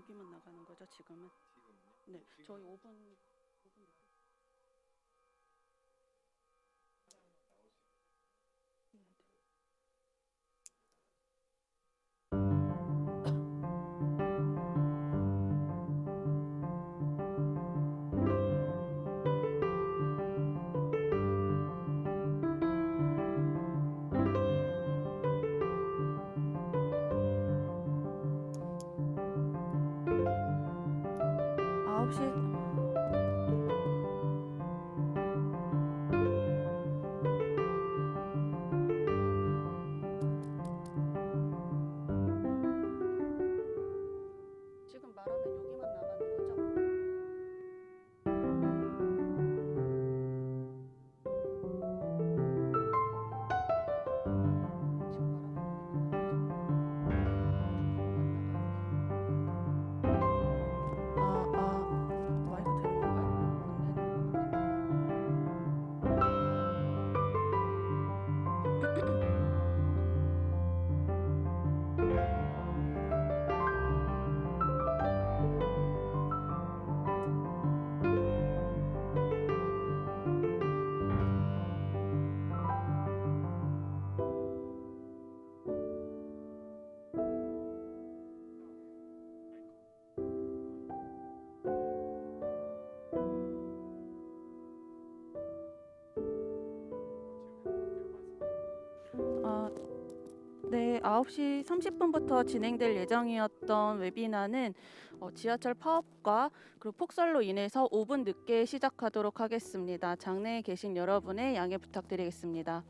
여기만 나가는 거죠, 지금은? 네, 저희 5분. 지금 말하면 여기만 나가는 거죠? 마이크 되는 네, 9시 30분부터 진행될 예정이었던 웨비나는 지하철 파업과 그리고 폭설로 인해서 5분 늦게 시작하도록 하겠습니다. 장내에 계신 여러분의 양해 부탁드리겠습니다.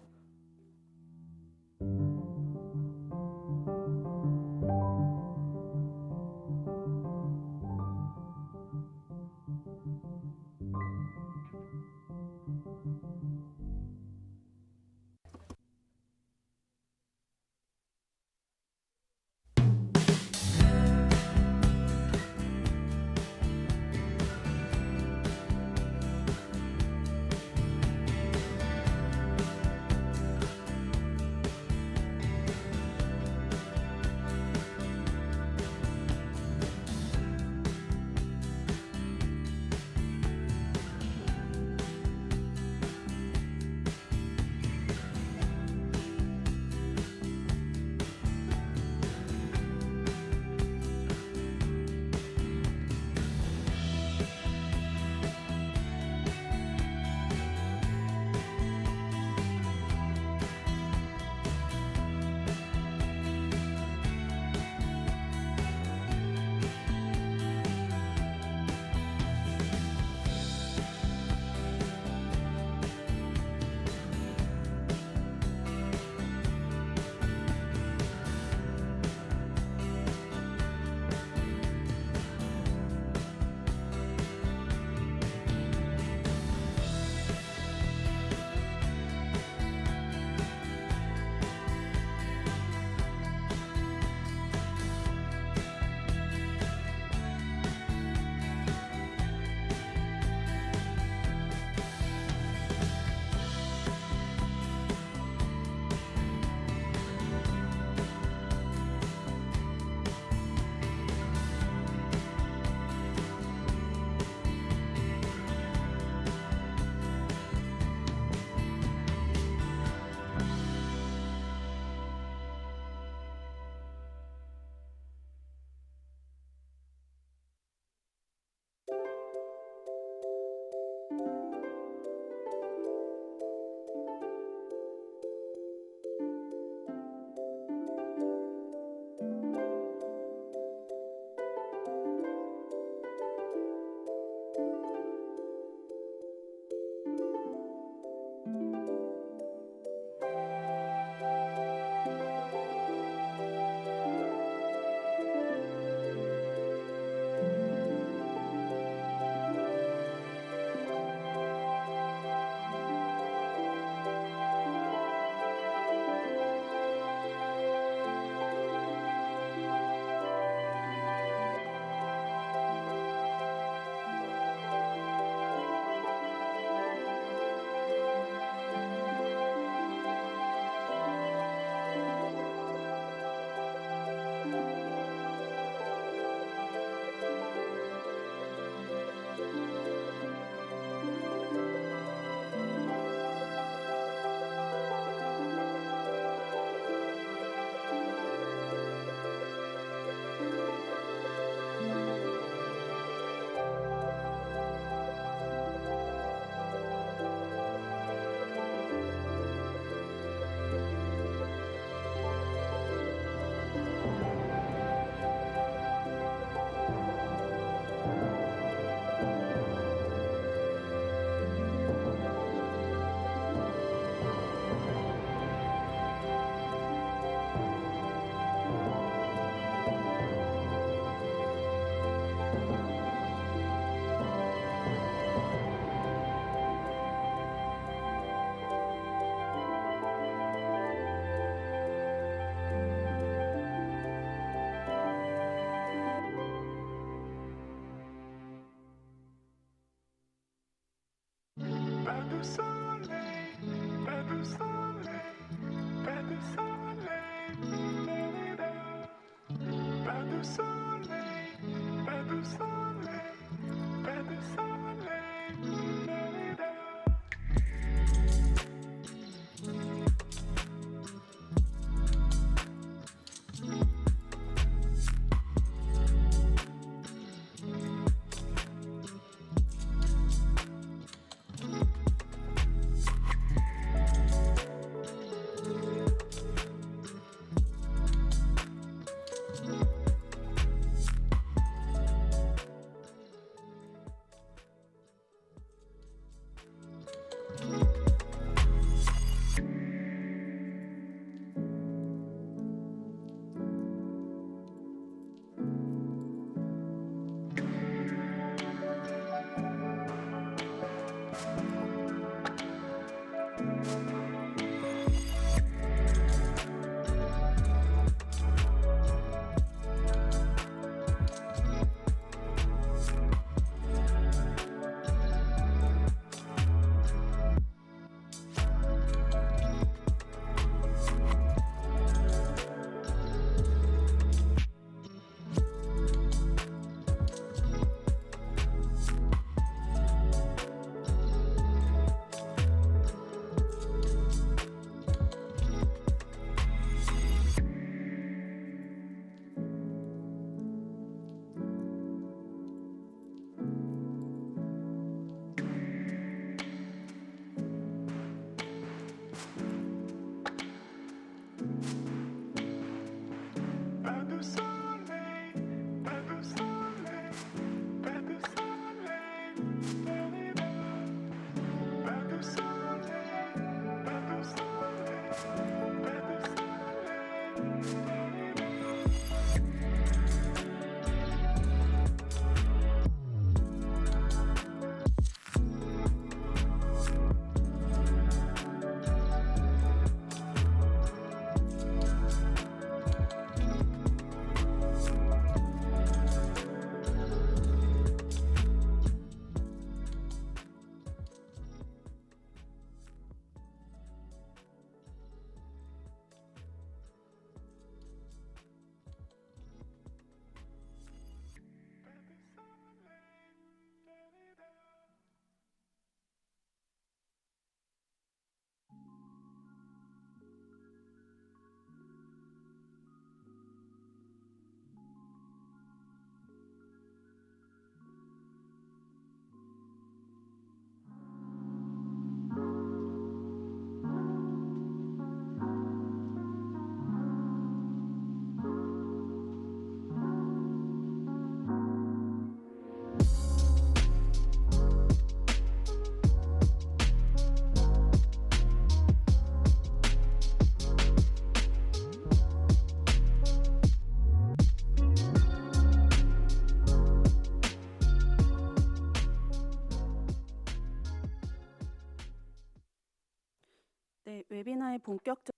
웨비나의 본격적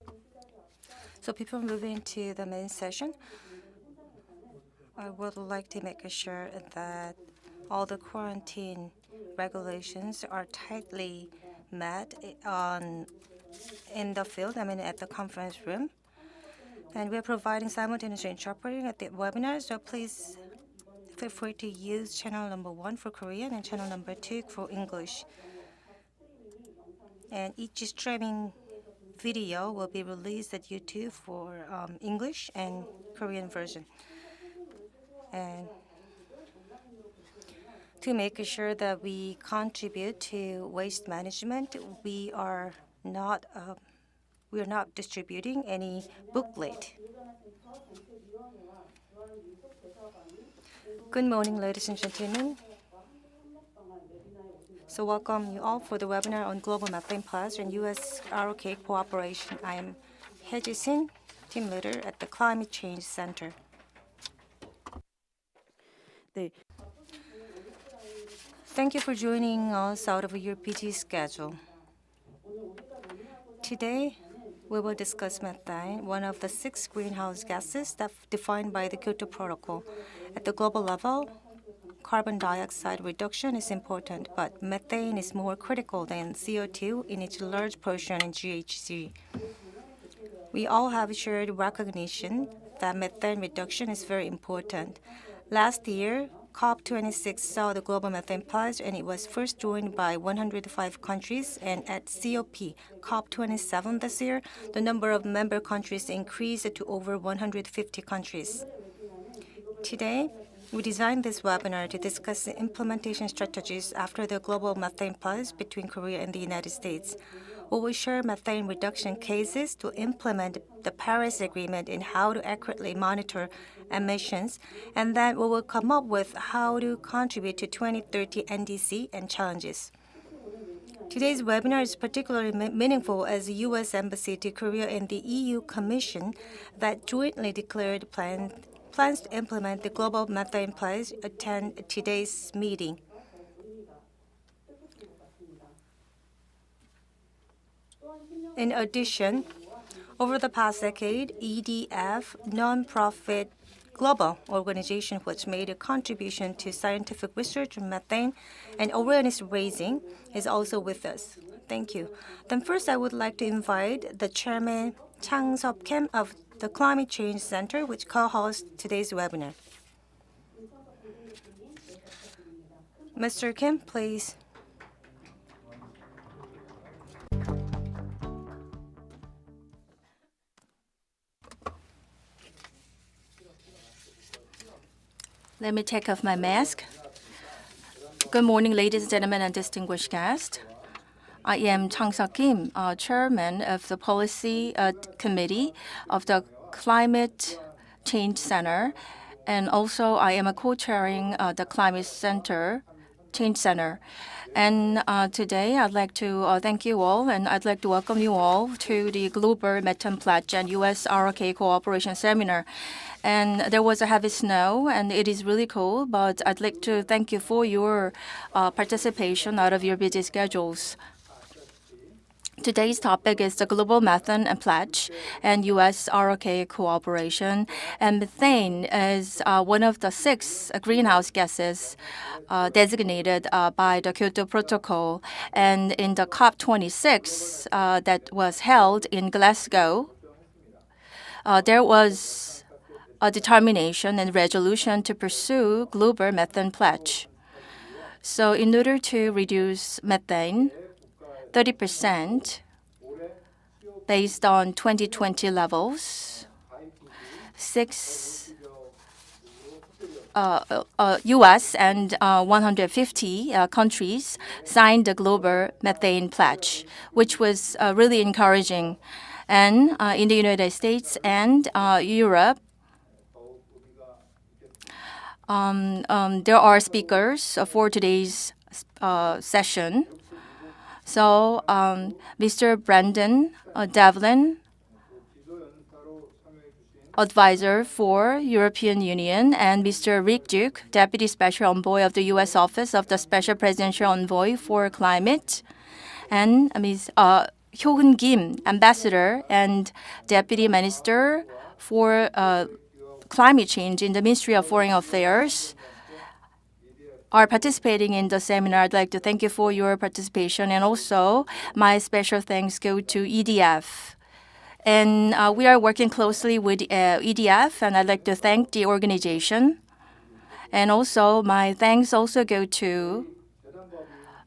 So before moving to the main session, I would like to make sure that all the quarantine regulations are tightly met in the field, at the conference room. And we're providing simultaneous interpreting at the webinar, so please feel free to use channel number 1 for Korean and channel number 2 for English. And each streaming video will be released at YouTube for English and Korean version. And to make sure that we contribute to waste management, we are not distributing any booklet. Good morning, ladies and gentlemen. So welcome you all for the webinar on global methane pledge and U.S. ROK cooperation. I am Hyoeun, team leader at the Climate Change Center. 네, Thank you for joining us out of your busy schedule. Today, we will discuss methane, one of the 6 greenhouse gases defined by the Kyoto Protocol. At the global level, carbon dioxide reduction is important, but methane is more critical than CO2 in its large portion in GHG. We all have shared recognition that methane reduction is very important. Last year, COP26 saw the global methane pledge, and it was first joined by 105 countries. And at COP27 this year, the number of member countries increased to over 150 countries. Today, we designed this webinar to discuss the implementation strategies after the global methane pledge between Korea and the United States. We will share methane reduction cases to implement the Paris Agreement and how to accurately monitor emissions, and then we will come up with how to contribute to 2030 NDC and challenges. Today's webinar is particularly meaningful as the U.S. Embassy to Korea and the EU Commission that jointly declared plans to implement the global methane pledge attend today's meeting. In addition, over the past decade, EDF, non-profit global organization which made a contribution to scientific research on methane and awareness raising, is also with us. Thank you. Then first, I would like to invite the chairman, Changsup Kim of the Climate Change Center, which co-hosts today's webinar. Mr. Kim, please. Let me take off my mask. Good morning, ladies and gentlemen, and distinguished guests. I am Changsup Kim, chairman of the Policy Committee of the Climate Change Center, and also I am co-chairing the Climate Change Center. And today I'd like to thank you all, and I'd like to welcome you all to the Global Methane Pledge and U.S. ROK Cooperation Seminar. And there was a heavy snow, and it is really cold, but I'd like to thank you for your participation out of your busy schedules. Today's topic is the Global Methane Pledge and U.S. ROK cooperation. And methane is one of the 6 greenhouse gases designated by the Kyoto Protocol. And in the COP26 that was held in Glasgow, there was a determination and resolution to pursue global methane pledge. So in order to reduce methane 30% based on 2020 levels, 6 U.S. and 150 countries signed the global methane pledge, which was really encouraging. And in the United States and Europe, there are speakers for today's session. So, Mr. Brandon Devlin, advisor for European Union, and Mr. Rick Duke, Deputy Special Envoy of the U.S. Office of the Special Presidential Envoy for Climate, and Ms. Hyoeun Kim, Ambassador and Deputy Minister for Climate Change in the Ministry of Foreign Affairs, are participating in the seminar. I'd like to thank you for your participation, and also my special thanks go to EDF. And we are working closely with EDF, and I'd like to thank the organization. And also my thanks also go to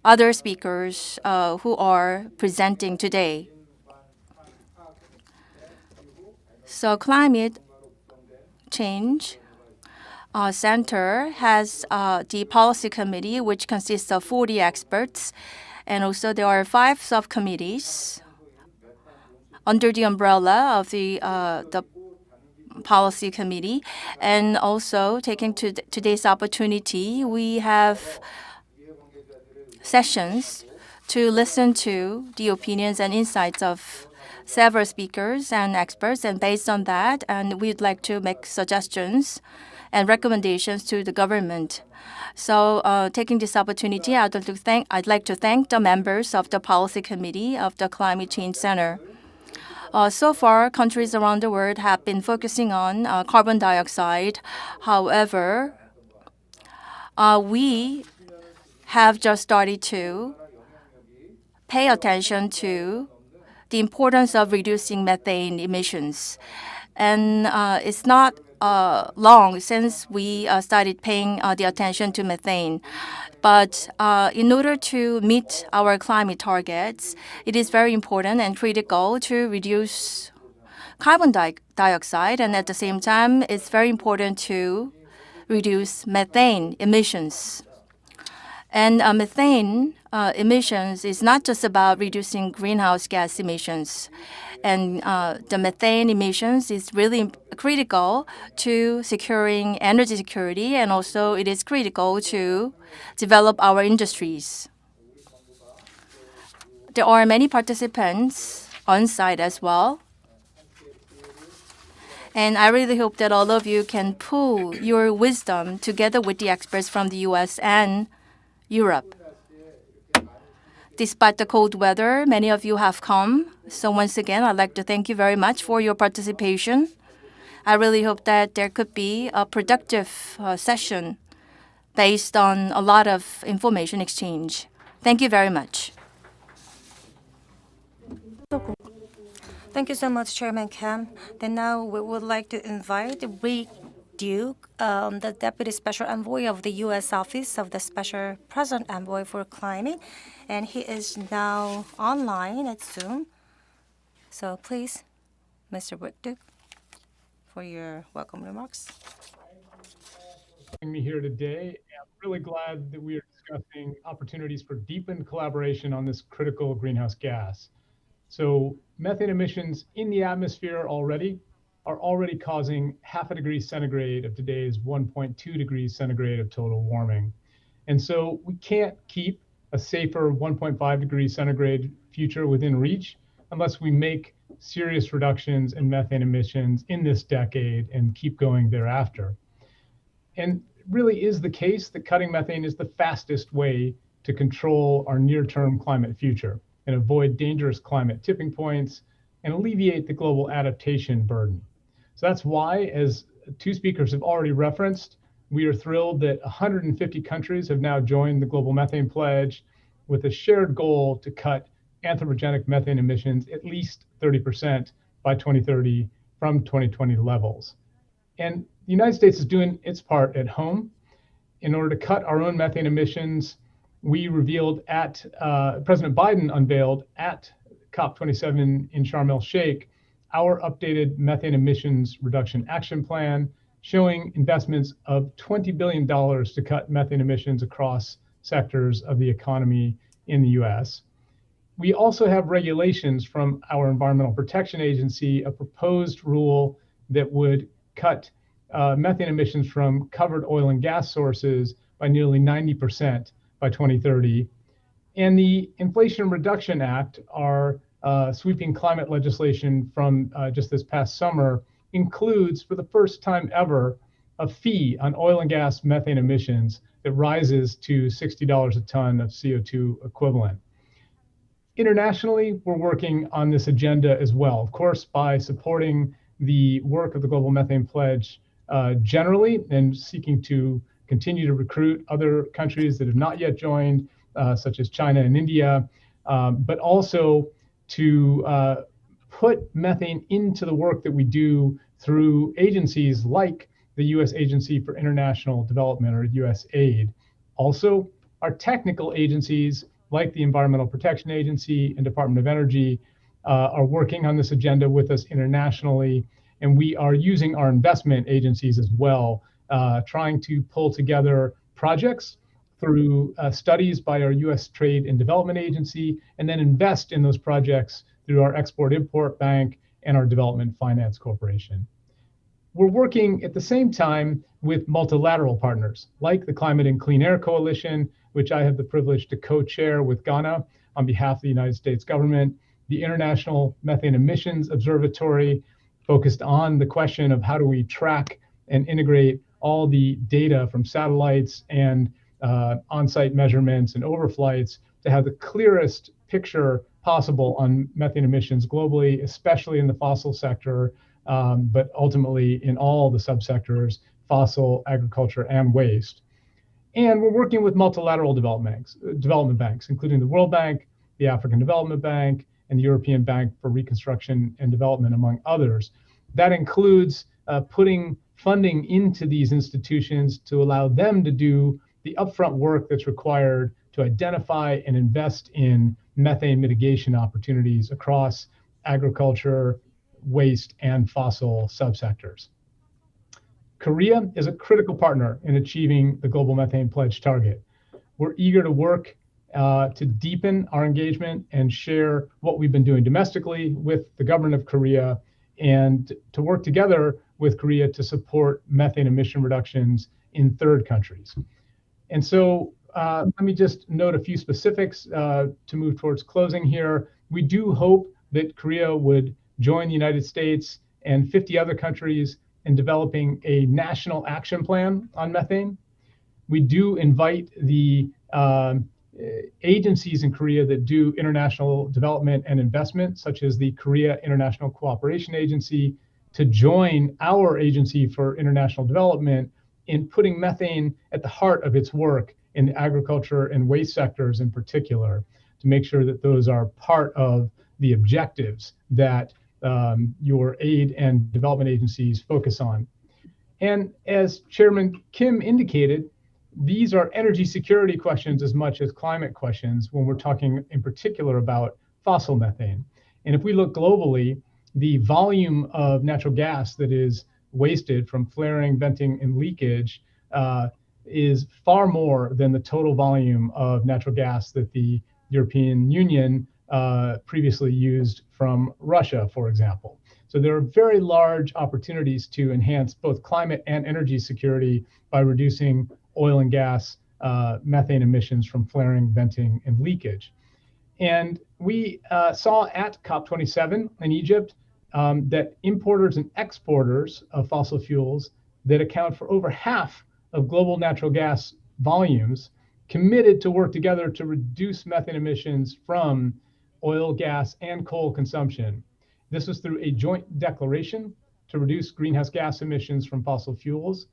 other speakers who are presenting today. So Climate Change Center has the policy committee, which consists of 40 experts, and also there are 5 subcommittees under the umbrella of the policy committee. And also, taking today's opportunity, we have sessions to listen to the opinions and insights of several speakers and experts, and based on that, and we'd like to make suggestions and recommendations to the government. So, taking this opportunity, I'd like to thank the members of the Policy Committee of the Climate Change Center. So far, countries around the world have been focusing on carbon dioxide. However, we have just started to pay attention to the importance of reducing methane emissions. And it's not long since we started paying the attention to methane. But in order to meet our climate targets, it is very important and critical to reduce carbon dioxide, and at the same time, it's very important to reduce methane emissions. And methane emissions is not just about reducing greenhouse gas emissions. And the methane emissions is really critical to securing energy security, and also it is critical to develop our industries. There are many participants on site as well. And I really hope that all of you can pool your wisdom together with the experts from the US and Europe. Despite the cold weather, many of you have come. So once again, I'd like to thank you very much for your participation. I really hope that there could be a productive session based on a lot of information exchange. Thank you very much. Thank you so much, Chairman Kim. Then now we would like to invite Rick Duke, the Deputy Special Envoy of the U.S. Office of the Special President Envoy for Climate, and he is now online at Zoom. So please, Mr. Rick Duke, for your welcome remarks. Me here today. I'm really glad that we are discussing opportunities for deepened collaboration on this critical greenhouse gas. So methane emissions in the atmosphere are already causing 0.5 degrees centigrade of today's 1.2 degrees centigrade of total warming. And so we can't keep a safer 1.5 degrees centigrade future within reach unless we make serious reductions in methane emissions in this decade and keep going thereafter. And it really is the case that cutting methane is the fastest way to control our near-term climate future and avoid dangerous climate tipping points and alleviate the global adaptation burden. So that's why, as 2 speakers have already referenced, we are thrilled that 150 countries have now joined the Global Methane Pledge with a shared goal to cut anthropogenic methane emissions at least 30% by 2030 from 2020 levels. And the United States is doing its part at home. In order to cut our own methane emissions, we revealed President Biden unveiled at COP27 in Sharm el-Sheikh our updated methane emissions reduction action plan, showing investments of $20 billion to cut methane emissions across sectors of the economy in the US. We also have regulations from our Environmental Protection Agency, a proposed rule that would cut methane emissions from covered oil and gas sources by nearly 90% by 2030. And the Inflation Reduction Act, our sweeping climate legislation from just this past summer, includes, for the first time ever, a fee on oil and gas methane emissions that rises to $60 a ton of CO2 equivalent. Internationally, we're working on this agenda as well, of course, by supporting the work of the Global Methane Pledge generally and seeking to continue to recruit other countries that have not yet joined, such as China and India, but also to put methane into the work that we do through agencies like the U.S. Agency for International Development, or USAID. Also, our technical agencies like the Environmental Protection Agency and Department of Energy are working on this agenda with us internationally, and we are using our investment agencies as well, trying to pull together projects through studies by our U.S. Trade and Development Agency, and then invest in those projects through our Export-Import Bank and our Development Finance Corporation. We're working at the same time with multilateral partners like the Climate and Clean Air Coalition, which I have the privilege to co-chair with Ghana on behalf of the United States government, the International Methane Emissions Observatory, focused on the question of how do we track and integrate all the data from satellites and on-site measurements and overflights to have the clearest picture possible on methane emissions globally, especially in the fossil sector, but ultimately in all the subsectors, fossil, agriculture, and waste. And we're working with multilateral development banks, including the World Bank, the African Development Bank, and the European Bank for Reconstruction and Development, among others. That includes putting funding into these institutions to allow them to do the upfront work that's required to identify and invest in methane mitigation opportunities across agriculture, waste, and fossil subsectors. Korea is a critical partner in achieving the Global Methane Pledge target. We're eager to work to deepen our engagement and share what we've been doing domestically with the government of Korea, and to work together with Korea to support methane emission reductions in third countries. And so let me just note a few specifics to move towards closing here. We do hope that Korea would join the United States and 50 other countries in developing a national action plan on methane. We do invite the agencies in Korea that do international development and investment, such as the Korea International Cooperation Agency, to join our Agency for International Development in putting methane at the heart of its work in the agriculture and waste sectors in particular, to make sure that those are part of the objectives that your aid and development agencies focus on. And as Chairman Kim indicated, these are energy security questions as much as climate questions when we're talking in particular about fossil methane. And if we look globally, the volume of natural gas that is wasted from flaring, venting, and leakage is far more than the total volume of natural gas that the European Union previously used from Russia, for example. So there are very large opportunities to enhance both climate and energy security by reducing oil and gas methane emissions from flaring, venting, and leakage. And we saw at COP27 in Egypt that importers and exporters of fossil fuels that account for over half of global natural gas volumes committed to work together to reduce methane emissions from oil, gas, and coal consumption. This was through a joint declaration to reduce greenhouse gas emissions from fossil fuels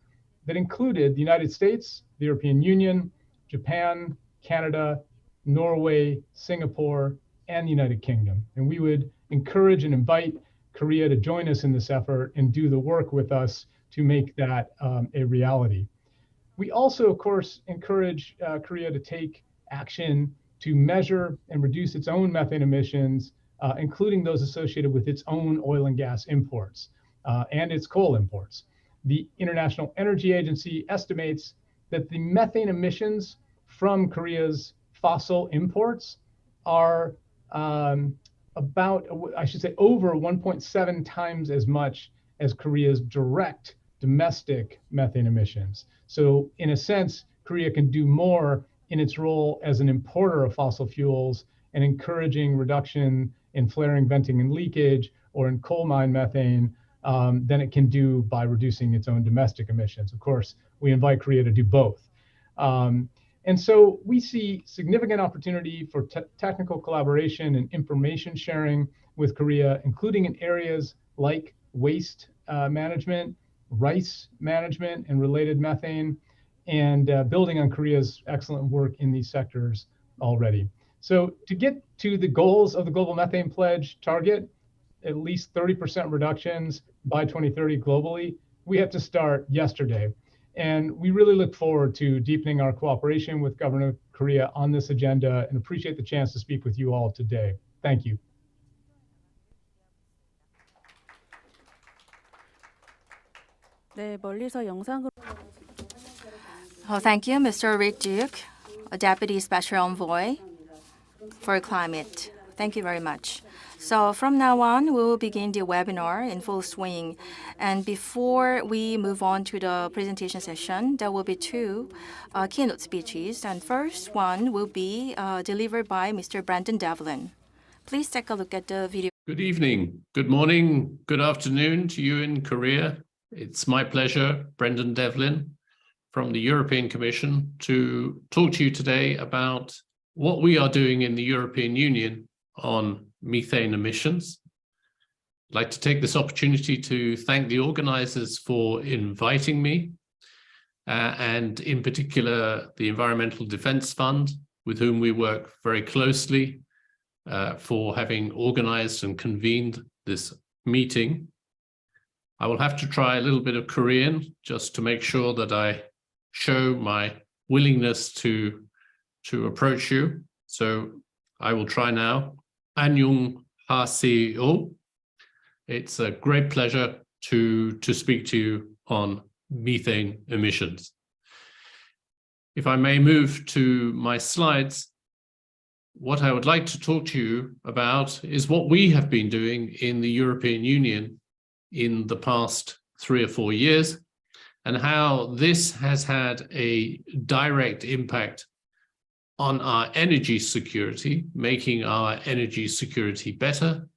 that included the United States, the European Union, Japan, Canada, Norway, Singapore, and the United Kingdom. And we would encourage and invite Korea to join us in this effort and do the work with us to make that a reality. We also, of course, encourage Korea to take action to measure and reduce its own methane emissions, including those associated with its own oil and gas imports and its coal imports. The International Energy Agency estimates that the methane emissions from Korea's fossil imports are over 1.7 times as much as Korea's direct domestic methane emissions. So in a sense, Korea can do more in its role as an importer of fossil fuels and encouraging reduction in flaring, venting, and leakage, or in coal mine methane, than it can do by reducing its own domestic emissions. Of course, we invite Korea to do both. And so we see significant opportunity for technical collaboration and information sharing with Korea, including in areas like waste management, rice management, and related methane, and building on Korea's excellent work in these sectors already. So to get to the goals of the Global Methane Pledge target, at least 30% reductions by 2030 globally, we have to start yesterday. And we really look forward to deepening our cooperation with Government of Korea on this agenda and appreciate the chance to speak with you all today. Thank you. 네, 멀리서 영상으로 Thank you, Mr. Rick Duke, a Deputy Special Envoy for Climate. Thank you very much. So from now on, we will begin the webinar in full swing. And before we move on to the presentation session, there will be two keynote speeches. And first one will be delivered by Mr. Brandon Devlin. Please take a look at the video. Good evening, good morning, good afternoon to you in Korea. It's my pleasure, Brendan Devlin from the European Commission, to talk to you today about what we are doing in the European Union on methane emissions. I'd like to take this opportunity to thank the organizers for inviting me, and in particular, the Environmental Defense Fund, with whom we work very closely, for having organized and convened this meeting. I will have to try a little bit of Korean just to make sure that I show my willingness to approach you. So I will try now. 안녕하세요. It's a great pleasure to speak to you on methane emissions. If I may move to my slides, what I would like to talk to you about is what we have been doing in the European Union in the past 3 or 4 years, and how this has had a direct impact on our energy security, making our energy security better,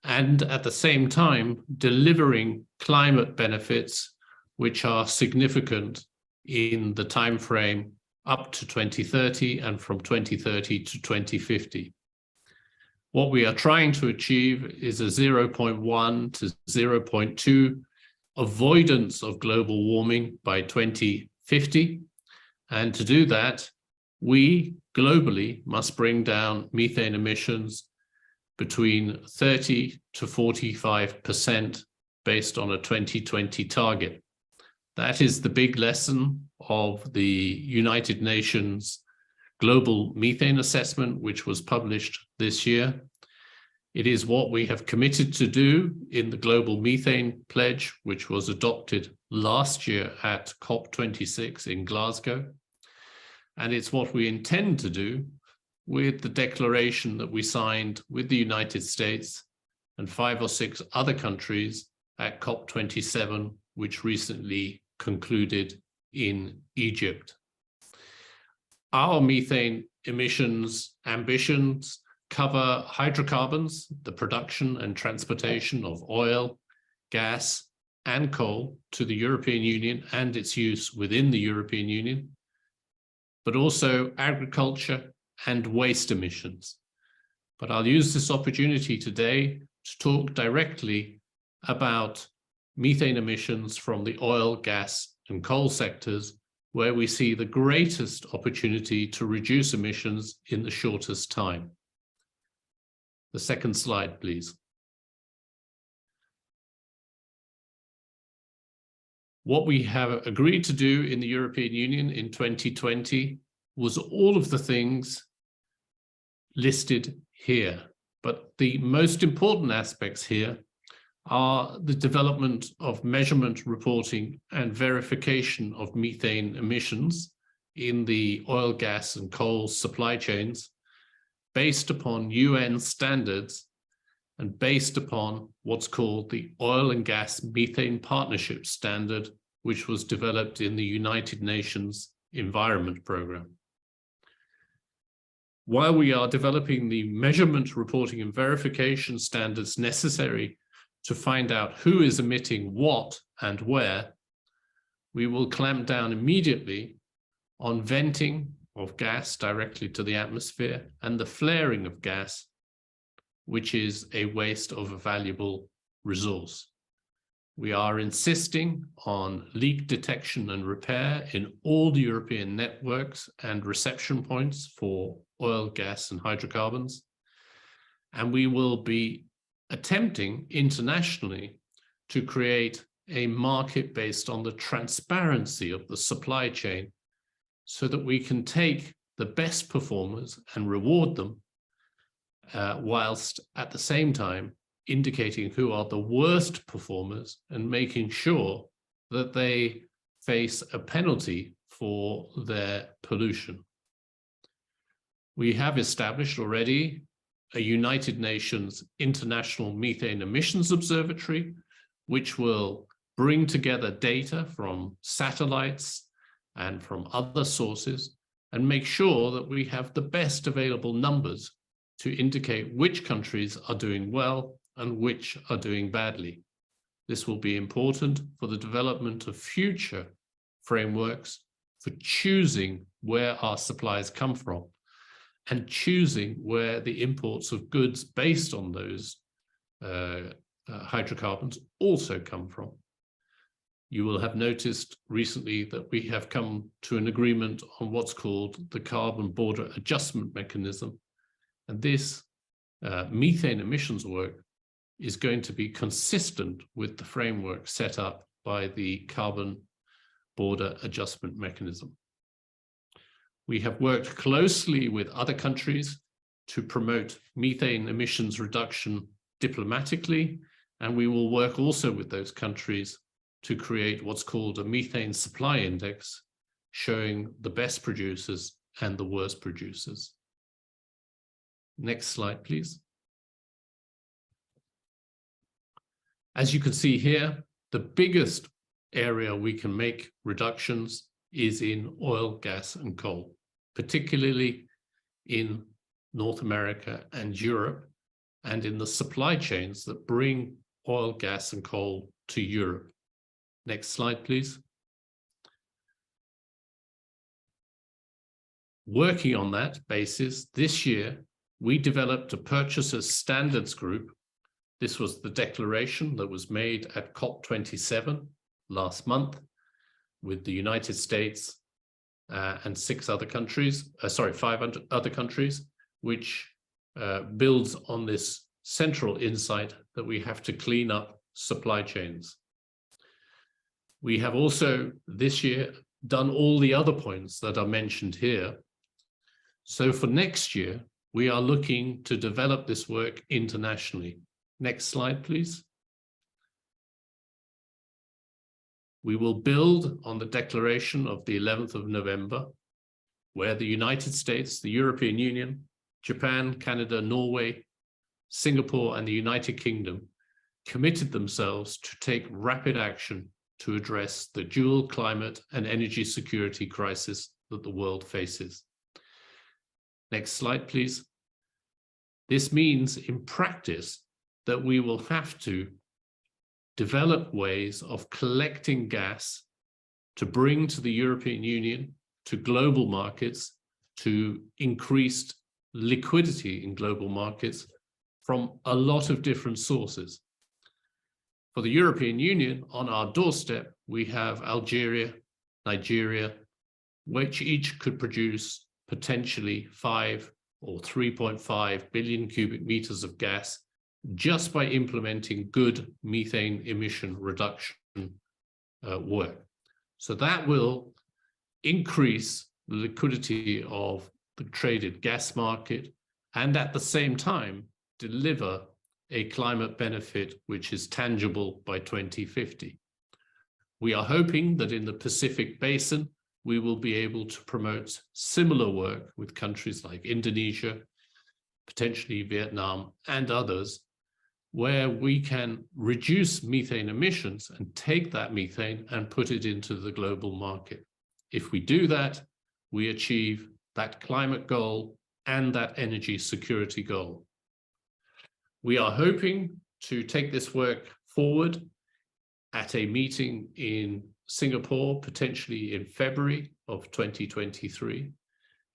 and at the same time delivering climate benefits which are significant in the time frame up to 2030 and from 2030 to 2050. What we are trying to achieve is a 0.1 to 0.2 avoidance of global warming by 2050. And to do that, we globally must bring down methane emissions between 30 to 45% based on a 2020 target. That is the big lesson of the United Nations Global Methane Assessment, which was published this year. It is what we have committed to do in the Global Methane Pledge, which was adopted last year at COP26 in Glasgow. And it's what we intend to do with the declaration that we signed with the United States and 5 or 6 other countries at COP27, which recently concluded in Egypt. Our methane emissions ambitions cover hydrocarbons, the production and transportation of oil, gas, and coal to the European Union and its use within the European Union, but also agriculture and waste emissions. But I'll use this opportunity today to talk directly about methane emissions from the oil, gas, and coal sectors, where we see the greatest opportunity to reduce emissions in the shortest time. The second slide, please. What we have agreed to do in the European Union in 2020 was all of the things listed here. But the most important aspects here are the development of measurement, reporting, and verification of methane emissions in the oil, gas, and coal supply chains based upon UN standards and based upon what's called the Oil and Gas Methane Partnership Standard, which was developed in the United Nations Environment Programme. While we are developing the measurement, reporting, and verification standards necessary to find out who is emitting what and where, we will clamp down immediately on venting of gas directly to the atmosphere and the flaring of gas, which is a waste of a valuable resource. We are insisting on leak detection and repair in all the European networks and reception points for oil, gas, and hydrocarbons. And we will be attempting internationally to create a market based on the transparency of the supply chain so that we can take the best performers and reward them, whilst at the same time indicating who are the worst performers and making sure that they face a penalty for their pollution. We have established already a United Nations International Methane Emissions Observatory, which will bring together data from satellites and from other sources and make sure that we have the best available numbers to indicate which countries are doing well and which are doing badly. This will be important for the development of future frameworks for choosing where our supplies come from and choosing where the imports of goods based on those hydrocarbons also come from. You will have noticed recently that we have come to an agreement on what's called the Carbon Border Adjustment Mechanism. And this methane emissions work is going to be consistent with the framework set up by the Carbon Border Adjustment Mechanism. We have worked closely with other countries to promote methane emissions reduction diplomatically, and we will work also with those countries to create what's called a methane supply index, showing the best producers and the worst producers. Next slide, please. As you can see here, the biggest area we can make reductions is in oil, gas, and coal, particularly in North America and Europe, and in the supply chains that bring oil, gas, and coal to Europe. Next slide, please. Working on that basis, this year, we developed a purchasers standards group. This was the declaration that was made at COP27 last month with the United States and 5 other countries, which builds on this central insight that we have to clean up supply chains. We have also this year done all the other points that are mentioned here. So for next year, we are looking to develop this work internationally. Next slide, please. We will build on the declaration of the 11th of November, where the United States, the European Union, Japan, Canada, Norway, Singapore, and the United Kingdom committed themselves to take rapid action to address the dual climate and energy security crisis that the world faces. Next slide, please. This means in practice that we will have to develop ways of collecting gas to bring to the European Union, to global markets, to increased liquidity in global markets from a lot of different sources. For the European Union, on our doorstep, we have Algeria, Nigeria, which each could produce potentially 5 or 3.5 billion cubic meters of gas just by implementing good methane emission reduction work. So that will increase the liquidity of the traded gas market and at the same time deliver a climate benefit which is tangible by 2050. We are hoping that in the Pacific Basin, we will be able to promote similar work with countries like Indonesia, potentially Vietnam, and others, where we can reduce methane emissions and take that methane and put it into the global market. If we do that, we achieve that climate goal and that energy security goal. We are hoping to take this work forward at a meeting in Singapore, potentially in February of 2023.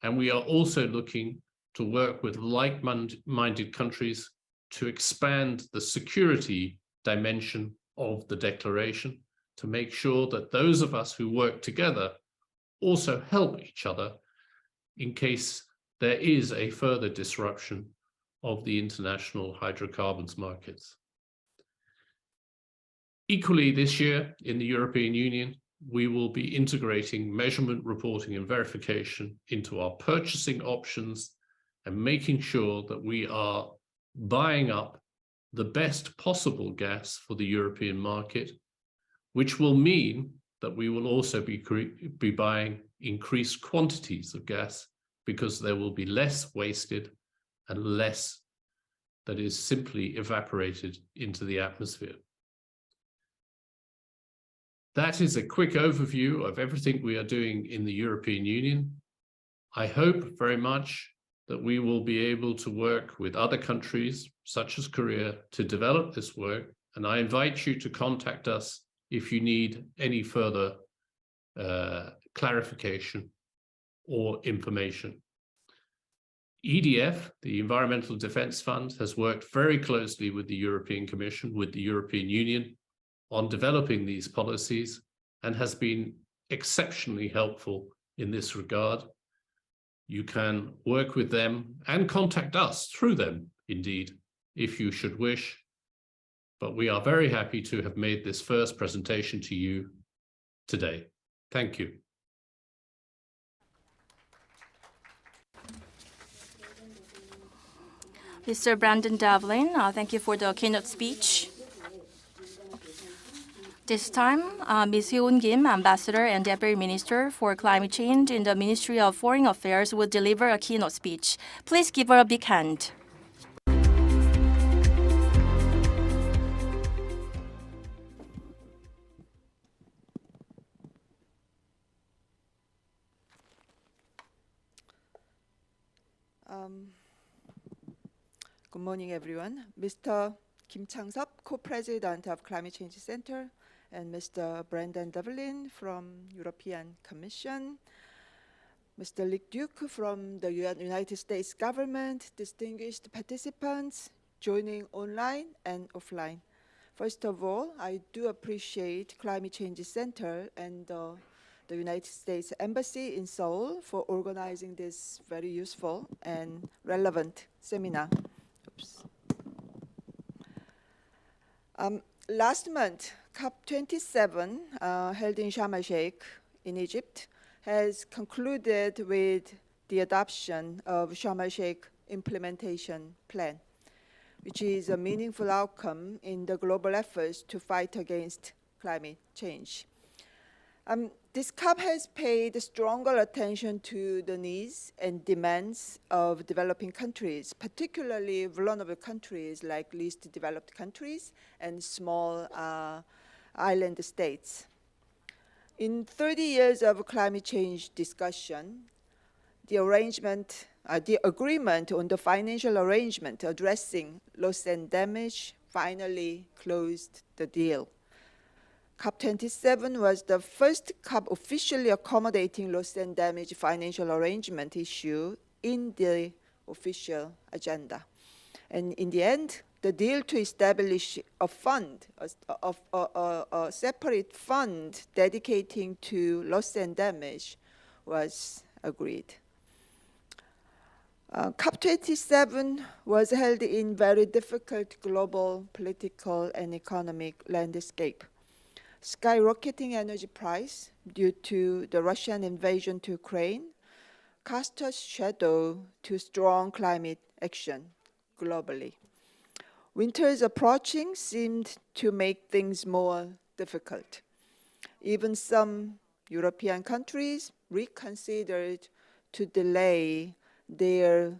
And we are also looking to work with like-minded countries to expand the security dimension of the declaration to make sure that those of us who work together also help each other in case there is a further disruption of the international hydrocarbons markets. Equally, this year in the European Union, we will be integrating measurement, reporting, and verification into our purchasing options and making sure that we are buying up the best possible gas for the European market, which will mean that we will also be buying increased quantities of gas because there will be less wasted and less that is simply evaporated into the atmosphere. That is a quick overview of everything we are doing in the European Union. I hope very much that we will be able to work with other countries, such as Korea, to develop this work. And I invite you to contact us if you need any further clarification or information. EDF, the Environmental Defence Fund, has worked very closely with the European Commission, with the European Union, on developing these policies and has been exceptionally helpful in this regard. You can work with them and contact us through them, indeed, if you should wish. But we are very happy to have made this first presentation to you today. Thank you. Mr. Brandon Devlin, thank you for the keynote speech. This time, Ms. Hyoeun Kim, Ambassador and Deputy Minister for Climate Change in the Ministry of Foreign Affairs, will deliver a keynote speech. Please give her a big hand. Good morning, everyone. Mr. Kim Changsup, Co-President of Climate Change Center, and Mr. Brandon Devlin from European Commission, Mr. Rick Duke from the United States government, distinguished participants joining online and offline. First of all, I do appreciate Climate Change Center and the United States Embassy in Seoul for organizing this very useful and relevant seminar. Oops. Last month, COP27, held in Sharm el-Sheikh in Egypt, has concluded with the adoption of Sharm el-Sheikh Implementation Plan, which is a meaningful outcome in the global efforts to fight against climate change. This COP has paid stronger attention to the needs and demands of developing countries, particularly vulnerable countries like least developed countries and small island states. In 30 years of climate change discussion, the agreement on the financial arrangement addressing loss and damage finally closed the deal. COP27 was the first COP officially accommodating loss and damage financial arrangement issue in the official agenda. And in the end, the deal to establish a fund, a separate fund dedicating to loss and damage was agreed. COP27 was held in very difficult global political and economic landscape. Skyrocketing energy price due to the Russian invasion to Ukraine cast a shadow to strong climate action globally. Winter's approaching seemed to make things more difficult. Even some European countries reconsidered to delay their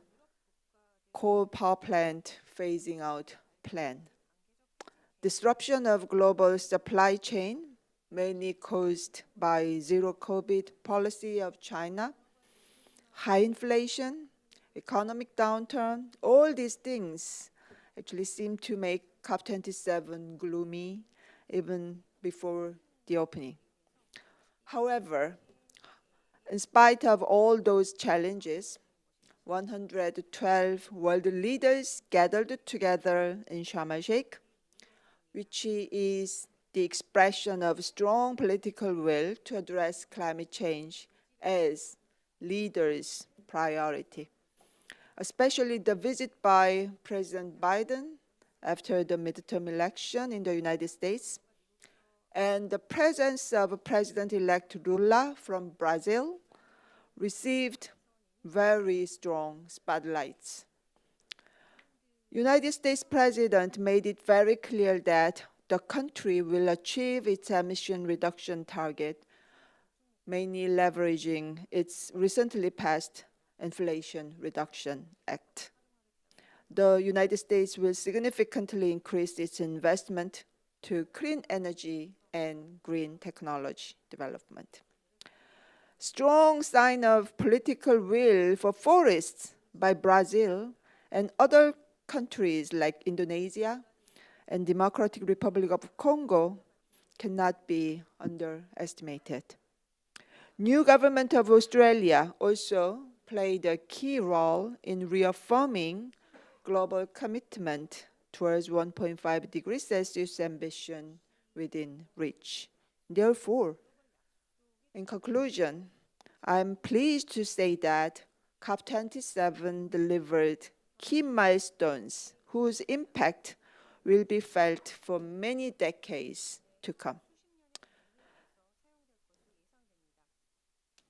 coal power plant phasing out plan. Disruption of global supply chain, mainly caused by zero-COVID policy of China, high inflation, economic downturn, all these things actually seem to make COP27 gloomy even before the opening. However, in spite of all those challenges, 112 world leaders gathered together in Sharm el-Sheikh, which is the expression of strong political will to address climate change as leaders' priority. Especially the visit by President Biden after the midterm election in the United States, and the presence of President-elect Lula from Brazil received very strong spotlights. United States President made it very clear that the country will achieve its emission reduction target, mainly leveraging its recently passed Inflation Reduction Act. The United States will significantly increase its investment to clean energy and green technology development. Strong sign of political will for forests by Brazil and other countries like Indonesia and Democratic Republic of Congo cannot be underestimated. New government of Australia also played a key role in reaffirming global commitment towards 1.5 degrees Celsius ambition within reach. Therefore, in conclusion, I'm pleased to say that COP27 delivered key milestones whose impact will be felt for many decades to come.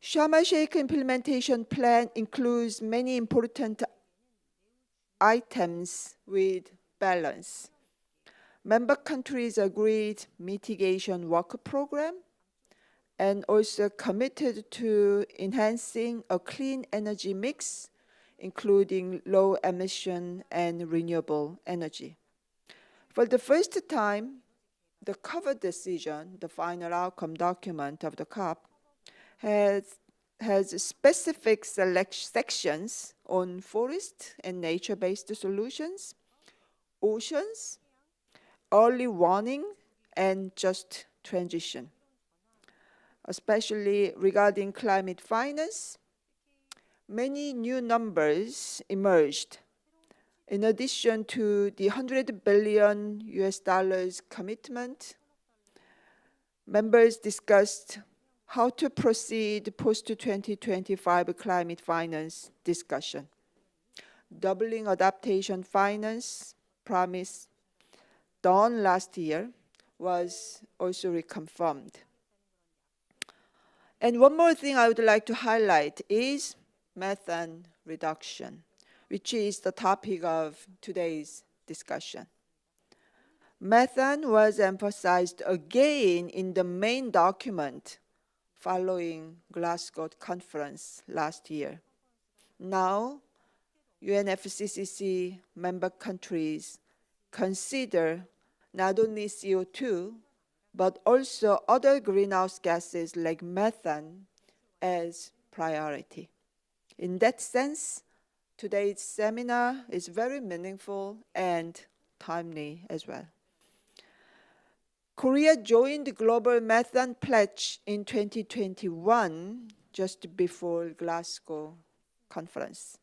Sharm el-Sheikh implementation plan includes many important items with balance. Member countries agreed mitigation work program and also committed to enhancing a clean energy mix, including low emission and renewable energy. For the first time, the cover decision, the final outcome document of the COP, has specific sections on forest and nature-based solutions, oceans, early warning, and just transition. Especially regarding climate finance, many new numbers emerged. In addition to the $100 billion commitment, members discussed how to proceed post-2025 climate finance discussion. Doubling adaptation finance promise done last year was also reconfirmed. And one more thing I would like to highlight is methane reduction, which is the topic of today's discussion. Methane was emphasized again in the main document following Glasgow conference last year. Now, UNFCCC member countries consider not only CO2, but also other greenhouse gases like methane as priority. In that sense, today's seminar is very meaningful and timely as well. Korea joined the Global Methane Pledge in 2021, just before Glasgow conference.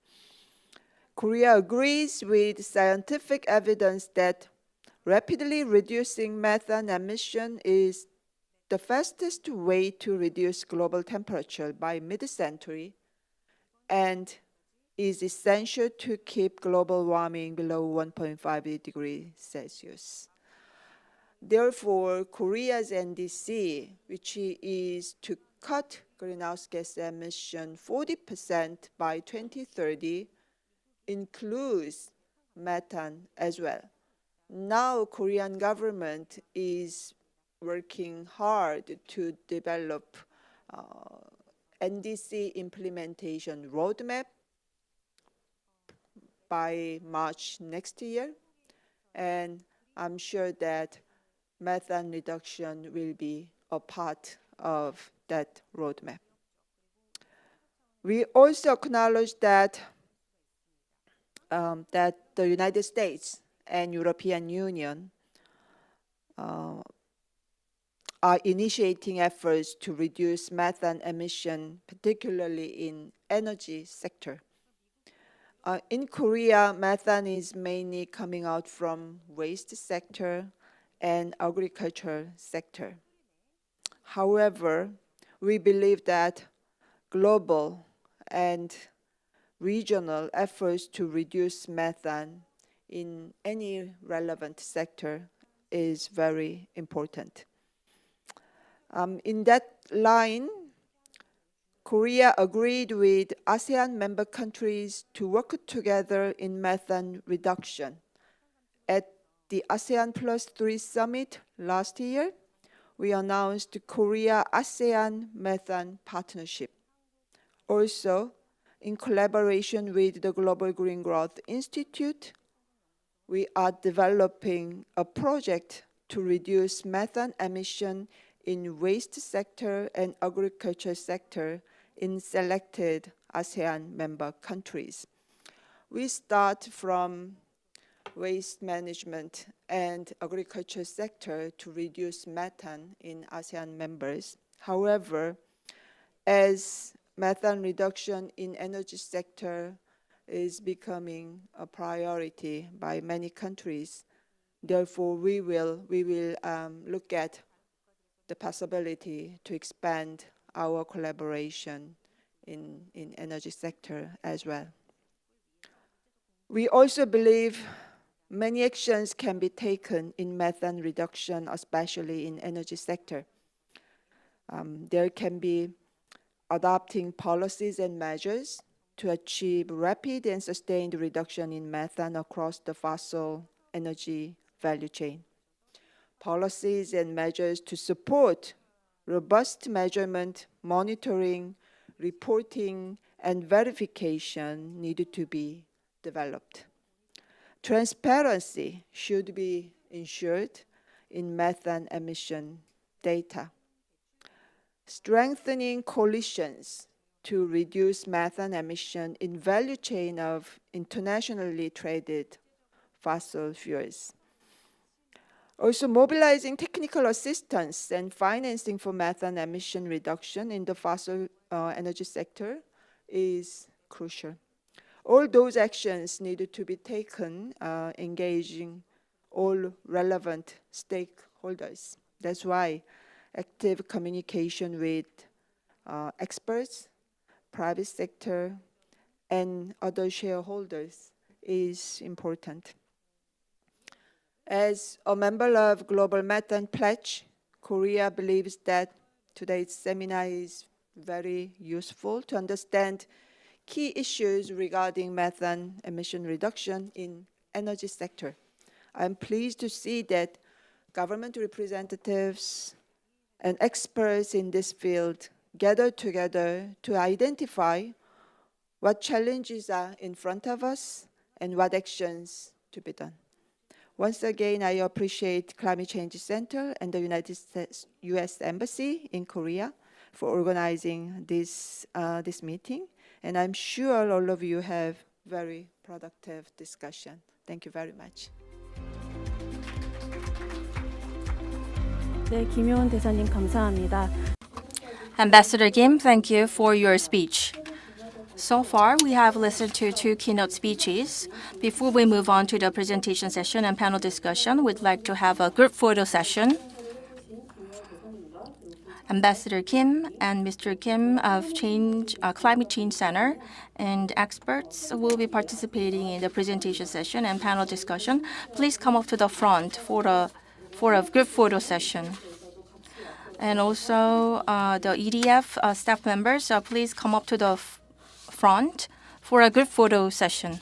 Korea agrees with scientific evidence that rapidly reducing methane emission is the fastest way to reduce global temperature by mid-century and is essential to keep global warming below 1.5 degrees Celsius. Therefore, Korea's NDC, which is to cut greenhouse gas emission 40% by 2030, includes methane as well. Now, Korean government is working hard to develop NDC implementation roadmap by March next year, and I'm sure that methane reduction will be a part of that roadmap. We also acknowledge that that the United States and European Union are are initiating efforts to reduce methane emission, particularly in energy sector. In Korea, methane is mainly coming out from waste sector and agriculture sector. However, we believe that global and regional efforts to reduce methane in any relevant sector is very important. In that line, Korea agreed with ASEAN member countries to work together in methane reduction. At the ASEAN Plus 3 summit last year, we announced Korea-ASEAN Methane Partnership. Also, in collaboration with the Global Green Growth Institute, we are developing a project to reduce methane emission in waste sector and agriculture sector in selected ASEAN member countries. We start from waste management and agriculture sector to reduce methane in ASEAN members. However, as methane reduction in energy sector is becoming a priority by many countries, therefore we will look at the possibility to expand our collaboration in energy sector as well. We also believe many actions can be taken in methane reduction, especially in energy sector. There can be adopting policies and measures to achieve rapid and sustained reduction in methane across the fossil energy value chain. Policies and measures to support robust measurement, monitoring, reporting, and verification needed to be developed. Transparency should be ensured in methane emission data. Strengthening coalitions to reduce methane emission in value chain of internationally traded fossil fuels. Also, mobilizing technical assistance and financing for methane emission reduction in the fossil energy sector is crucial. All those actions needed to be taken, engaging all relevant stakeholders. That's why active communication with experts, private sector, and other shareholders is important. As a member of Global Methane Pledge, Korea believes that today's seminar is very useful to understand key issues regarding methane emission reduction in energy sector. I'm pleased to see that government representatives and experts in this field gather together to identify what challenges are in front of us and what actions to be done. Once again, I appreciate Climate Change Center and the United States U.S. Embassy in Korea for organizing this meeting. And I'm sure all of you have very productive discussion. Thank you very much. 네, 김효은 대사님 감사합니다. Ambassador Kim, thank you for your speech. So far, we have listened to 2 keynote speeches. Before we move on to the presentation session and panel discussion, we'd like to have a group photo session. Ambassador Kim and Mr. Kim of Climate Change Center and experts will be participating in the presentation session and panel discussion. Please come up to the front for a group photo session. And also the EDF staff members, please come up to the front for a group photo session.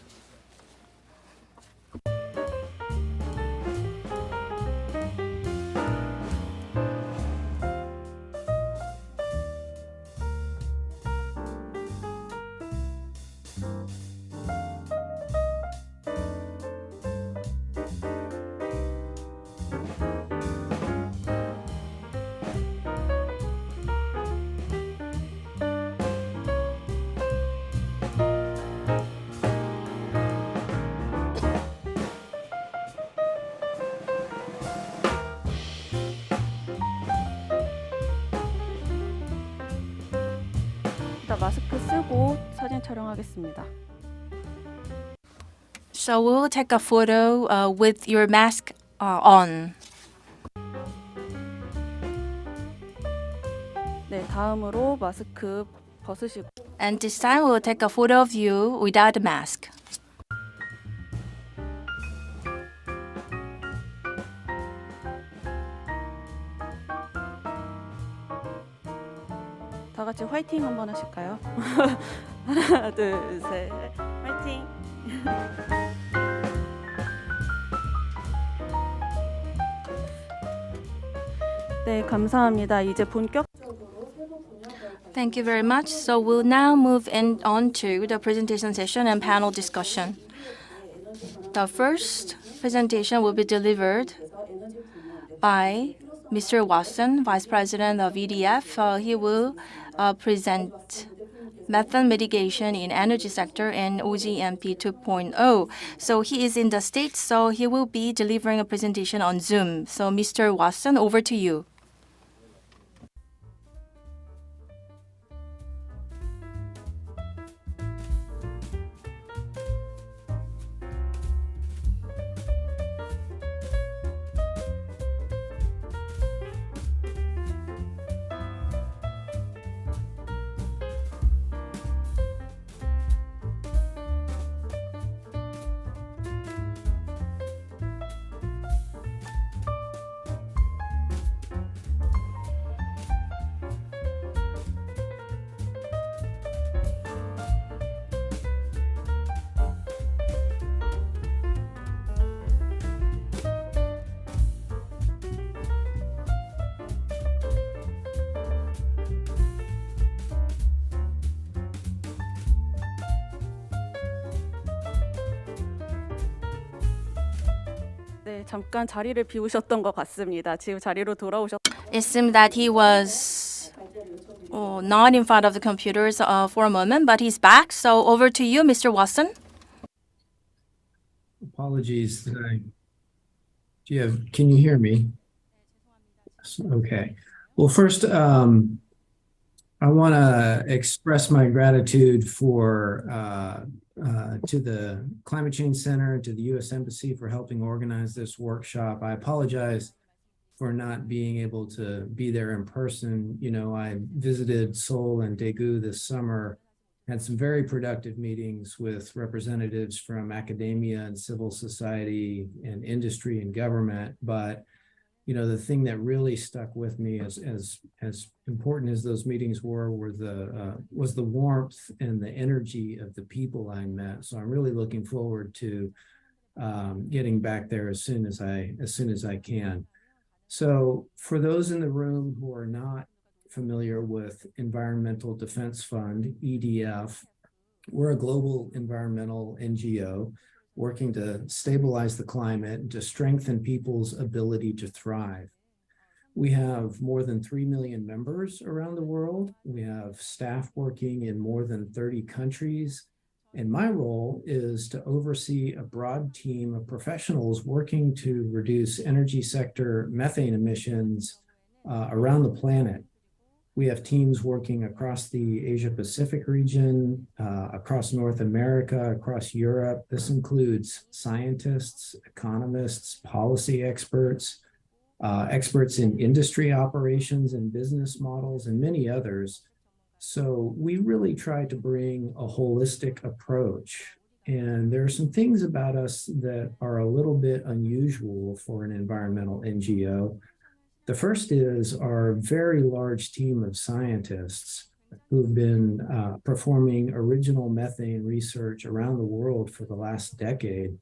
후 사진 촬영하겠습니다. So we'll take a photo with your mask on. 네, 다음으로 마스크 벗으시고 And this time we'll take a photo of you without a mask. 다 같이 화이팅 한번 하실까요? 하나, 둘, 셋, 화이팅! 네, 감사합니다. 이제 본격 Thank you very much. So we'll now move on to the presentation session and panel discussion. The first presentation will be delivered by Mr. Watson, Vice President of EDF. He will present methane mitigation in energy sector and OGMP 2.0. So he is in the States, so he will be delivering a presentation on Zoom. So Mr. Watson, over to you. 네, 잠깐 자리를 비우셨던 것 같습니다. 지금 자리로 돌아오셨. It seemed that he was not in front of the computers for a moment, but he's back. So over to you, Mr. Watson. Apologies. Can you hear me? Okay. Well, first, I want to express my gratitude to the Climate Change Center, to the U.S. Embassy for helping organize this workshop. I apologize for not being able to be there in person. You know, I visited Seoul and Daegu this summer, had some very productive meetings with representatives from academia and civil society and industry and government. But, you know, the thing that really stuck with me as important as those meetings was the warmth and the energy of the people I met. So I'm really looking forward to getting back there as soon as I can. So for those in the room who are not familiar with Environmental Defense Fund, EDF, we're a global environmental NGO working to stabilize the climate and to strengthen people's ability to thrive. We have more than 3 million members around the world. We have staff working in more than 30 countries. And my role is to oversee a broad team of professionals working to reduce energy sector methane emissions around the planet. We have teams working across the Asia Pacific region, across North America, across Europe. This includes scientists, economists, policy experts, experts in industry operations and business models, and many others. So we really try to bring a holistic approach. And there are some things about us that are a little bit unusual for an environmental NGO. The first is our very large team of scientists who've been performing original methane research around the world for the last decade,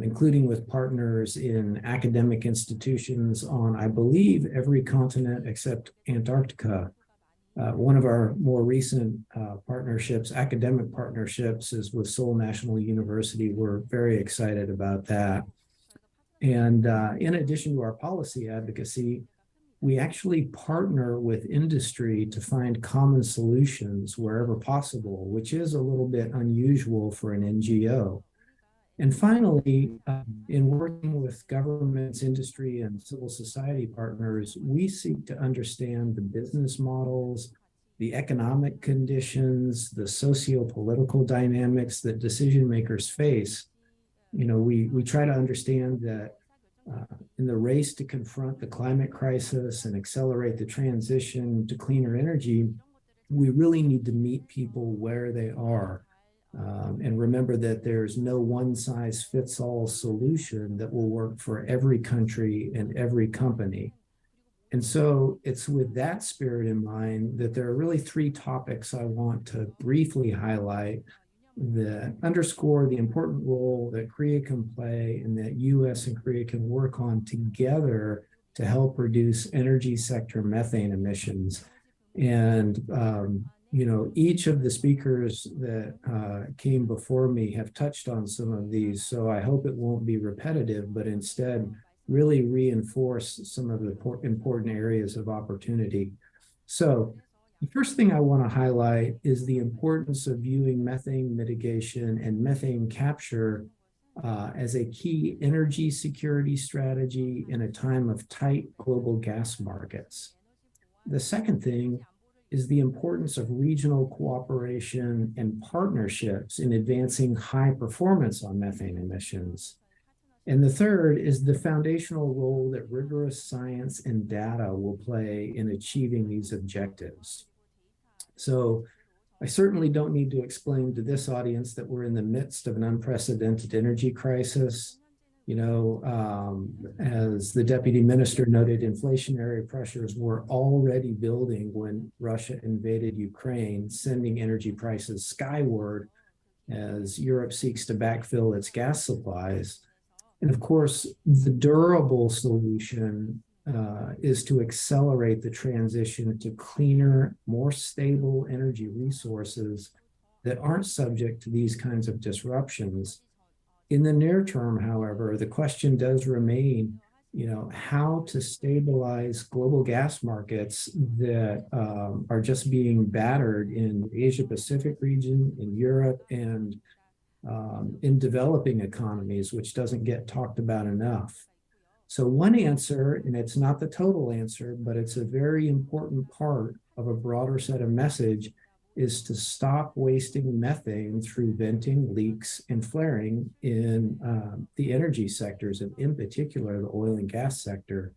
including with partners in academic institutions on, I believe, every continent except Antarctica. One of our more recent partnerships, academic partnerships, is with Seoul National University. We're very excited about that. And in addition to our policy advocacy, we actually partner with industry to find common solutions wherever possible, which is a little bit unusual for an NGO. And finally, in working with governments, industry, and civil society partners, we seek to understand the business models the economic conditions, the socio-political dynamics that decision makers face, we try to understand that in the race to confront the climate crisis and accelerate the transition to cleaner energy, we really need to meet people where they are. And remember that there's no one-size-fits-all solution that will work for every country and every company. And so it's with that spirit in mind that there are really three topics I want to briefly highlight that underscore the important role that Korea can play and that US and Korea can work on together to help reduce energy sector methane emissions. And each of the speakers that came before me have touched on some of these, so I hope it won't be repetitive, but instead really reinforce some of the important areas of opportunity. So the first thing I want to highlight is the importance of viewing methane mitigation and methane capture as a key energy security strategy in a time of tight global gas markets. The second thing is the importance of regional cooperation and partnerships in advancing high performance on methane emissions. And the third is the foundational role that rigorous science and data will play in achieving these objectives. So I certainly don't need to explain to this audience that we're in the midst of an unprecedented energy crisis. As the deputy minister noted, inflationary pressures were already building when Russia invaded Ukraine, sending energy prices skyward as Europe seeks to backfill its gas supplies. And of course, the durable solution is to accelerate the transition to cleaner, more stable energy resources that aren't subject to these kinds of disruptions. In the near term, however, the question does remain, how to stabilize global gas markets that are just being battered in the Asia-Pacific region, in Europe, and in developing economies, which doesn't get talked about enough. So one answer, and it's not the total answer, but it's a very important part of a broader set of message, is to stop wasting methane through venting, leaks, and flaring in the energy sectors, and in particular, the oil and gas sector.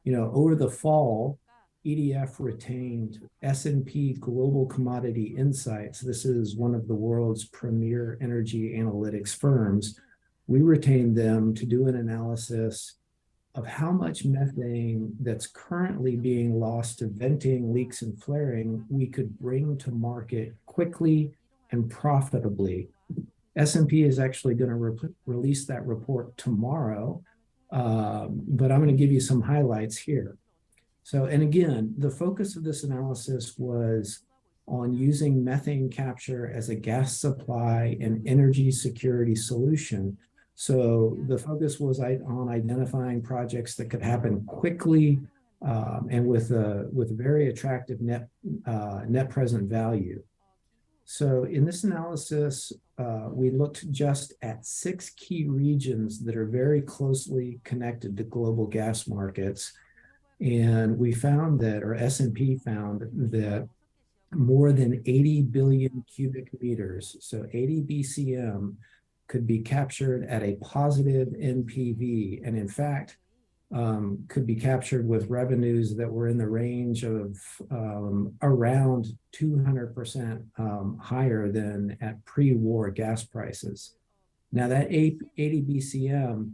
Over the fall, EDF retained S&P Global Commodity Insights. This is one of the world's premier energy analytics firms. We retained them to do an analysis of how much methane that's currently being lost to venting, leaks, and flaring we could bring to market quickly and profitably. S&P is actually going to release that report tomorrow, but I'm going to give you some highlights here. So, and again, the focus of this analysis was on using methane capture as a gas supply and energy security solution. So the focus was on identifying projects that could happen quickly and with very attractive net present value. So in this analysis, we looked just at 6 key regions that are very closely connected to global gas markets. And we found that, or S&P found that more than 80 billion cubic meters, so 80 BCM, could be captured at a positive NPV, and in fact, could be captured with revenues that were in the range of around 200% higher than at pre-war gas prices. Now that 80 BCM,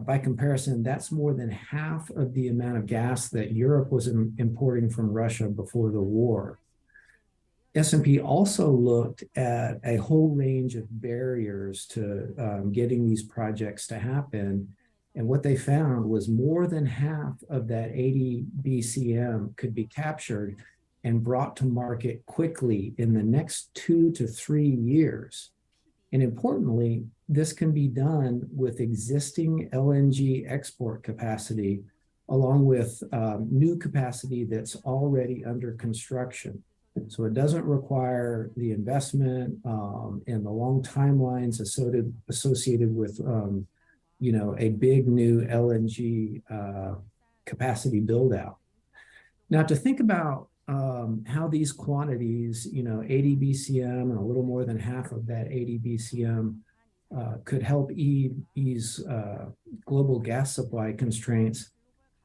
by comparison, that's more than half of the amount of gas that Europe was importing from Russia before the war. S&P also looked at a whole range of barriers to getting these projects to happen. And what they found was more than half of that 80 BCM could be captured and brought to market quickly in the next 2 to 3 years. And importantly, this can be done with existing LNG export capacity, along with new capacity that's already under construction. So it doesn't require the investment and the long timelines associated with a big new LNG capacity build out. Now, to think about how these quantities, 80 BCM and a little more than half of that 80 BCM could help ease global gas supply constraints,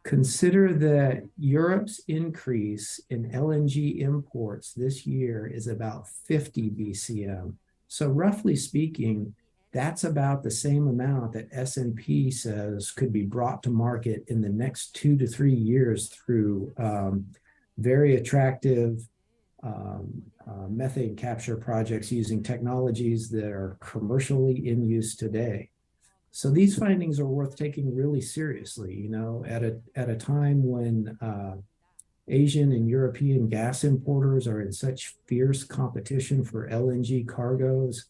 consider that Europe's increase in LNG imports this year is about 50 BCM. So roughly speaking, that's about the same amount that S&P says could be brought to market in the next 2 to 3 years through very attractive methane capture projects using technologies that are commercially in use today. So these findings are worth taking really seriously, at a time when Asian and European gas importers are in such fierce competition for LNG cargoes,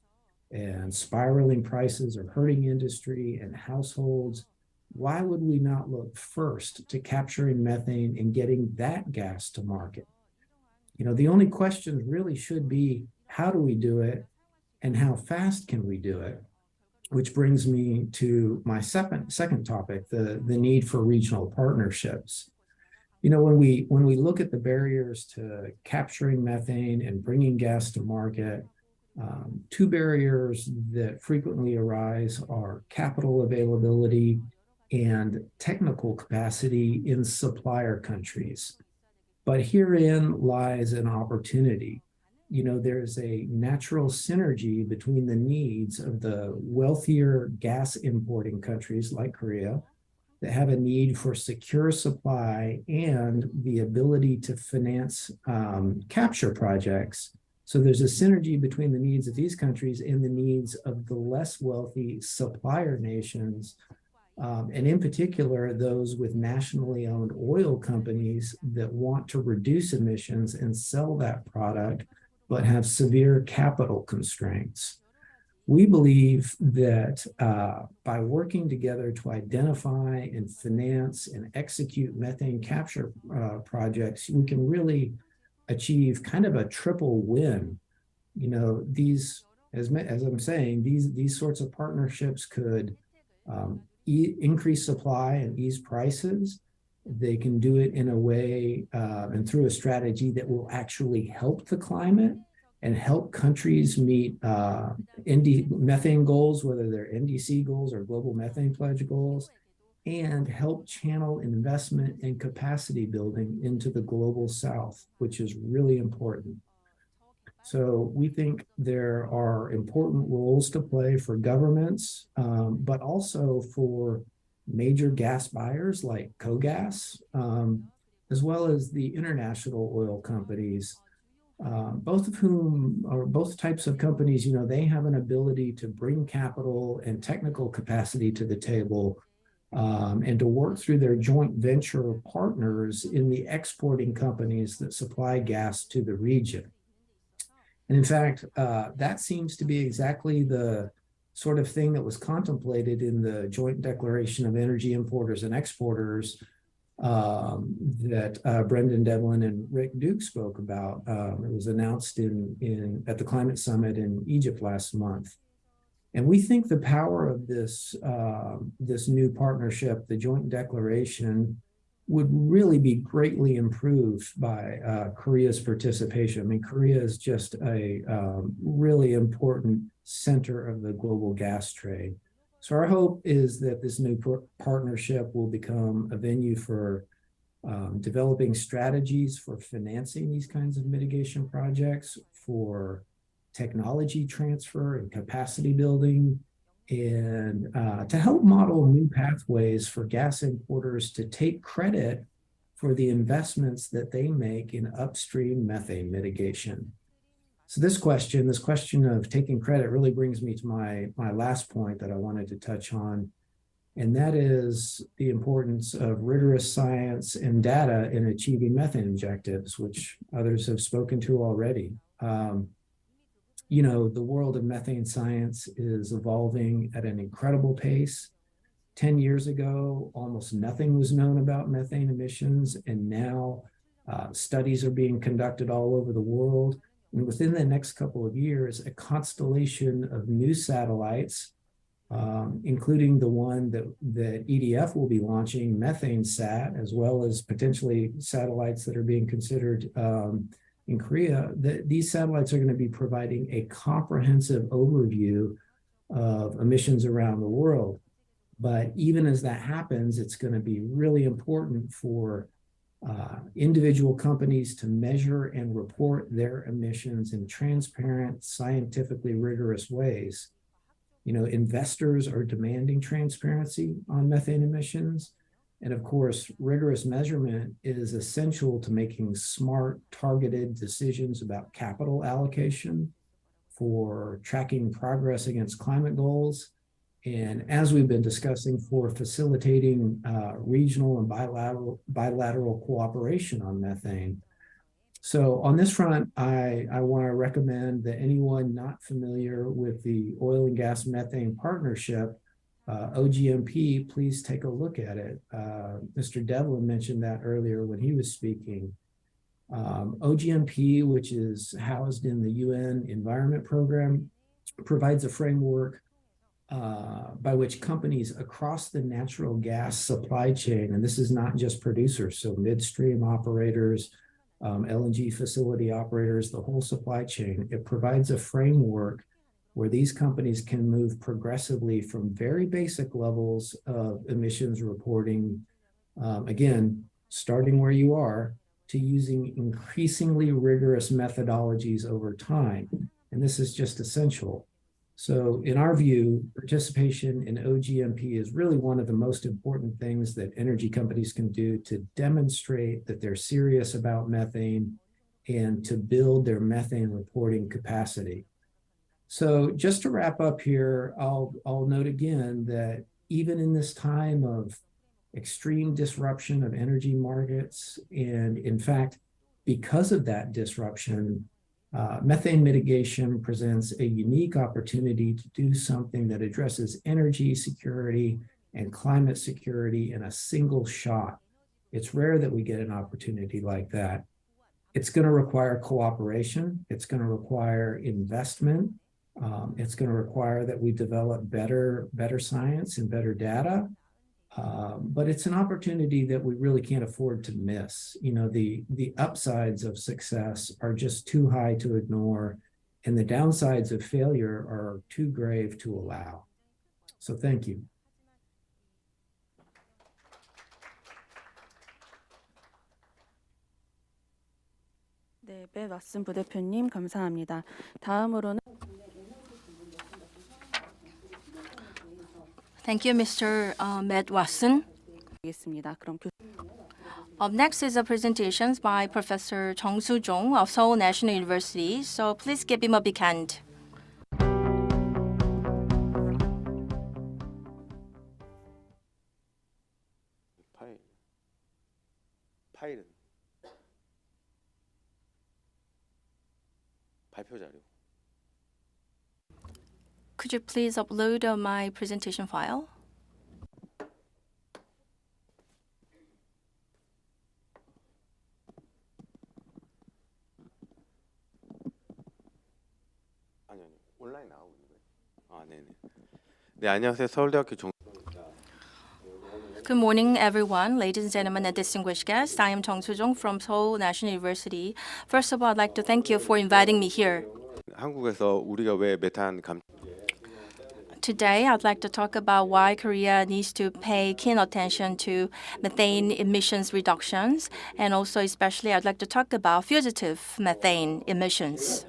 and spiraling prices are hurting industry and households. Why would we not look first to capturing methane and getting that gas to market? The only questions really should be, how do we do it and how fast can we do it? Which brings me to my second topic, the need for regional partnerships. When we look at the barriers to capturing methane and bringing gas to market, two barriers that frequently arise are capital availability and technical capacity in supplier countries. But herein lies an opportunity. There's a natural synergy between the needs of the wealthier gas importing countries like Korea that have a need for secure supply and the ability to finance capture projects. So there's a synergy between the needs of these countries and the needs of the less wealthy supplier nations, and in particular, those with nationally owned oil companies that want to reduce emissions and sell that product, but have severe capital constraints. We believe that by working together to identify and finance and execute methane capture projects, we can really achieve kind of a triple win. These, as I'm saying, these sorts of partnerships could increase supply and ease prices. They can do it in a way and through a strategy that will actually help the climate and help countries meet methane goals, whether they're NDC goals or global methane pledge goals, and help channel investment and capacity building into the global south, which is really important. So we think there are important roles to play for governments, but also for major gas buyers like KOGAS, as well as the international oil companies, both types of companies, they have an ability to bring capital and technical capacity to the table, and to work through their joint venture partners in the exporting companies that supply gas to the region. And in fact, that seems to be exactly the sort of thing that was contemplated in the Joint Declaration of Energy Importers and Exporters that Brendan Devlin and Rick Duke spoke about. It was announced at the Climate Summit in Egypt last month. And we think the power of this new partnership, the Joint Declaration, would really be greatly improved by Korea's participation. I mean, Korea is just a really important center of the global gas trade. So our hope is that this new partnership will become a venue for developing strategies for financing these kinds of mitigation projects, for technology transfer and capacity building, and to help model new pathways for gas importers to take credit for the investments that they make in upstream methane mitigation. So this question of taking credit really brings me to my last point that I wanted to touch on, and that is the importance of rigorous science and data in achieving methane objectives, which others have spoken to already. The world of methane science is evolving at an incredible pace. 10 years ago, almost nothing was known about methane emissions, and now studies are being conducted all over the world. And within the next couple of years, a constellation of new satellites including the one that EDF will be launching, Methane Sat, as well as potentially satellites that are being considered in Korea. These satellites are going to be providing a comprehensive overview of emissions around the world. But even as that happens, it's going to be really important for individual companies to measure and report their emissions in transparent, scientifically rigorous ways. You know, investors are demanding transparency on methane emissions. And of course, rigorous measurement is essential to making smart, targeted decisions about capital allocation, for tracking progress against climate goals, and as we've been discussing, for facilitating regional and bilateral cooperation on methane. So on this front, I want to recommend that anyone not familiar with the Oil and Gas Methane Partnership, OGMP, please take a look at it. Mr. Devlin mentioned that earlier when he was speaking. OGMP, which is housed in the UN Environment Program, provides a framework by which companies across the natural gas supply chain, and this is not just producers, so midstream operators, LNG facility operators, the whole supply chain, it provides a framework where these companies can move progressively from very basic levels of emissions reporting, again, starting where you are, to using increasingly rigorous methodologies over time. And this is just essential. So in our view, participation in OGMP is really one of the most important things that energy companies can do to demonstrate that they're serious about methane and to build their methane reporting capacity. So just to wrap up here, I'll note again that even in this time of extreme disruption of energy markets, and in fact, because of that disruption, methane mitigation presents a unique opportunity to do something that addresses energy security and climate security in a single shot. It's rare that we get an opportunity like that. It's going to require cooperation. It's going to require investment. It's going to require that we develop better science and better data. But it's an opportunity that we really can't afford to miss. You know, the upsides of success are just too high to ignore, and the downsides of failure are too grave to allow. So thank you. 네, 배 왓슨 부대표님 감사합니다. 다음으로는 Thank you, Mr. Matt Watson. 하겠습니다. 그럼 Up next is a presentation by Professor Sujong of Seoul National University. So please give him a big hand. 파일은 발표 자료. Could you please upload my presentation file? 아니 온라인 나오고 있는 거예요. 아, 네네. 네, 안녕하세요. 서울대학교 Good morning, everyone, ladies and gentlemen, and distinguished guests. I am Sujong from Seoul National University. First of all, I'd like to thank you for inviting me here. 한국에서 우리가 왜 메탄 감 Today, I'd like to talk about why Korea needs to pay keen attention to methane emissions reductions, and also especially I'd like to talk about fugitive methane emissions.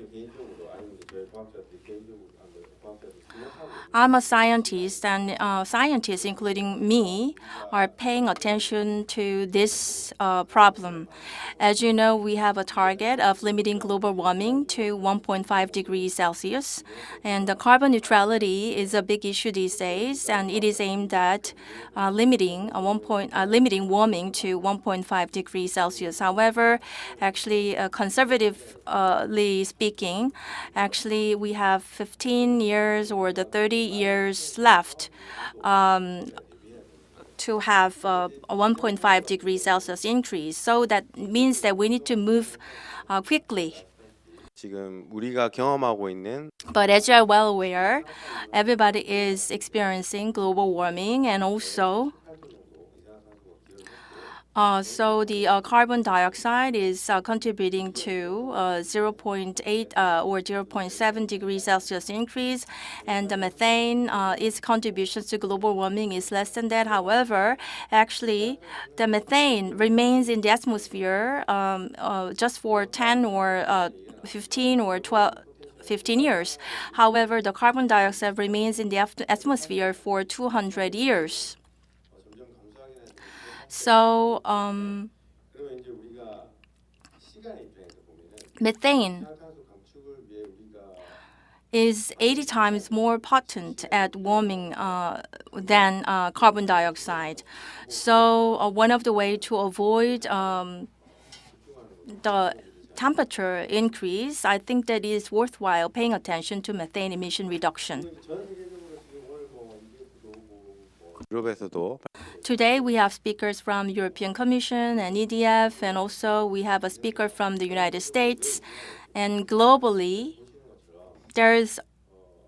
I'm a scientist, and scientists, including me, are paying attention to this problem. As you know, we have a target of limiting global warming to 1.5 degrees Celsius, and the carbon neutrality is a big issue these days, and it is aimed at limiting warming to 1.5 degrees Celsius. However, actually, conservatively speaking, actually we have 15 years or the 30 years left to have a 1.5 degrees Celsius increase. So that means that we need to move quickly. 지금 우리가 경험하고 있는 But as you are well aware, everybody is experiencing global warming, and also so the carbon dioxide is contributing to 0.8 or 0.7 degrees Celsius increase, and the methane, its contributions to global warming is less than that. However, actually, the methane remains in the atmosphere just for 10 or 15 or 15 years. However, the carbon dioxide remains in the atmosphere for 200 years. So 그러면 이제 우리가 시간 입장에서 보면은 methane 이산화탄소 감축을 위해 우리가 is 80 times more potent at warming than carbon dioxide. So one of the way to avoid the temperature increase, I think that it is worthwhile paying attention to methane emission reduction. 전 세계적으로 지금 오늘 뭐 EDF도 오고 뭐 유럽에서도 Today, we have speakers from European Commission and EDF, and also we have a speaker from the United States. And globally, there is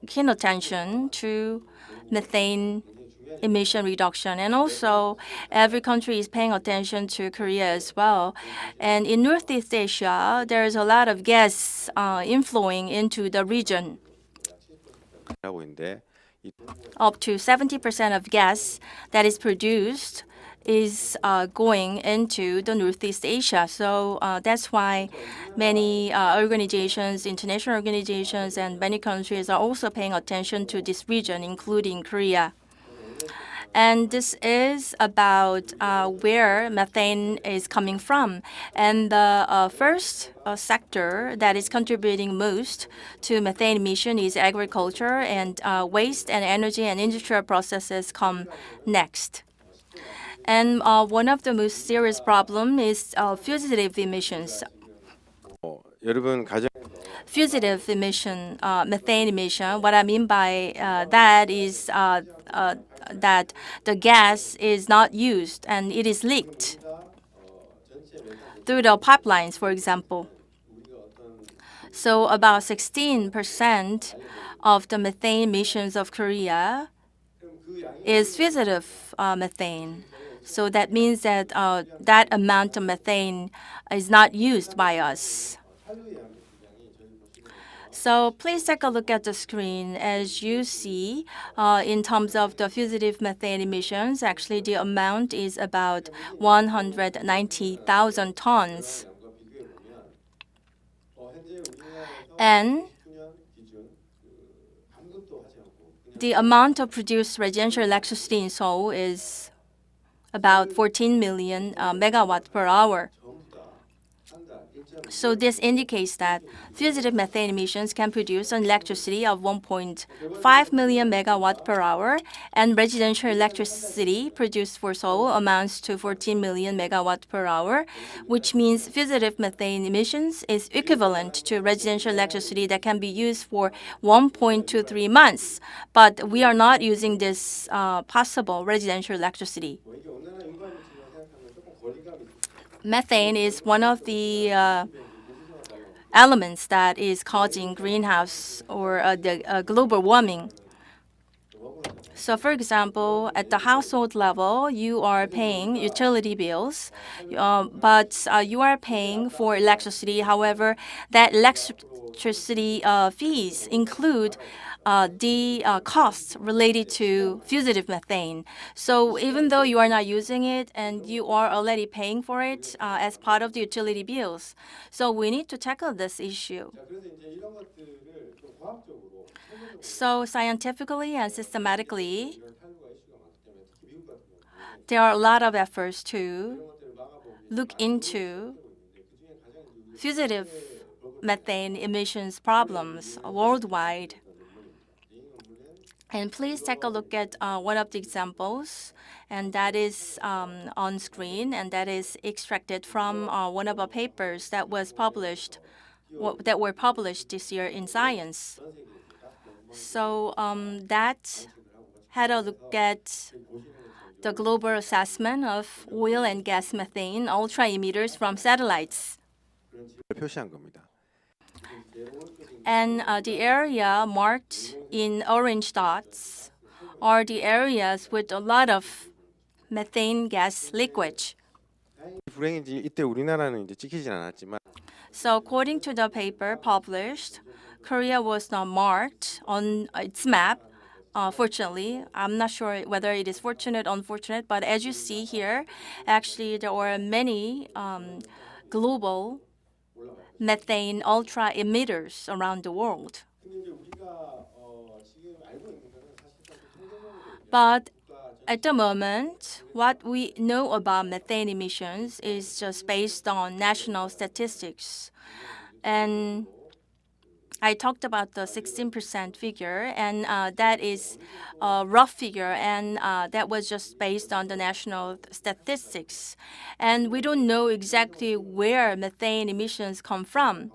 keen attention to methane emission reduction. And also, every country is paying attention to Korea as well. And in Northeast Asia, there is a lot of gas inflowing into the region. 하고 있는데 Up to 70% of gas that is produced is going into the Northeast Asia. So that's why many organizations, international organizations, and many countries are also paying attention to this region, including Korea. And this is about where methane is coming from. And the first sector that is contributing most to methane emission is agriculture, and waste and energy and industrial processes come next. And one of the most serious problems is fugitive emissions. 여러분 가정 Fugitive emission, methane emission. What I mean by that is that the gas is not used and it is leaked through the pipelines, for example. So about 16% of the methane emissions of Korea is fugitive methane. So that means that that amount of methane is not used by us. So please take a look at the screen. As you see, in terms of the fugitive methane emissions, actually the amount is about 190,000 tons. And the amount of produced residential electricity in Seoul is about 14 million megawatt per hour. So this indicates that fugitive methane emissions can produce an electricity of 1.5 million megawatt per hour, and residential electricity produced for Seoul amounts to 14 million megawatt per hour, which means fugitive methane emissions is equivalent to residential electricity that can be used for 1.23 months. But we are not using this possible residential electricity. Methane is one of the elements that is causing greenhouse or the global warming. So, for example, at the household level, you are paying utility bills, but you are paying for electricity. However, that electricity fees include the costs related to fugitive methane. So even though you are not using it and you are already paying for it as part of the utility bills, so we need to tackle this issue. So scientifically and systematically, there are a lot of efforts to look into fugitive methane emissions problems worldwide. And please take a look at one of the examples, and that is on screen, and that is extracted from one of our papers that was published, that were published this year in Science. So that had a look at the global assessment of oil and gas methane ultra emitters from satellites. 표시한 겁니다. And the area marked in orange dots are the areas with a lot of methane gas leakage. 불행인지 이때 우리나라는 이제 찍히진 않았지만 So according to the paper published, Korea was not marked on its map. Fortunately, I'm not sure whether it is fortunate or unfortunate, but as you see here, actually there are many global methane ultra emitters around the world. But at the moment, what we know about methane emissions is just based on national statistics. And I talked about the 16% figure, and that is a rough figure, and that was just based on the national statistics. And we don't know exactly where methane emissions come from.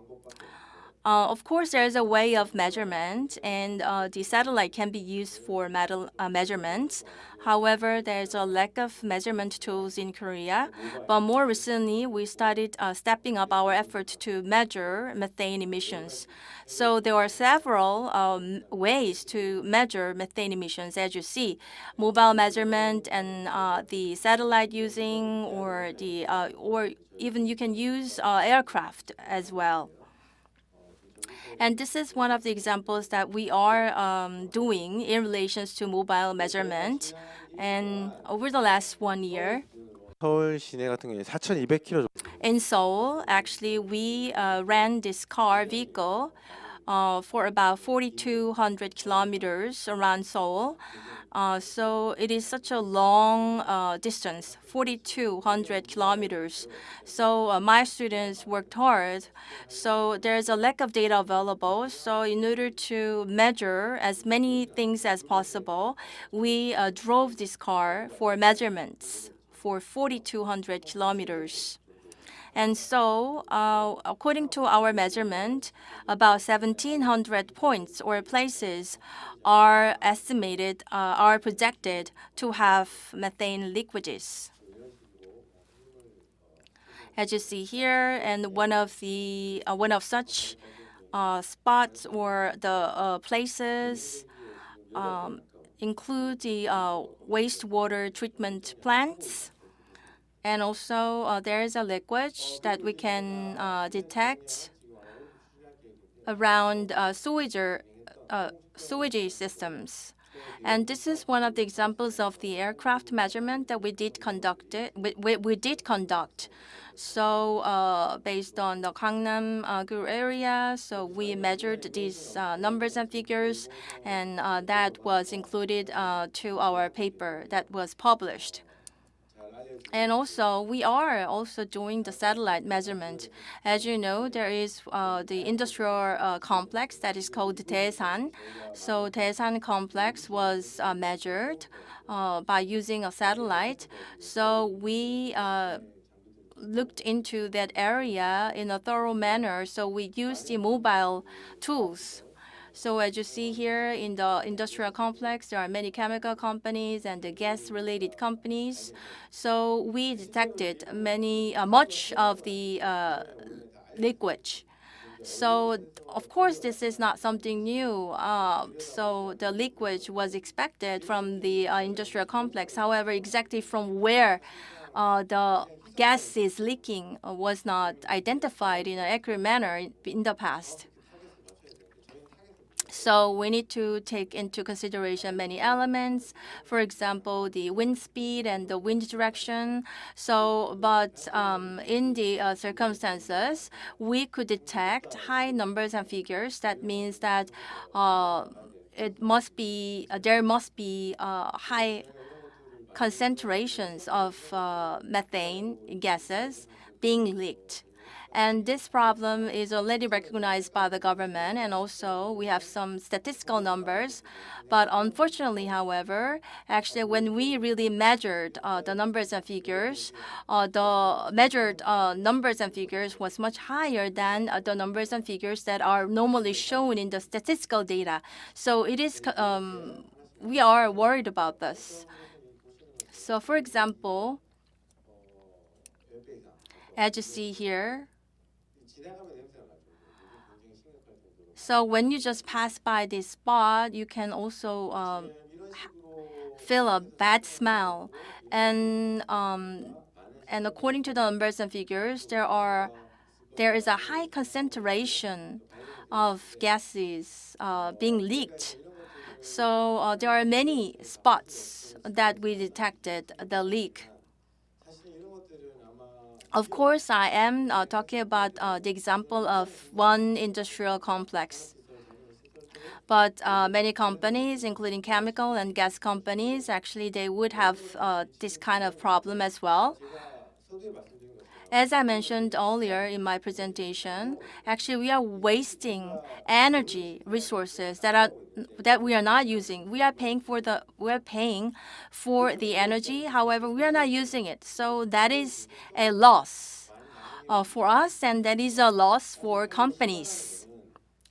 Of course, there is a way of measurement, and the satellite can be used for measurements. However, there's a lack of measurement tools in Korea. But more recently, we started stepping up our effort to measure methane emissions. So there are several ways to measure methane emissions, as you see, mobile measurement and the satellite using, or even you can use aircraft as well. And this is one of the examples that we are doing in relations to mobile measurement. And over the last 1 year, 서울 시내 같은 경우에 4,200km in Seoul, actually, we ran this car vehicle for about 4,200 kilometers around Seoul. So it is such a long distance, 4,200 kilometers. So my students worked hard. So there's a lack of data available. So in order to measure as many things as possible, we drove this car for measurements for 4,200 kilometers. And so, according to our measurement, about 1,700 points or places are estimated, are projected to have methane leakages. As you see here, and one of such spots or the places include the wastewater treatment plants. And also, there is a liquid that we can detect around sewage systems. And this is one of the examples of the aircraft measurement that we did conduct. So based on the Gangnam-gu area, so we measured these numbers and figures, and that was included to our paper that was published. And also, we are also doing the satellite measurement. As you know, there is the industrial complex that is called Daesan. So Daesan complex was measured by using a satellite. So we looked into that area in a thorough manner. So we used the mobile tools. So as you see here in the industrial complex, there are many chemical companies and the gas-related companies. So we detected much of the leakage. So of course, this is not something new. So the leakage was expected from the industrial complex. However, exactly from where the gas is leaking was not identified in an accurate manner in the past. So we need to take into consideration many elements, for example, the wind speed and the wind direction. So, but in the circumstances, we could detect high numbers and figures. That means that there must be high concentrations of methane gases being leaked. And this problem is already recognized by the government, and also we have some statistical numbers. But unfortunately, however, actually when we really measured the numbers and figures, the measured numbers and figures was much higher than the numbers and figures that are normally shown in the statistical data. So it is, we are worried about this. So for example, as you see here, So when you just pass by this spot, you can also feel a bad smell. And according to the numbers and figures, there is a high concentration of gases being leaked. So there are many spots that we detected the leak. Of course, I am talking about the example of one industrial complex. But many companies, including chemical and gas companies, actually they would have this kind of problem as well. As I mentioned earlier in my presentation, actually we are wasting energy resources that we are not using. We are paying for the energy. However, we are not using it. So that is a loss for us, and that is a loss for companies.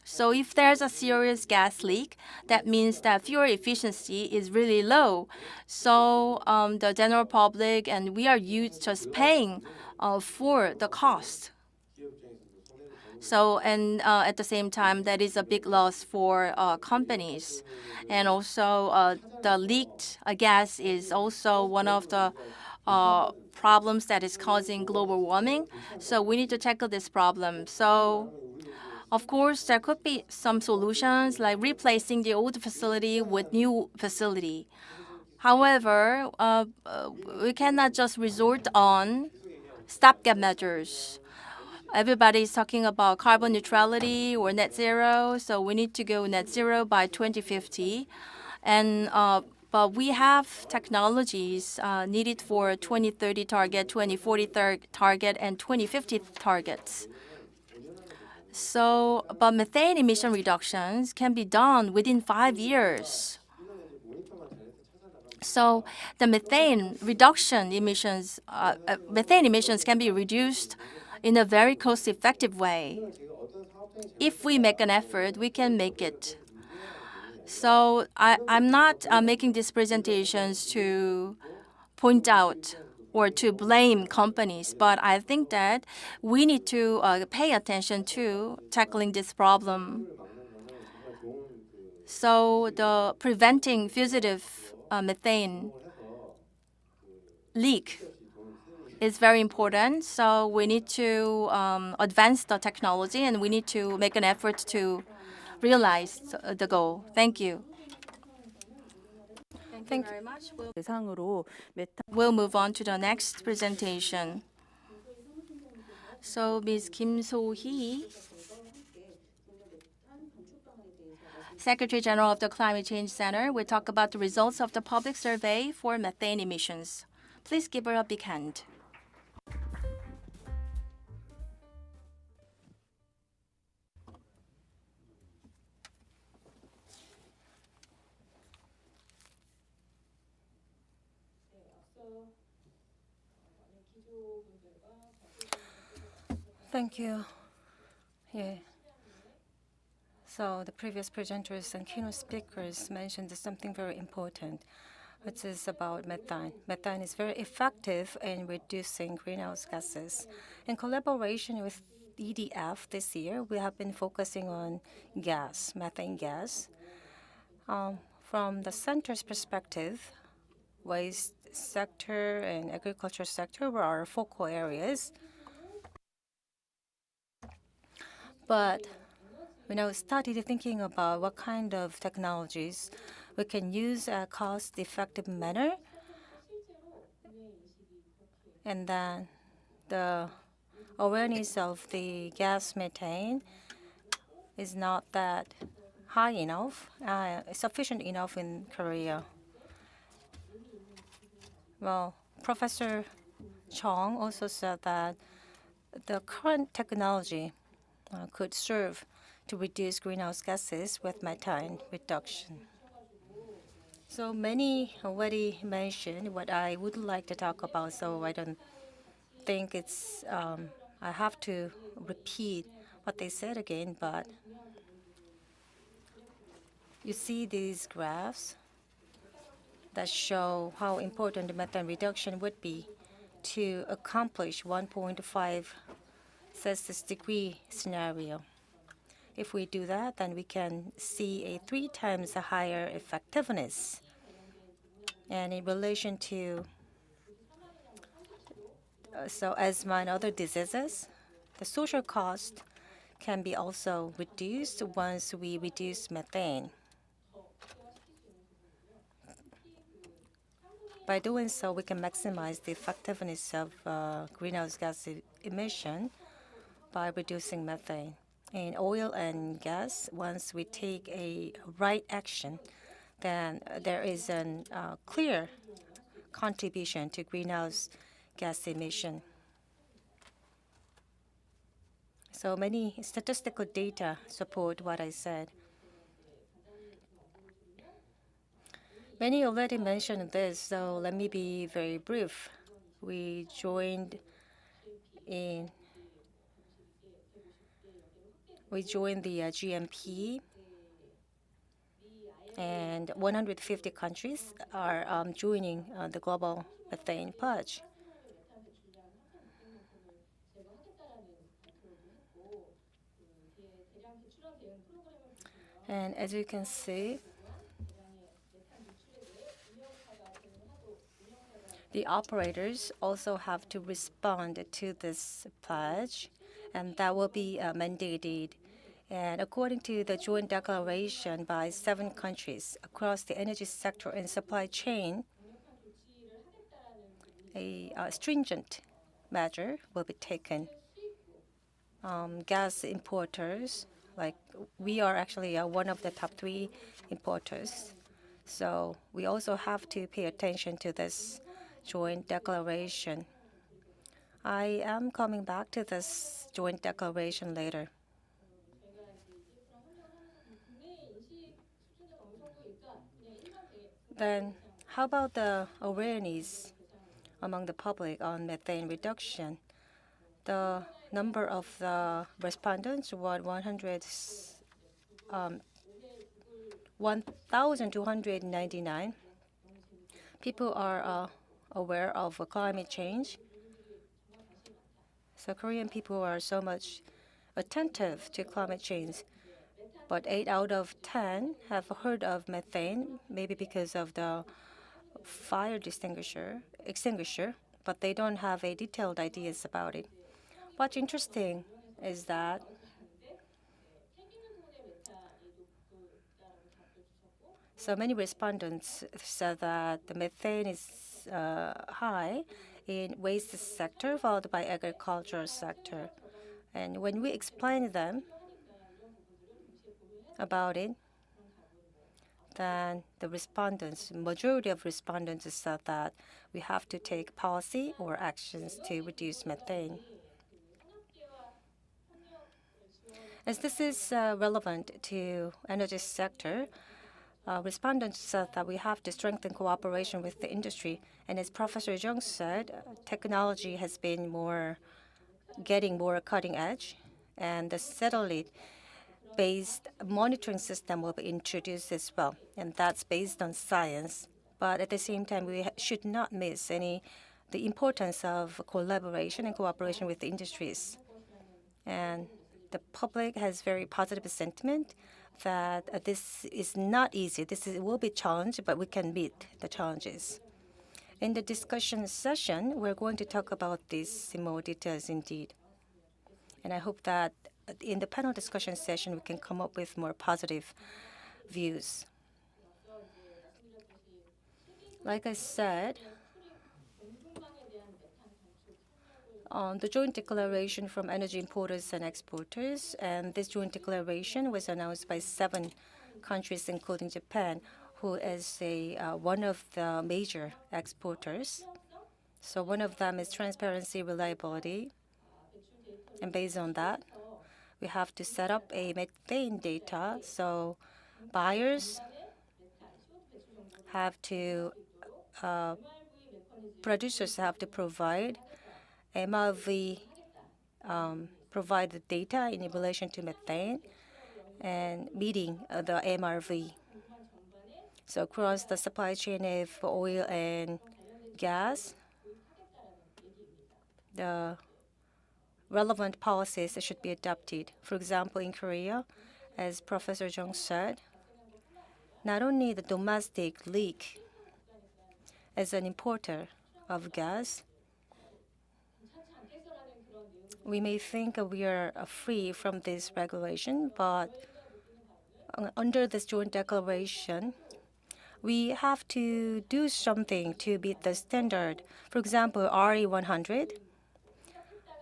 So if there's a serious gas leak, that means that fuel efficiency is really low. So the general public and we are used just paying for the cost. So at the same time, that is a big loss for companies. And also the leaked gas is also one of the problems that is causing global warming. So we need to tackle this problem. So of course, there could be some solutions like replacing the old facility with new facility. However, we cannot just resort on stopgap measures. Everybody is talking about carbon neutrality or net zero, so we need to go net zero by 2050. But we have technologies needed for 2030 target, 2040 target, and 2050 targets. So, but methane emission reductions can be done within 5 years. So the methane emissions can be reduced in a very cost-effective way. If we make an effort, we can make it. So I'm not making these presentations to point out or to blame companies, but I think that we need to pay attention to tackling this problem. So the preventing fugitive methane leak is very important. So we need to advance the technology, and we need to make an effort to realize the goal. Thank you. Thank you very much. 대상으로 We'll move on to the next presentation. So Ms. Kim So-hee, Secretary General of the Climate Change Center, will talk about the results of the public survey for methane emissions. Please give her a big hand. Thank you. Yeah. So the previous presenters and keynote speakers mentioned something very important, which is about methane. Methane is very effective in reducing greenhouse gases. In collaboration with EDF this year, we have been focusing on gas, methane gas. From the center's perspective, waste sector and agriculture sector were our focal areas. But we now started thinking about what kind of technologies we can use a cost-effective manner. And then the awareness of the gas methane is not that high enough, sufficient enough in Korea. Well, Professor Jeong also said that the current technology could serve to reduce greenhouse gases with methane reduction. So many already mentioned what I would like to talk about, so I don't think it's I have to repeat what they said again, but you see these graphs that show how important methane reduction would be to accomplish 1.5 Celsius degree scenario. If we do that, then we can see a 3 times higher effectiveness. And in relation to asthma and other diseases, the social cost can be also reduced once we reduce methane. By doing so, we can maximize the effectiveness of greenhouse gas emission by reducing methane. In oil and gas, once we take a right action, then there is a clear contribution to greenhouse gas emission. So many statistical data support what I said. Many already mentioned this, so let me be very brief. We joined the GMP, and 150 countries are joining the global methane pledge. And as you can see, the operators also have to respond to this pledge, and that will be mandated. And according to the joint declaration by 7 countries across the energy sector and supply chain, a stringent measure will be taken. Gas importers, like we are actually one of the top 3 importers, so we also have to pay attention to this joint declaration. I am coming back to this joint declaration later. Then how about the awareness among the public on methane reduction? The number of the respondents was 1,299. People are aware of climate change. So Korean people are so much attentive to climate change. But 8 out of 10 have heard of methane, maybe because of the fire extinguisher, but they don't have a detailed ideas about it. What's interesting is that so many respondents said that the methane is high in waste sector, followed by agricultural sector. And when we explain them about it, then the majority of respondents said that we have to take policy or actions to reduce methane. As this is relevant to energy sector, respondents said that we have to strengthen cooperation with the industry. And as Professor Jeong said, technology has been getting more cutting edge, and the satellite-based monitoring system will be introduced as well, and that's based on science. But at the same time, we should not miss the importance of collaboration and cooperation with the industries. And the public has very positive sentiment that this is not easy. Will be a challenge, but we can meet the challenges. In the discussion session, we're going to talk about this in more details indeed. And I hope that in the panel discussion session, we can come up with more positive views. Like I said, on the joint declaration from energy importers and exporters, and this joint declaration was announced by 7 countries, including Japan, who is one of the major exporters. So one of them is transparency, reliability, and based on that, we have to set up a methane data. So buyers have to, producers have to provide MRV, provide the data in relation to methane and meeting the MRV. So across the supply chain of oil and gas, the relevant policies that should be adopted. For example, in Korea, as Professor Jeong said, not only the domestic leak as an importer of gas, we may think we are free from this regulation, but under this joint declaration, we have to do something to beat the standard. For example, RE 100.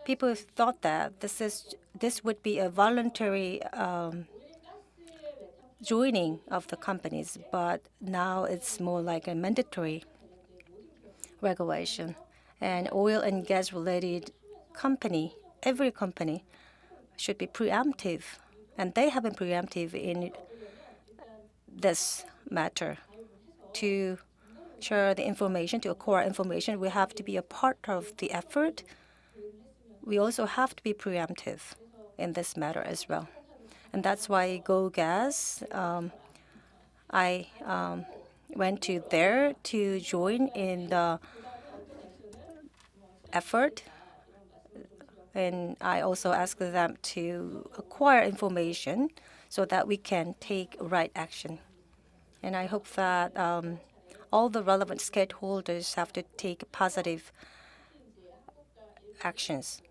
People thought that this would be a voluntary joining of the companies, but now it's more like a mandatory regulation. And oil and gas related company, every company should be preemptive, and they have been preemptive in this matter. To share the information, to acquire information, we have to be a part of the effort. We also have to be preemptive in this matter as well. And that's why Go Gas, I went to there to join in the effort. And I also asked them to acquire information so that we can take right action. And I hope that all the relevant stakeholders have to take positive actions.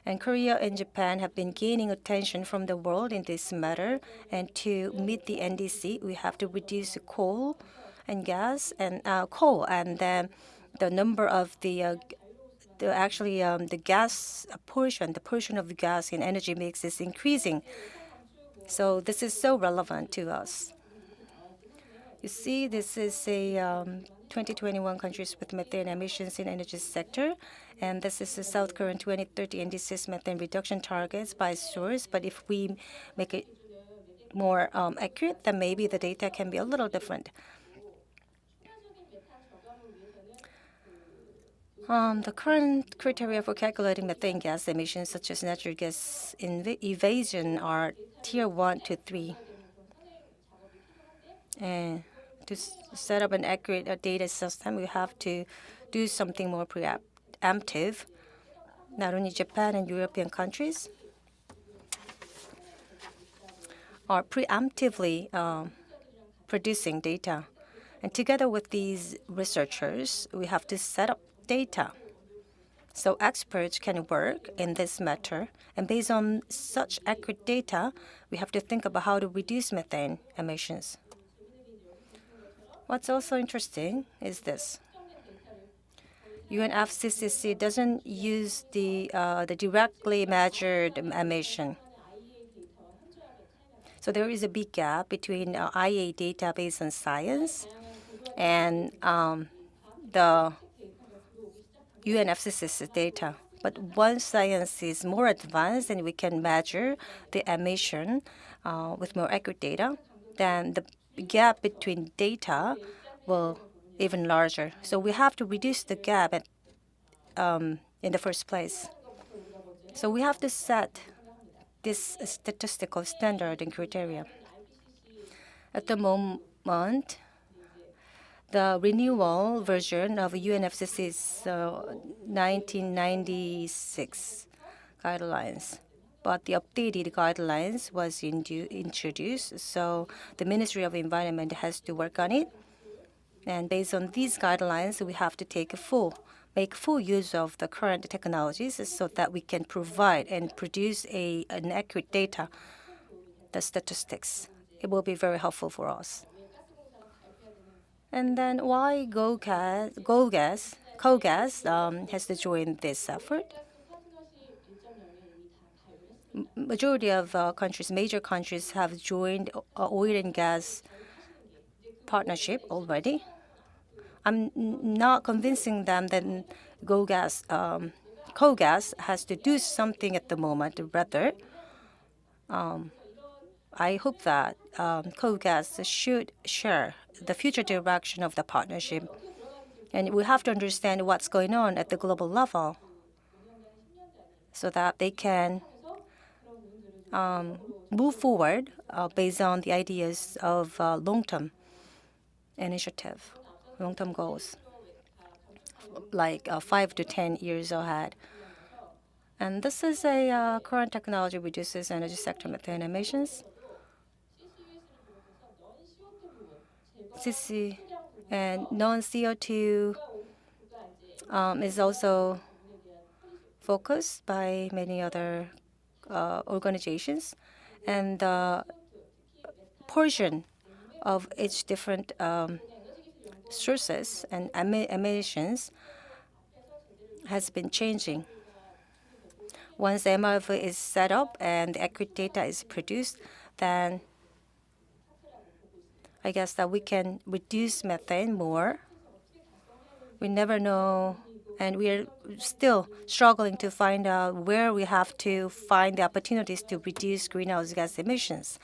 And Korea and Japan have been gaining attention from the world in this matter. And to meet the NDC, we have to reduce coal and gas and coal, and then the number of the gas portion, the portion of the gas in energy mix is increasing. So this is so relevant to us. You see, this is a 2021 countries with methane emissions in energy sector, and this is the South Korean 2030 NDC's methane reduction targets by source. But if we make it more accurate, then maybe the data can be a little different. The current criteria for calculating methane gas emissions, such as natural gas evasion, are tier 1 to 3. And to set up an accurate data system, we have to do something more preemptive. Not only Japan and European countries are preemptively producing data. And together with these researchers, we have to set up data so experts can work in this matter. And based on such accurate data, we have to think about how to reduce methane emissions. What's also interesting is this. UNFCCC doesn't use the directly measured emission. So there is a big gap between IA data based on science and the UNFCCC data. But once science is more advanced and we can measure the emission with more accurate data, then the gap between data will even larger. So we have to reduce the gap in the first place. So we have to set this statistical standard and criteria. At the moment, the renewal version of UNFCCC's 1996 guidelines, but the updated guidelines was introduced, so the Ministry of Environment has to work on it. And based on these guidelines, we have to make full use of the current technologies so that we can provide and produce an accurate data, the statistics. It will be very helpful for us. And then why KOGAS has to join this effort? Majority of major countries have joined oil and gas partnership already. I'm not convincing them that KOGAS has to do something at the moment. Rather, I hope that KOGAS should share the future direction of the partnership. And we have to understand what's going on at the global level so that they can move forward based on the ideas of long-term initiative, long-term goals, like 5 to 10 years ahead. And this is a current technology reduces energy sector methane emissions. CC and non-CO2 is also focused by many other organizations, and the portion of each different sources and emissions has been changing. Once the MRF is set up and the accurate data is produced, then I guess that we can reduce methane more. We never know, and we are still struggling to find out where we have to find the opportunities to reduce greenhouse gas emissions.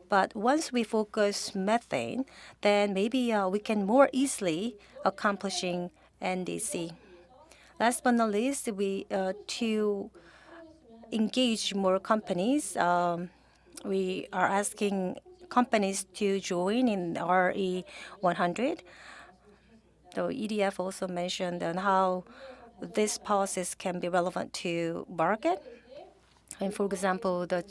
But once we focus methane, then maybe we can more easily accomplishing NDC. Last but not least, we to engage more companies. We are asking companies to join in RE 100. The EDF also mentioned on how this policies can be relevant to market. And for example, the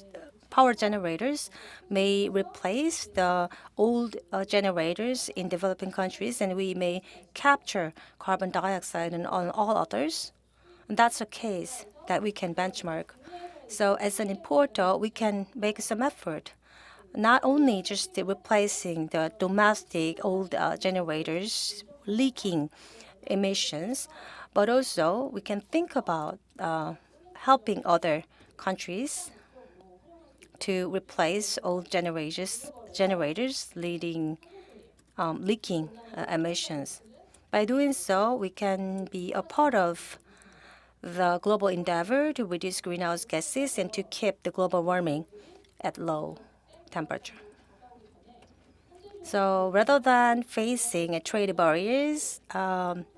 power generators may replace the old generators in developing countries, and we may capture carbon dioxide and on all others. And that's a case that we can benchmark. So as an importer, we can make some effort, not only just replacing the domestic old generators leaking emissions, but also we can think about helping other countries to replace old generators leaking emissions. By doing so, we can be a part of the global endeavor to reduce greenhouse gases and to keep the global warming at low temperature. So rather than facing trade barriers,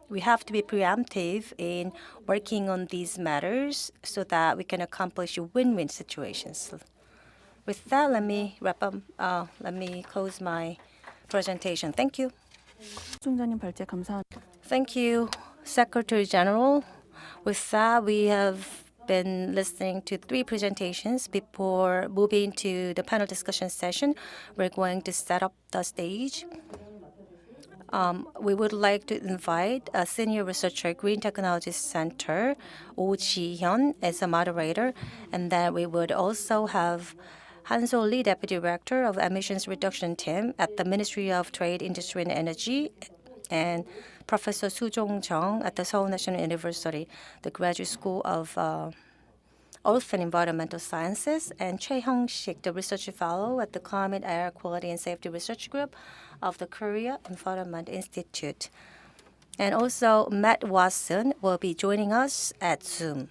we have to be preemptive in working on these matters so that we can accomplish win-win situations. With that, let me wrap up. Let me close my presentation. Thank you. 총장님 발제 감사합니다. Thank you, Secretary General. With that, we have been listening to 3 presentations. Before moving to the panel discussion session, we're going to set up the stage. We would like to invite a senior researcher, Green Technology Center, Hyoeun, as a moderator, and then we would also have Han-so Lee, Deputy Director of Emissions Reduction Team at the Ministry of Trade, Industry and Energy, and Professor Sujong at the Seoul National University, the Graduate School of Earth and Environmental Sciences, and Jeong, the Research Fellow at the Climate, Air Quality and Safety Research Group of the Korea Environment Institute. And also Matt Watson will be joining us at Zoom.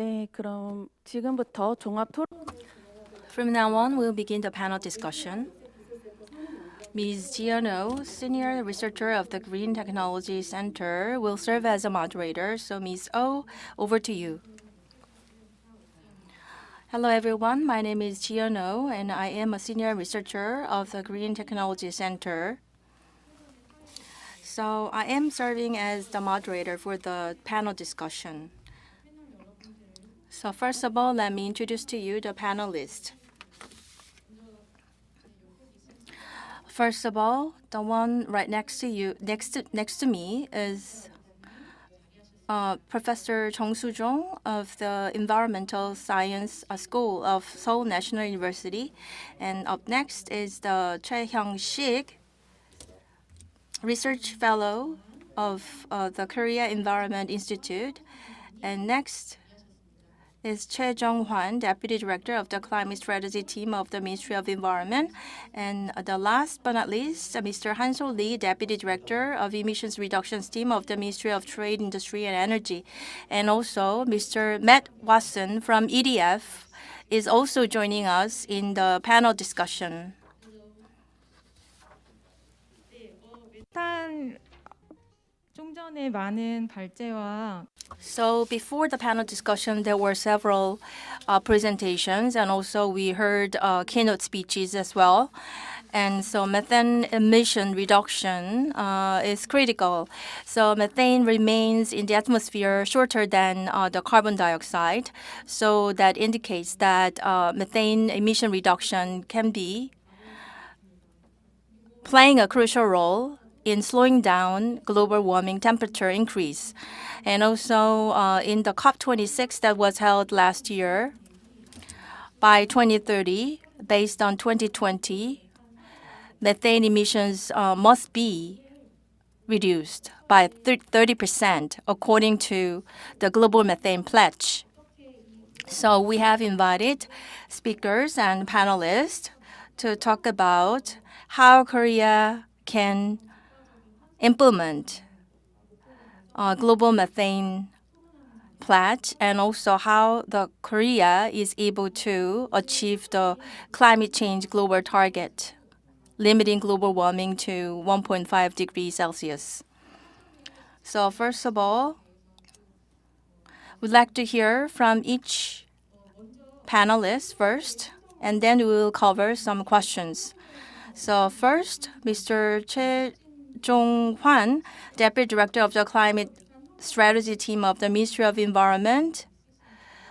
네, 그럼 지금부터 종합 토론. From now on, we'll begin the panel discussion. Ms. Jeong, Senior Researcher of the Green Technology Center, will serve as a moderator. So, Ms. Oh, over to you. Hello, everyone. My name is Jeong, and I am a Senior Researcher of the Green Technology Center. So, I am serving as the moderator for the panel discussion. So, first of all, let me introduce to you the panelists. First of all, the one right next to you, next to me, is Professor Sujong of the Environmental Science School of Seoul National University, and up next is the Hyoeun, Research Fellow of the Korea Environment Institute, and next is Jeong, Deputy Director of the Climate Strategy Team of the Ministry of Environment. And the last but not least, Mr. Han-so Lee, Deputy Director of Emissions Reductions Team of the Ministry of Trade, Industry, and Energy. And also, Mr. Matt Watson from EDF is also joining us in the panel discussion. 총전의 많은 발제와 So before the panel discussion, there were several presentations, and also we heard keynote speeches as well. And so methane emission reduction is critical. So methane remains in the atmosphere shorter than the carbon dioxide. So that indicates that methane emission reduction can be playing a crucial role in slowing down global warming temperature increase. And also in the COP26 that was held last year, by 2030, based on 2020, methane emissions must be reduced by 30% according to the Global Methane Pledge. So we have invited speakers and panelists to talk about how Korea can implement global methane pledge, and also how the Korea is able to achieve the climate change global target, limiting global warming to 1.5 degrees Celsius. So first of all, we'd like to hear from each panelist first, and then we will cover some questions. So first, Mr. Jeong, Deputy Director of the Climate Strategy Team of the Ministry of Environment,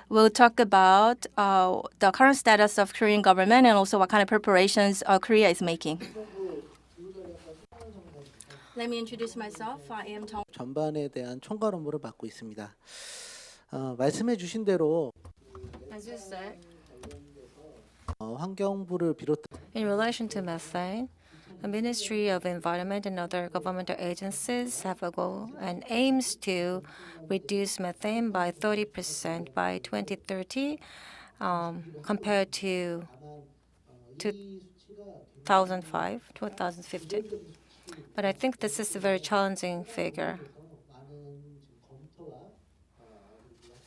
will talk about the current status of Korean government and also what kind of preparations Korea is making. Let me introduce myself. I am Jeong. 전반에 대한 총괄 업무를 맡고 있습니다. 말씀해 주신 대로 As you said, 환경부를 비롯 In relation to methane, the Ministry of Environment and other governmental agencies have a goal and aims to reduce methane by 30% by 2030 compared to 2015. But I think this is a very challenging figure.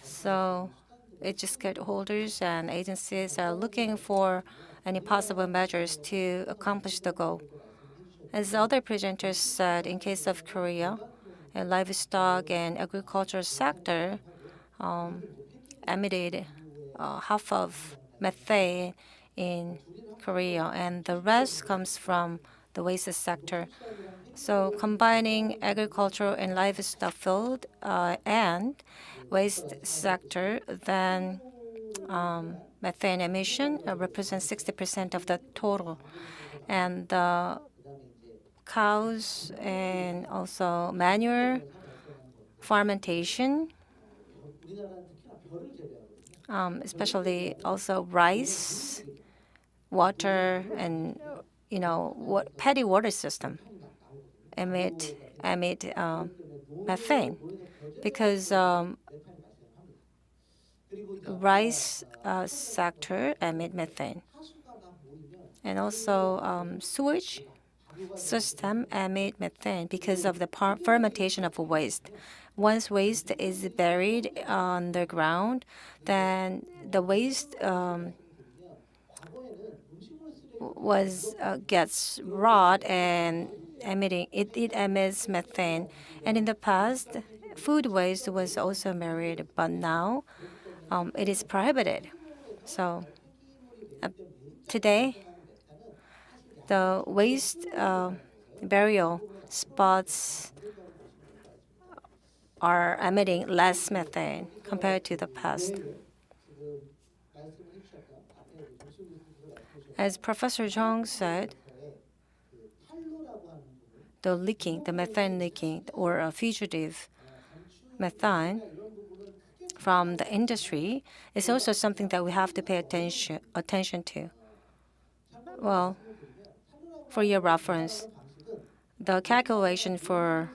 So educate holders and agencies are looking for any possible measures to accomplish the goal. As other presenters said, in case of Korea, a livestock and agricultural sector emitted half of methane in Korea, and the rest comes from the waste sector. So combining agricultural and livestock field and waste sector, then methane emission represents 60% of the total. And the cows and also manure fermentation, especially also rice, water, and paddy water system emit methane, because rice sector emit methane, and also sewage system emit methane because of the fermentation of waste. once waste is buried underground, then the waste gets rot and it emits methane. And in the past, food waste was also buried, but now it is prohibited. So today, the waste burial spots are emitting less methane compared to the past. As Professor Jeong said, the methane leaking or a fugitive methane from the industry is also something that we have to pay attention to. Well, for your reference, the calculation for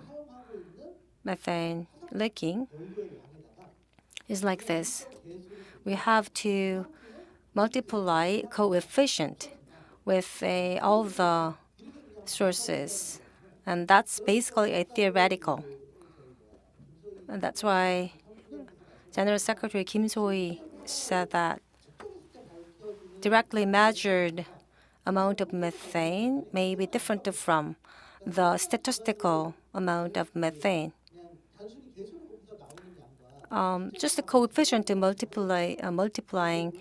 methane leaking is like this. We have to multiply coefficient with all the sources, and that's basically a theoretical. And that's why General Secretary Kim So-hee said that directly measured amount of methane may be different from the statistical amount of methane. Just the coefficient to multiplying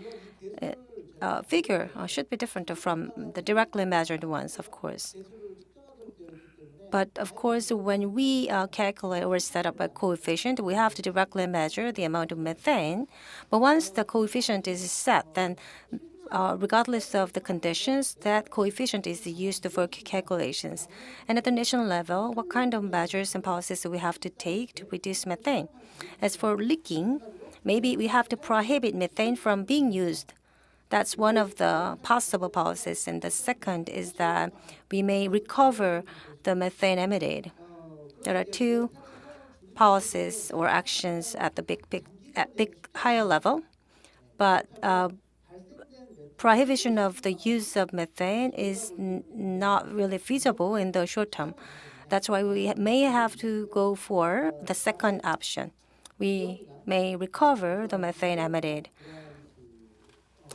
figure should be different from the directly measured ones, of course. But of course, when we calculate or set up a coefficient, we have to directly measure the amount of methane. But once the coefficient is set, then regardless of the conditions, that coefficient is used for calculations. And at the national level, what kind of measures and policies do we have to take to reduce methane? As for leaking, maybe we have to prohibit methane from being used. That's one of the possible policies. And the second is that we may recover the methane emitted. There are two policies or actions at the higher level, but prohibition of the use of methane is not really feasible in the short term. That's why we may have to go for the second option. We may recover the methane emitted.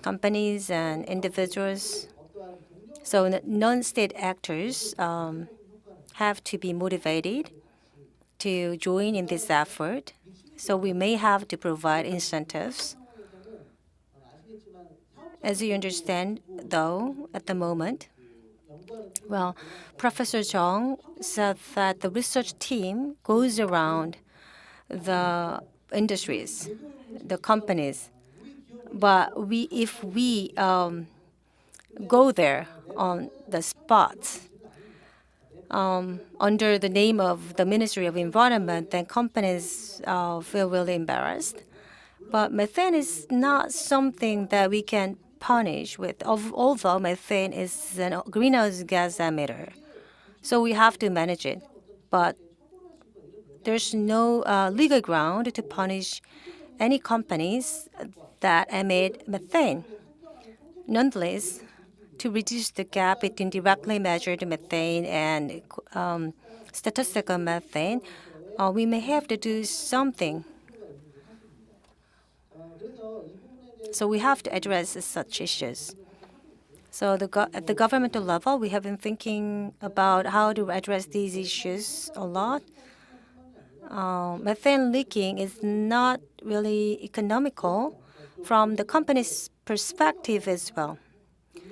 Companies and individuals, so non-state actors have to be motivated to join in this effort. So we may have to provide incentives. As you understand, though, at the moment, well, Professor Jeong said that the research team goes around the industries, the companies. But if we go there on the spot under the name of the Ministry of Environment, then companies feel really embarrassed. But methane is not something that we can punish with, although methane is a greenhouse gas emitter. So we have to manage it. But there's no legal ground to punish any companies that emit methane. Nonetheless, to reduce the gap between directly measured methane and statistical methane, we may have to do something. So we have to address such issues. So at the governmental level, we have been thinking about how to address these issues a lot. Methane leaking is not really economical from the company's perspective as well.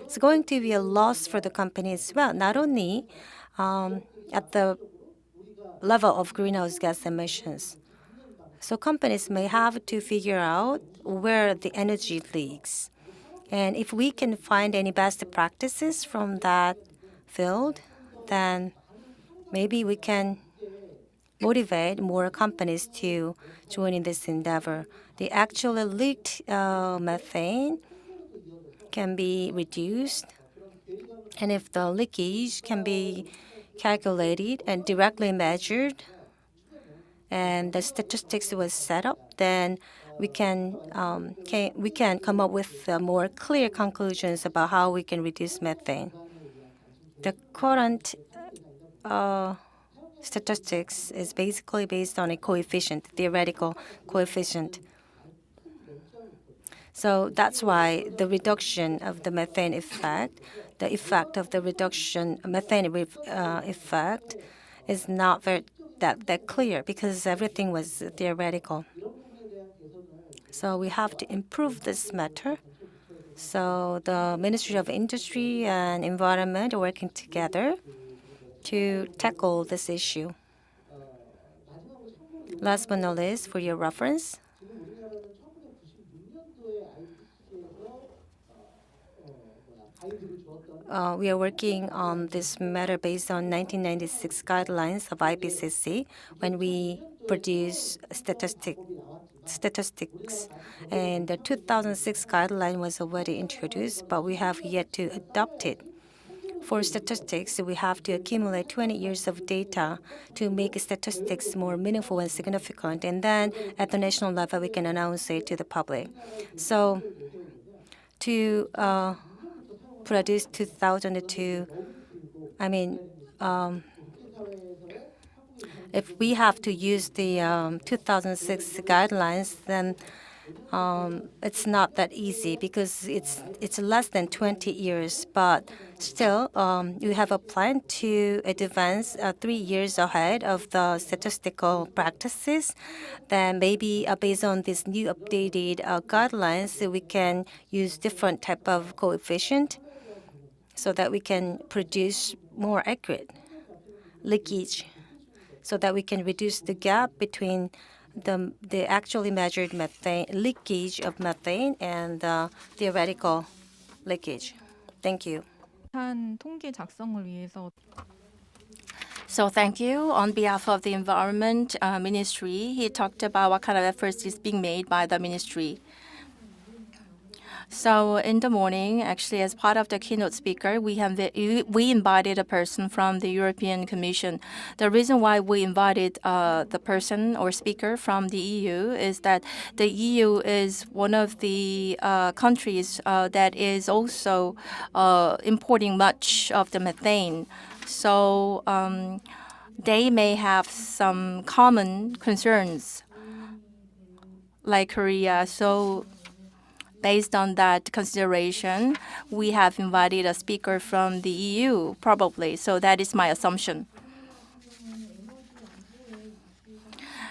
It's going to be a loss for the company as well, not only at the level of greenhouse gas emissions. So companies may have to figure out where the energy leaks. And if we can find any best practices from that field, then maybe we can motivate more companies to join in this endeavor. The actually leaked methane can be reduced, and if the leakage can be calculated and directly measured, and the statistics was set up, then we can come up with more clear conclusions about how we can reduce methane. The current statistics is basically based on a coefficient, theoretical coefficient. So that's why the reduction of the methane effect, the effect of the reduction methane effect, is not that clear because everything was theoretical. So we have to improve this matter. So the Ministry of Industry and Environment are working together to tackle this issue. Last but not least, for your reference, we are working on this matter based on 1996 guidelines of IPCC when we produce statistics. And the 2006 guideline was already introduced, but we have yet to adopt it. For statistics, we have to accumulate 20 years of data to make statistics more meaningful and significant. And then at the national level, we can announce it to the public. So to produce 2002, if we have to use the 2006 guidelines, then it's not that easy because it's less than 20 years. But still, you have a plan to advance 3 years ahead of the statistical practices. Then maybe based on these new updated guidelines, we can use different type of coefficient so that we can produce more accurate leakage, so that we can reduce the gap between the actually measured methane leakage of methane and the theoretical leakage. Thank you. 한 통계 작성을 위해서 So thank you. On behalf of the Environment Ministry, he talked about what kind of efforts is being made by the ministry. So in the morning, actually, as part of the keynote speaker, we invited a person from the European Commission. The reason why we invited the person or speaker from the EU is that the EU is one of the countries that is also importing much of the methane. So they may have some common concerns like Korea. So based on that consideration, we have invited a speaker from the EU, probably. So that is my assumption.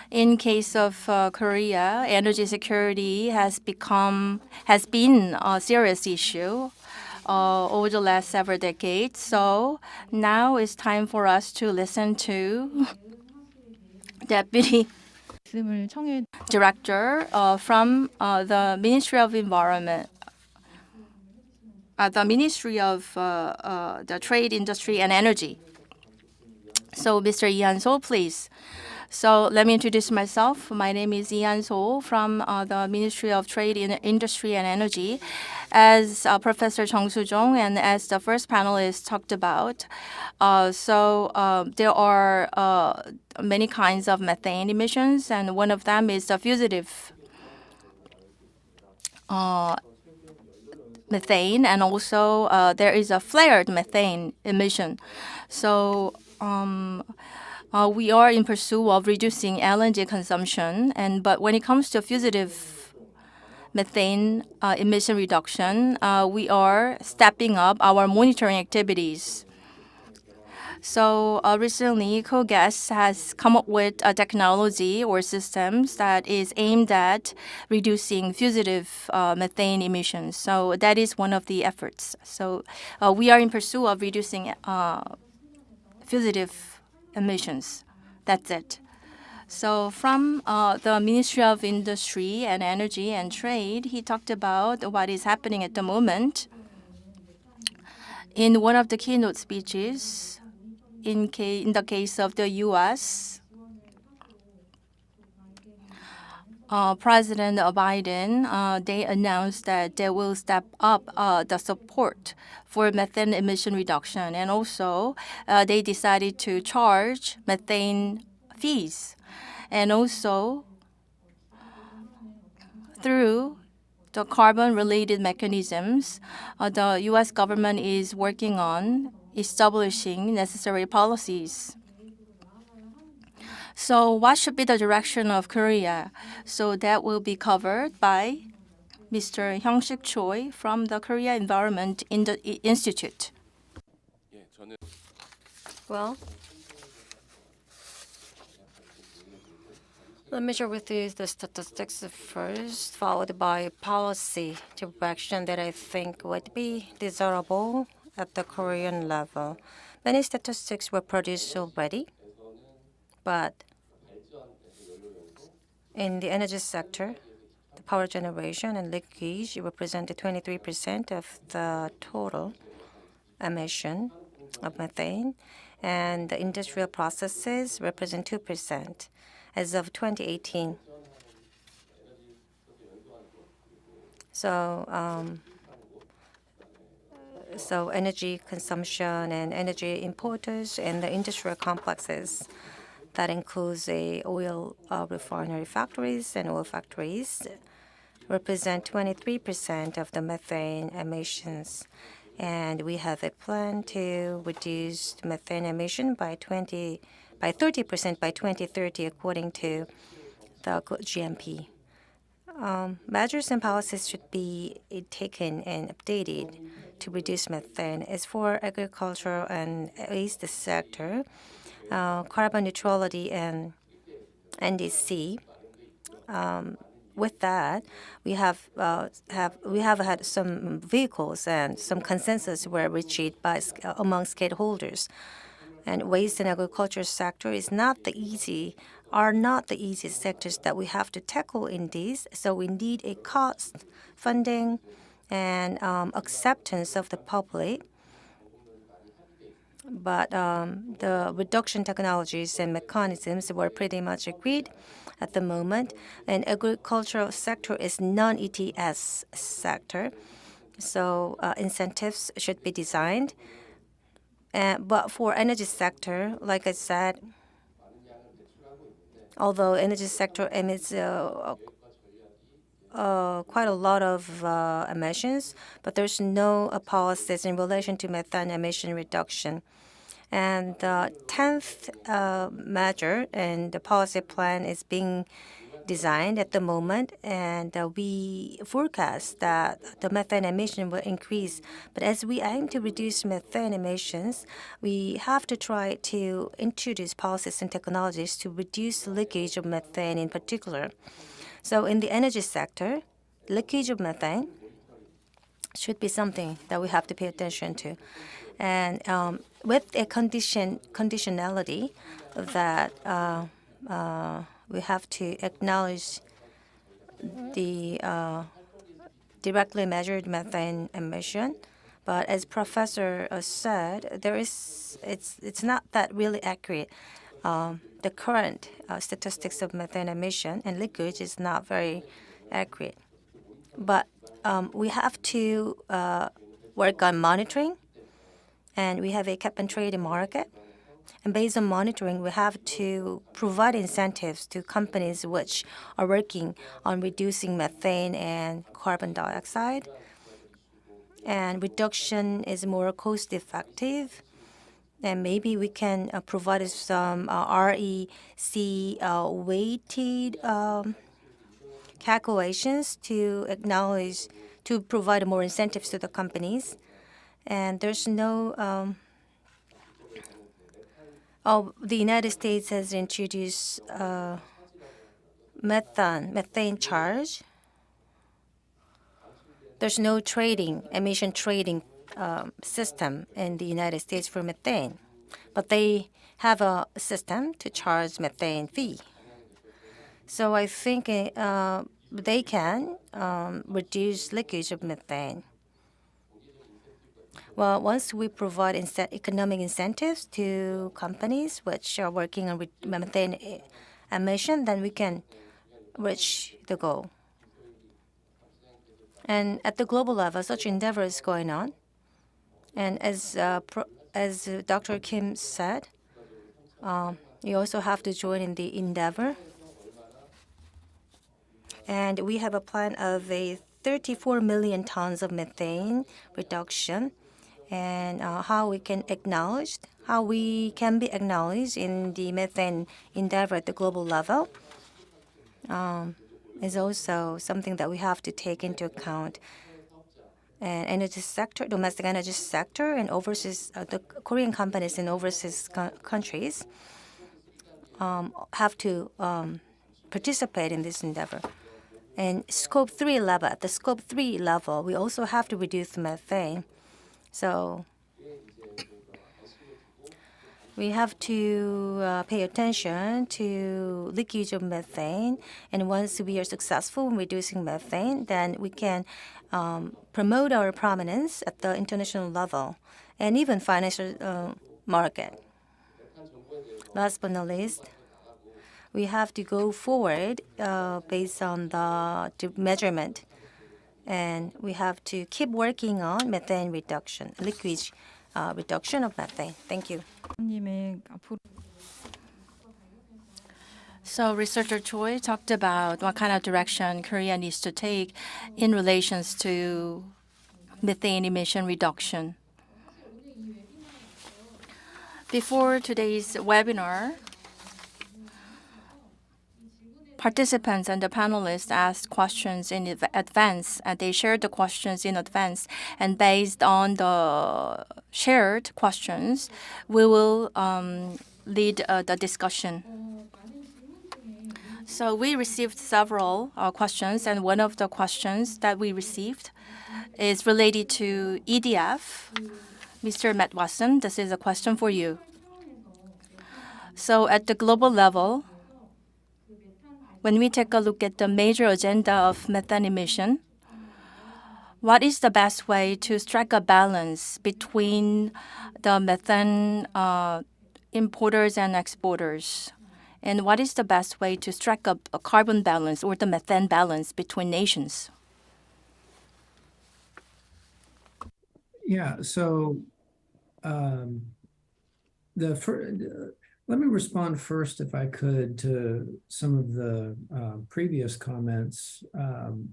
In case of Korea, energy security has been a serious issue over the last several decades. So now it's time for us to listen to Deputy Director from the Ministry of Environment, the Ministry of the Trade, Industry, and Energy. So, Mr. Lee Han-so, please. So let me introduce myself. My name is Lee Han-so from the Ministry of Trade, Industry, and Energy. As Professor Sujong and as the first panelist talked about, there are many kinds of methane emissions, and one of them is the fugitive methane, and also there is a flared methane emission. So we are in pursuit of reducing LNG consumption, but when it comes to fugitive methane emission reduction, we are stepping up our monitoring activities. So recently, KOGAS has come up with a technology or systems that is aimed at reducing fugitive methane emissions. So that is one of the efforts. So we are in pursuit of reducing fugitive emissions. That's it. So from the Ministry of Industry and Energy and Trade, he talked about what is happening at the moment. In one of the keynote speeches, in the case of the U.S., President Biden, they announced that they will step up the support for methane emission reduction. And also, they decided to charge methane fees. And also, through the carbon-related mechanisms, the U.S. government is working on establishing necessary policies. So what should be the direction of Korea? So that will be covered by Mr. Hyung-sik Choi from the Korea Environment Institute. Well, let me share with you the statistics first, followed by policy direction that I think would be desirable at the Korean level. Many statistics were produced already, but in the energy sector, the power generation and leakage represented 23% of the total emission of methane, and the industrial processes represent 2% as of 2018. So energy consumption and energy importers and the industrial complexes, that includes the oil refinery factories and oil factories, represent 23% of the methane emissions. And we have a plan to reduce methane emission by 30% by 2030, according to the GMP. Measures and policies should be taken and updated to reduce methane. As for agricultural and waste sector, carbon neutrality and NDC. With that, we have had some vehicles and some consensus were reached by among stakeholders. And waste and agriculture sector are not the easiest sectors that we have to tackle in these. So we need a cost, funding, and acceptance of the public. But the reduction technologies and mechanisms were pretty much agreed at the moment. And agricultural sector is non-ETS sector, so incentives should be designed. But for energy sector, like I said, although energy sector emits quite a lot of emissions, but there's no policies in relation to methane emission reduction. And the 10th measure and the policy plan is being designed at the moment, and we forecast that the methane emission will increase. But as we aim to reduce methane emissions, we have to try to introduce policies and technologies to reduce leakage of methane in particular. So in the energy sector, leakage of methane should be something that we have to pay attention to. And with a conditionality that we have to acknowledge the directly measured methane emission. But as Professor said, it's not that really accurate. The current statistics of methane emission and leakage is not very accurate. But we have to work on monitoring, and we have a cap and trade market. And based on monitoring, we have to provide incentives to companies which are working on reducing methane and carbon dioxide. And reduction is more cost-effective. And maybe we can provide some REC-weighted calculations to provide more incentives to the companies. And there's no. The United States has introduced methane charge. There's no emission trading system in the United States for methane, but they have a system to charge methane fee. So I think they can reduce leakage of methane. Well, once we provide economic incentives to companies which are working on methane emission, then we can reach the goal. And at the global level, such endeavor is going on. And as Dr. Kim said, you also have to join in the endeavor. And we have a plan of a 34 million tons of methane reduction. And how we can acknowledge how we can be acknowledged in the methane endeavor at the global level is also something that we have to take into account. And energy sector, domestic energy sector, and overseas, the Korean companies in overseas countries have to participate in this endeavor. And scope 3 level, at the scope 3 level, we also have to reduce methane. So we have to pay attention to leakage of methane. And once we are successful in reducing methane, then we can promote our prominence at the international level and even financial market. Last but not least, we have to go forward based on the measurement. And we have to keep working on methane reduction, leakage reduction of methane. Thank you. 님의 앞으로 So researcher Choi talked about what kind of direction Korea needs to take in relations to methane emission reduction. Before today's webinar, participants and the panelists asked questions in advance, and they shared the questions in advance. And based on the shared questions, we will lead the discussion. So we received several questions, and one of the questions that we received is related to EDF. Mr. Matt Watson, this is a question for you. So at the global level, when we take a look at the major agenda of methane emission, what is the best way to strike a balance between the methane importers and exporters? And what is the best way to strike a carbon balance or the methane balance between nations? Yeah, so let me respond first, if I could, to some of the previous comments. And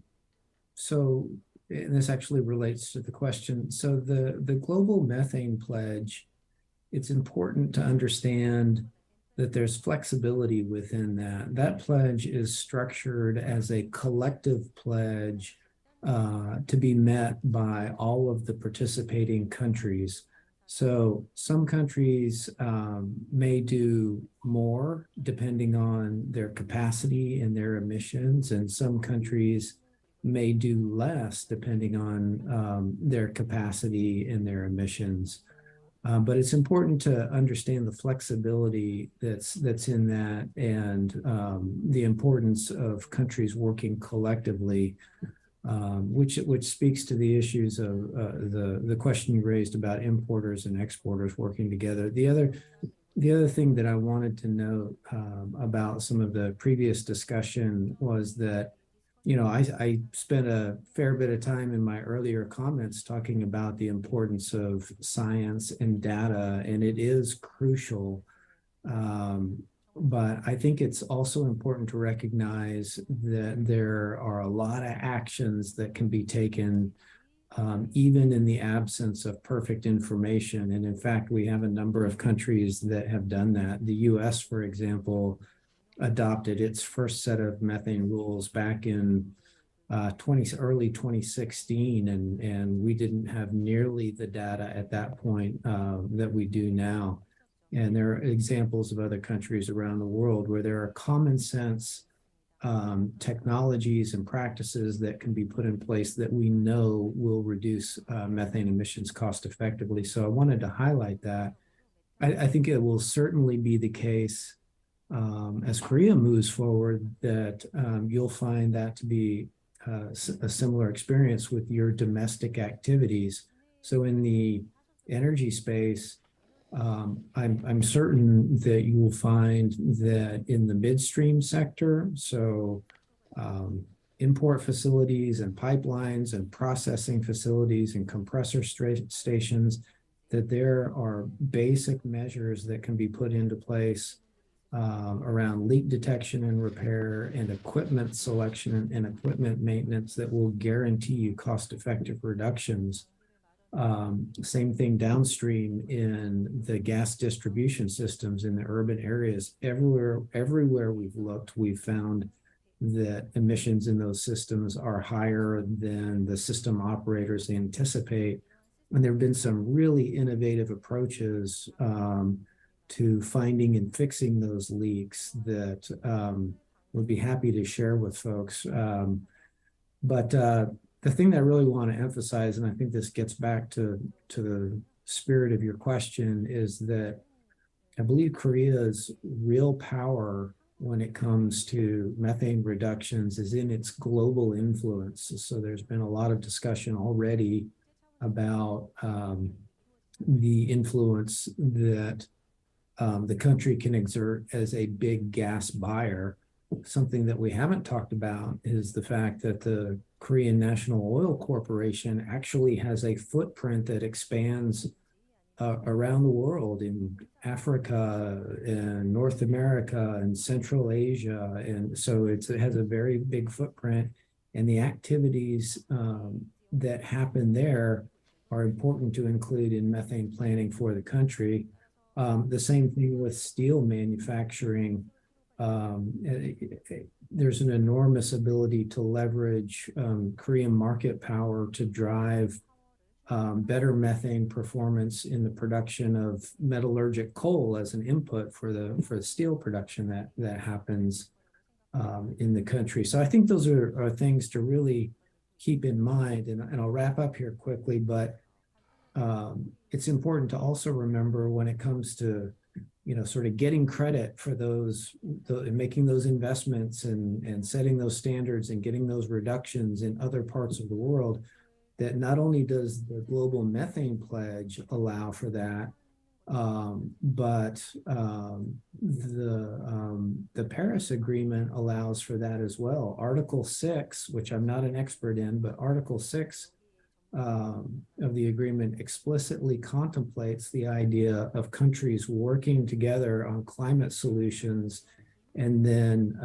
this actually relates to the question. So the global methane pledge, it's important to understand that there's flexibility within that. That pledge is structured as a collective pledge to be met by all of the participating countries. So some countries may do more depending on their capacity and their emissions, and some countries may do less depending on their capacity and their emissions. But it's important to understand the flexibility that's in that, and the importance of countries working collectively, which speaks to the issues of the question you raised about importers and exporters working together. The other thing that I wanted to note about some of the previous discussion was that, I spent a fair bit of time in my earlier comments talking about the importance of science and data, and it is crucial. But I think it's also important to recognize that there are a lot of actions that can be taken even in the absence of perfect information. And in fact, we have a number of countries that have done that. The US, for example, adopted its first set of methane rules back in early 2016, and we didn't have nearly the data at that point that we do now. And there are examples of other countries around the world where there are common sense technologies and practices that can be put in place that we know will reduce methane emissions cost effectively. So I wanted to highlight that. I think it will certainly be the case as Korea moves forward that you'll find that to be a similar experience with your domestic activities. So in the energy space, I'm certain that you will find that in the midstream sector, so import facilities and pipelines and processing facilities and compressor stations, that there are basic measures that can be put into place around leak detection and repair and equipment selection and equipment maintenance that will guarantee you cost-effective reductions Same thing downstream in the gas distribution systems in the urban areas. Everywhere we've looked, we've found that emissions in those systems are higher than the system operators anticipate. And there have been some really innovative approaches to finding and fixing those leaks that we'll be happy to share with folks. But the thing that I really want to emphasize, and I think this gets back to the spirit of your question, is that I believe Korea's real power when it comes to methane reductions is in its global influence. So there's been a lot of discussion already about the influence that the country can exert as a big gas buyer. Something that we haven't talked about is the fact that the Korean National Oil Corporation actually has a footprint that expands around the world, in Africa and North America and Central Asia. And so it has a very big footprint, and the activities that happen there are important to include in methane planning for the country. The same thing with steel manufacturing. There's an enormous ability to leverage Korean market power to drive better methane performance in the production of metallurgic coal as an input for the steel production that happens in the country. So I think those are things to really keep in mind. And I'll wrap up here quickly, but it's important to also remember when it comes to sort of getting credit for making those investments and setting those standards and getting those reductions in other parts of the world, that not only does the global methane pledge allow for that, but the Paris Agreement allows for that as well. Article 6, which I'm not an expert in, but Article 6 of the agreement explicitly contemplates the idea of countries working together on climate solutions and then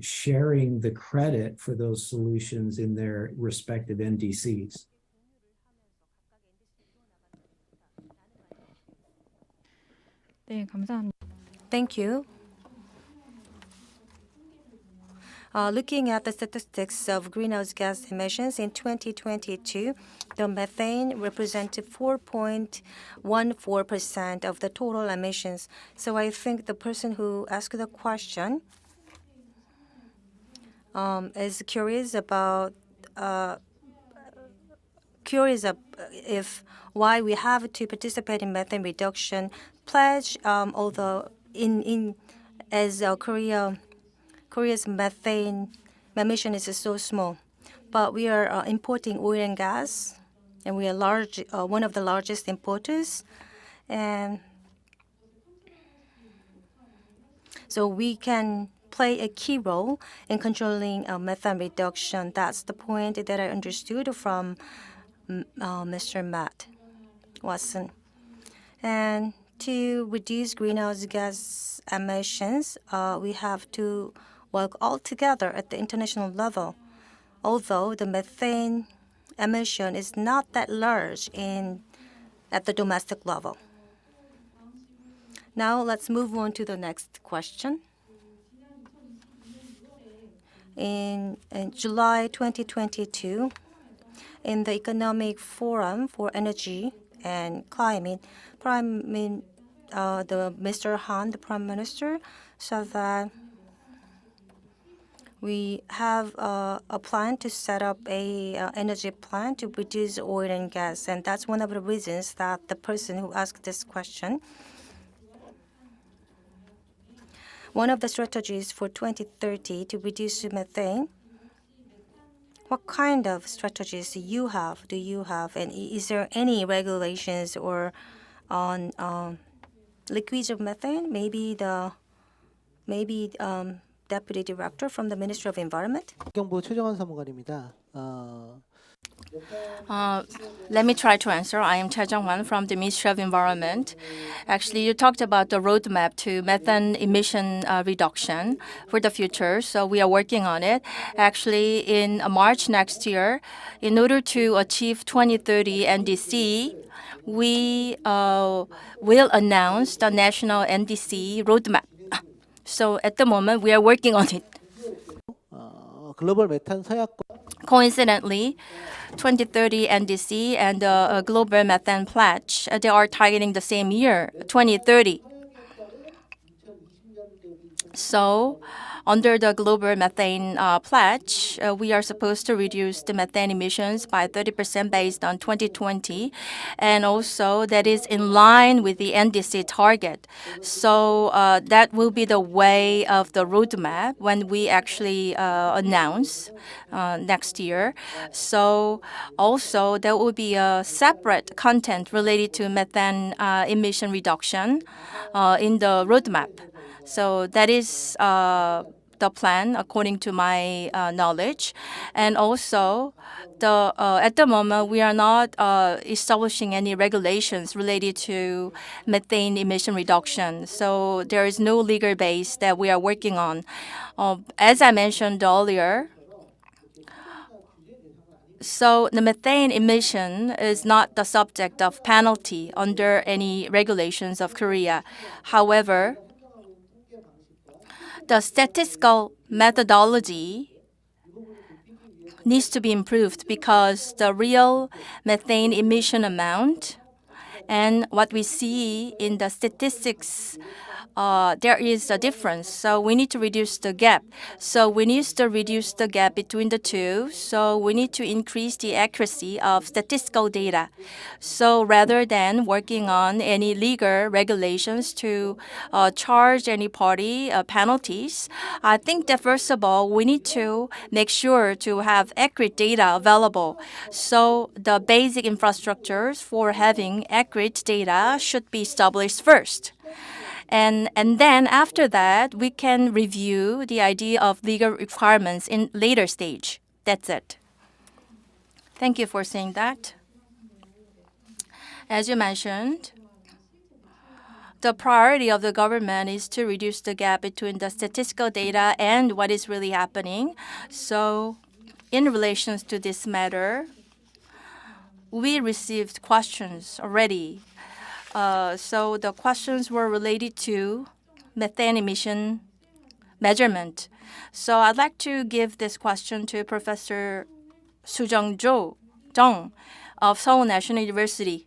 sharing the credit for those solutions in their respective NDCs. 네, 감사합니다. Thank you. Looking at the statistics of greenhouse gas emissions in 2022, the methane represented 4.14% of the total emissions. So I think the person who asked the question is curious if why we have to participate in methane reduction pledge, although as Korea's methane emission is so small, but we are importing oil and gas, and we are one of the largest importers, and so we can play a key role in controlling methane reduction. That's the point that I understood from Mr. Matt Watson. And to reduce greenhouse gas emissions, we have to work all together at the international level. Although the methane emission is not that large at the domestic level. Now let's move on to the next question. In July 2022, in the Economic Forum for Energy and Climate, Mr. Han, the Prime Minister, said that we have a plan to set up a energy plan to reduce oil and gas, and that's one of the reasons that the person who asked this question. One of the strategies for 2030 to reduce methane. What kind of strategies do you have, and is there any regulations or on liquids of methane? Maybe Deputy Director from the Ministry of Environment. 환경부 최정환 사무관입니다. Let me try to answer. I am Jeong from the Ministry of Environment. Actually, you talked about the roadmap to methane emission reduction for the future. So we are working on it. Actually, in March next year, in order to achieve 2030 NDC, we will announce the national NDC roadmap. So at the moment, we are working on it. 글로벌 메탄 서약권 Coincidentally, 2030 NDC and the Global Methane Pledge, they are targeting the same year, 2030. So, under the Global Methane Pledge, we are supposed to reduce the methane emissions by 30% based on 2020, and also that is in line with the NDC target. So that will be the way of the roadmap when we actually announce next year. So also there will be a separate content related to methane emission reduction in the roadmap. So that is the plan according to my knowledge. And also, at the moment, we are not establishing any regulations related to methane emission reduction. So there is no legal base that we are working on. As I mentioned earlier, so the methane emission is not the subject of penalty under any regulations of Korea. However, the statistical methodology needs to be improved because the real methane emission amount and what we see in the statistics, there is a difference. So we need to reduce the gap. So we need to reduce the gap between the two. So we need to increase the accuracy of statistical data. So rather than working on any legal regulations to charge any party penalties, I think that first of all, we need to make sure to have accurate data available. So the basic infrastructures for having accurate data should be established first. And then after that, we can review the idea of legal requirements in later stage. That's it. Thank you for saying that. As you mentioned, the priority of the government is to reduce the gap between the statistical data and what is really happening. So in relation to this matter, we received questions already. So the questions were related to methane emission measurement. So I'd like to give this question to Professor Sujong Jeong of Seoul National University.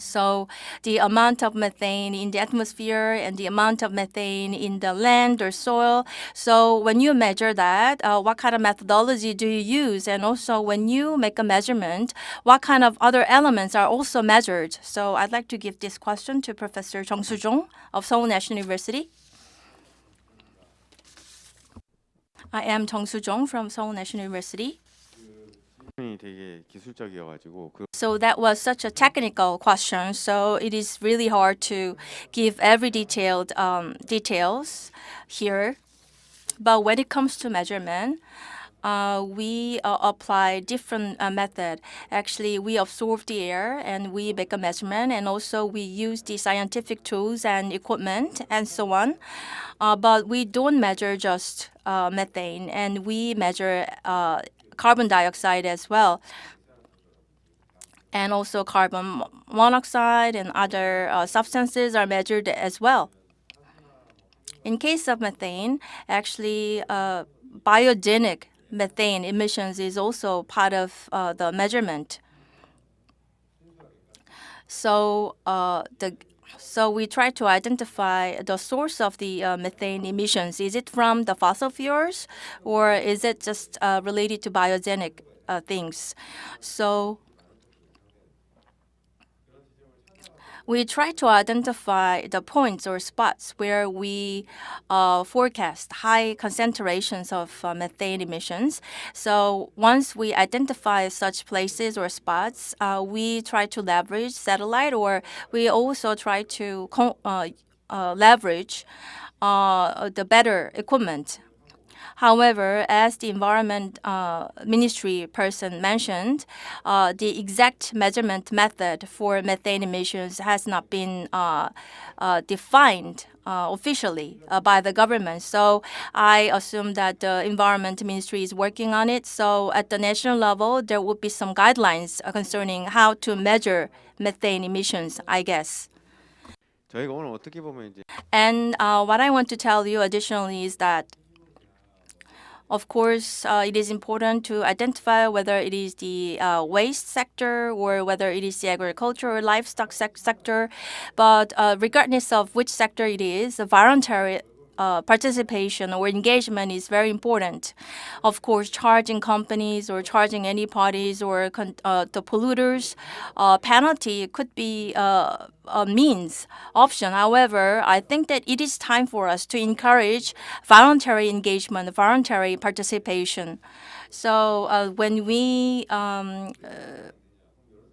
So the amount of methane in the atmosphere and the amount of methane in the land or soil. So when you measure that, what kind of methodology do you use? And also when you make a measurement, what kind of other elements are also measured? So I'd like to give this question to Professor Sujong of Seoul National University. I am Sujong from Seoul National University. 되게 기술적이어가지고 So that was such a technical question. So it is really hard to give every detailed details here. But when it comes to measurement, we apply different method. Actually, we absorb the air and we make a measurement, and also we use the scientific tools and equipment and so on. But we don't measure just methane, and we measure carbon dioxide as well, and also carbon monoxide and other substances are measured as well. In case of methane, actually biogenic methane emissions is also part of the measurement. So so we try to identify the source of the methane emissions. Is it from the fossil fuels, or is it just related to biogenic things? So we try to identify the points or spots where we forecast high concentrations of methane emissions. So once we identify such places or spots, we try to leverage satellite, or we also try to leverage the better equipment. However, as the Environment Ministry person mentioned, the exact measurement method for methane emissions has not been defined officially by the government. So I assume that the Environment Ministry is working on it. So at the national level, there would be some guidelines concerning how to measure methane emissions, I guess. 저희가 오늘 어떻게 보면 이제 And what I want to tell you additionally is that, of course, it is important to identify whether it is the waste sector or whether it is the agriculture or livestock sector. But regardless of which sector it is, voluntary participation or engagement is very important. Of course, charging companies or charging any parties or the polluters, penalty could be a means option. However, I think that it is time for us to encourage voluntary engagement, voluntary participation. So when we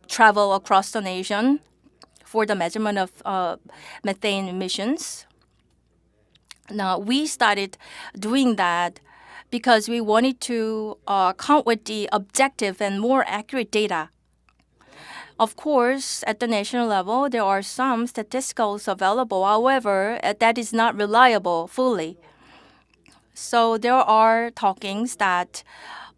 travel across the nation for the measurement of methane emissions, now, we started doing that because we wanted to come with the objective and more accurate data. Of course, at the national level, there are some statisticals available. However, that is not reliable fully. So there are talkings that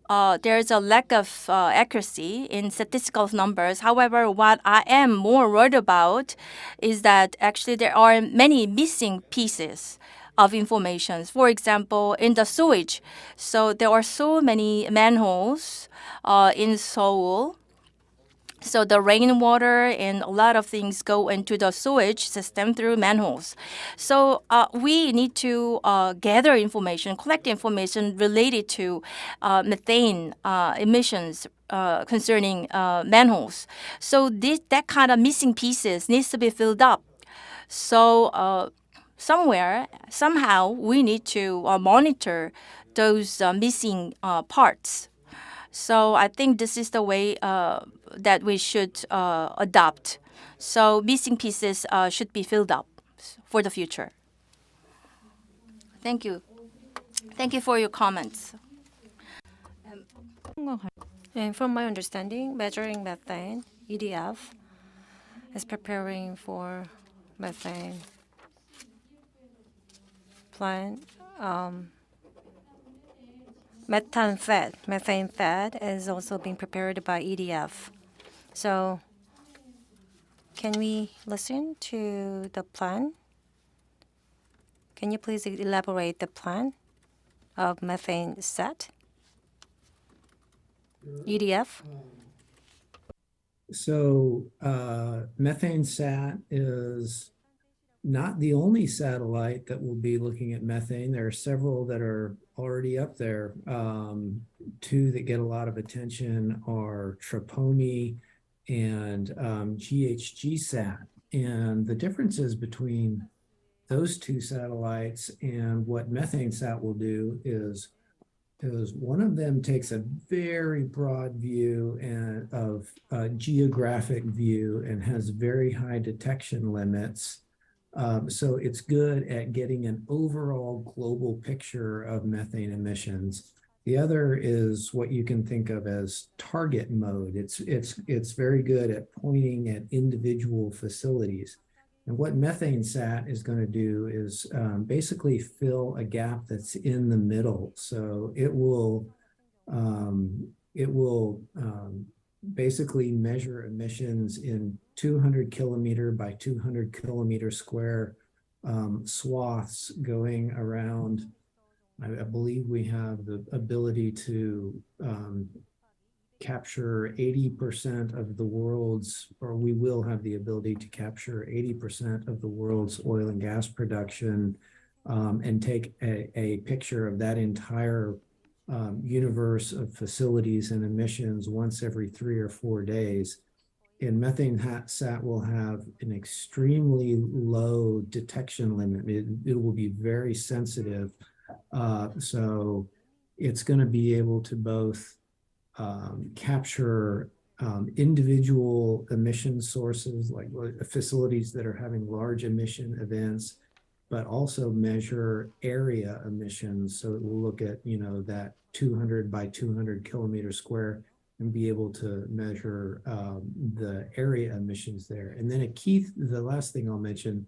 there's a lack of accuracy in statistical numbers. However, what I am more worried about is that actually there are many missing pieces of information. For example, in the sewage, so there are so many manholes in Seoul. So the rainwater and a lot of things go into the sewage system through manholes. So we need to gather information, collect information related to methane emissions concerning manholes. So that kind of missing pieces needs to be filled up. So somehow, we need to monitor those missing parts. So I think this is the way that we should adopt. So missing pieces should be filled up for the future. Thank you. Thank you for your comments. And from my understanding, measuring methane, EDF is preparing for methane plan. Methane fed is also being prepared by EDF. So can we listen to the plan? Can you please elaborate the plan of methane set? EDF? So Methane Sat is not the only satellite that will be looking at methane. There are several that are already up there. Two that get a lot of attention are Tropomi and GHG-SAT. And the differences between those two satellites and what Methane Sat will do is one of them takes a very broad view and of geographic view and has very high detection limits. So it's good at getting an overall global picture of methane emissions. The other is what you can think of as target mode. It's very good at pointing at individual facilities. And what Methane Sat is going to do is basically fill a gap that's in the middle. So it will basically measure emissions in 200 kilometer by 200 kilometer square swaths going around. I believe we have the ability to capture 80% of the world's, or we will have the ability to capture 80% of the world's oil and gas production and take a picture of that entire universe of facilities and emissions once every 3 or 4 days. And Methane Sat will have an extremely low detection limit. It will be very sensitive. So it's going to be able to both capture individual emission sources, like facilities that are having large emission events, but also measure area emissions. So it will look at, that 200 by 200 kilometer square and be able to measure the area emissions there. And then the last thing I'll mention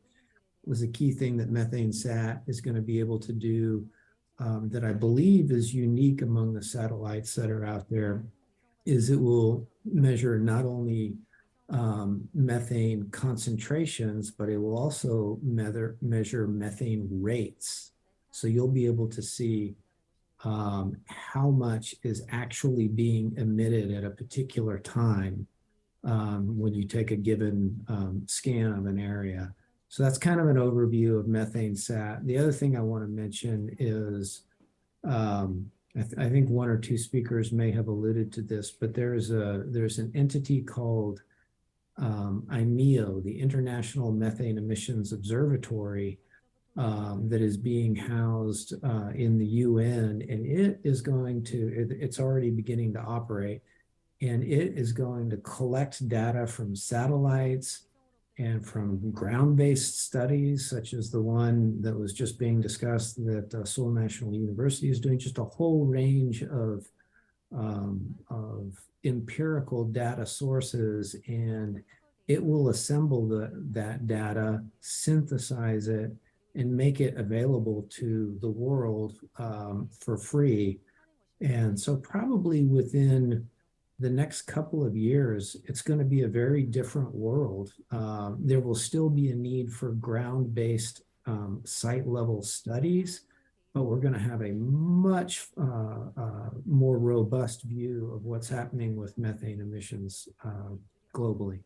was a key thing that Methane Sat is going to be able to do that I believe is unique among the satellites that are out there, is it will measure not only methane concentrations, but it will also measure methane rates. So you'll be able to see how much is actually being emitted at a particular time when you take a given scan of an area. So that's kind of an overview of Methane Sat. The other thing I want to mention is, I think one or two speakers may have alluded to this, but there's an entity called IMEO, the International Methane Emissions Observatory, that is being housed in the UN, and it's already beginning to operate, and it is going to collect data from satellites and from ground-based studies, such as the one that was just being discussed that Seoul National University is doing, just a whole range of empirical data sources, and it will assemble that data, synthesize it, and make it available to the world for free. And so probably within the next couple of years, it's going to be a very different world. There will still be a need for ground-based site-level studies, but we're going to have a much more robust view of what's happening with methane emissions globally.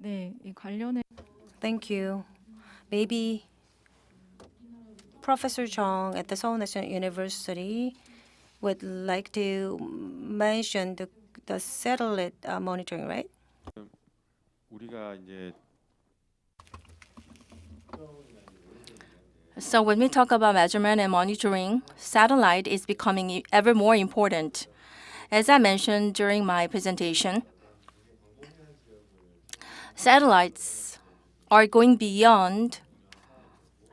네, 이 관련해 Thank you. Maybe Professor Jeong at the Seoul National University would like to mention the satellite monitoring, right? 우리가 이제 So when we talk about measurement and monitoring, satellite is becoming ever more important. As I mentioned during my presentation, satellites are going beyond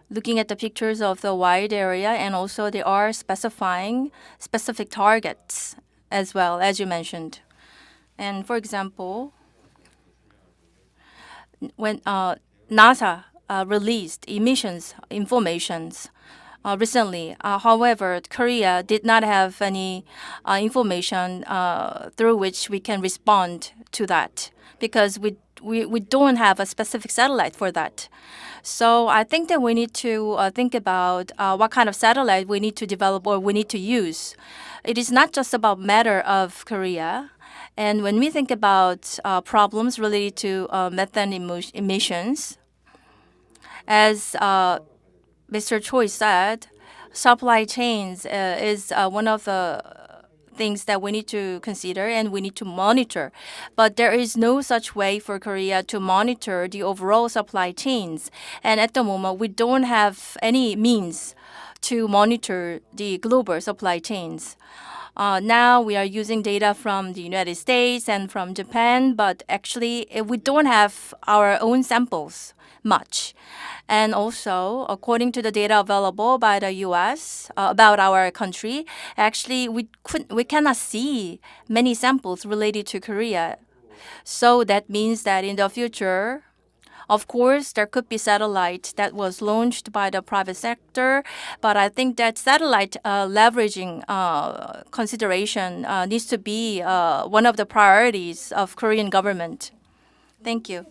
looking at the pictures of the wide area, and also they are specifying specific targets as well, as you mentioned. And for example, when NASA released emissions informations recently. However, Korea did not have any information through which we can respond to that, because we don't have a specific satellite for that. So I think that we need to think about what kind of satellite we need to develop or we need to use. It is not just about matter of Korea. And when we think about problems related to methane emissions, as Mr. Choi said, supply chains is one of the things that we need to consider and we need to monitor. But there is no such way for Korea to monitor the overall supply chains. And at the moment, we don't have any means to monitor the global supply chains. Now we are using data from the United States and from Japan, but actually we don't have our own samples much. And also, according to the data available by the U.S. About our country, actually we cannot see many samples related to Korea. So that means that in the future, of course, there could be satellite that was launched by the private sector, but I think that satellite leveraging consideration needs to be one of the priorities of Korean government. Thank you.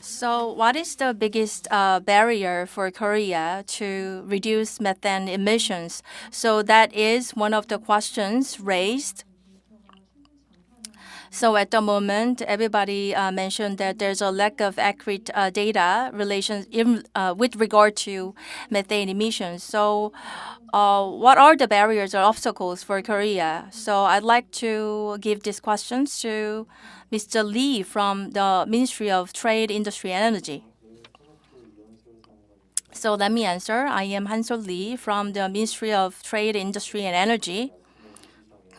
So what is the biggest barrier for Korea to reduce methane emissions? So that is one of the questions raised. So at the moment, everybody mentioned that there's a lack of accurate data with regard to methane emissions. So what are the barriers or obstacles for Korea? So I'd like to give these questions to Mr. Lee from the Ministry of Trade, Industry and Energy. So let me answer. I am Han-Sol Lee from the Ministry of Trade, Industry and Energy.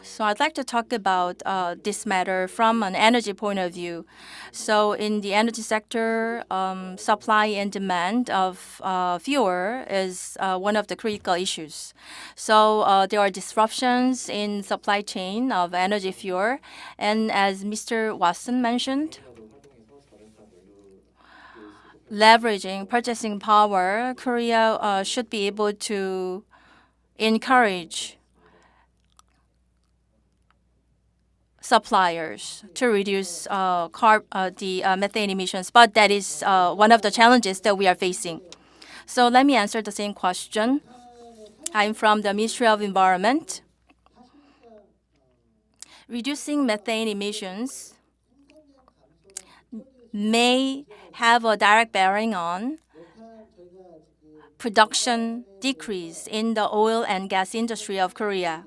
So I'd like to talk about this matter from an energy point of view. So in the energy sector, supply and demand of fuel is one of the critical issues. So there are disruptions in supply chain of energy fuel. And as Mr. Watson mentioned, leveraging purchasing power, Korea should be able to encourage suppliers to reduce the methane emissions, but that is one of the challenges that we are facing. So let me answer the same question. I'm from the Ministry of Environment. Reducing methane emissions may have a direct bearing on production decrease in the oil and gas industry of Korea.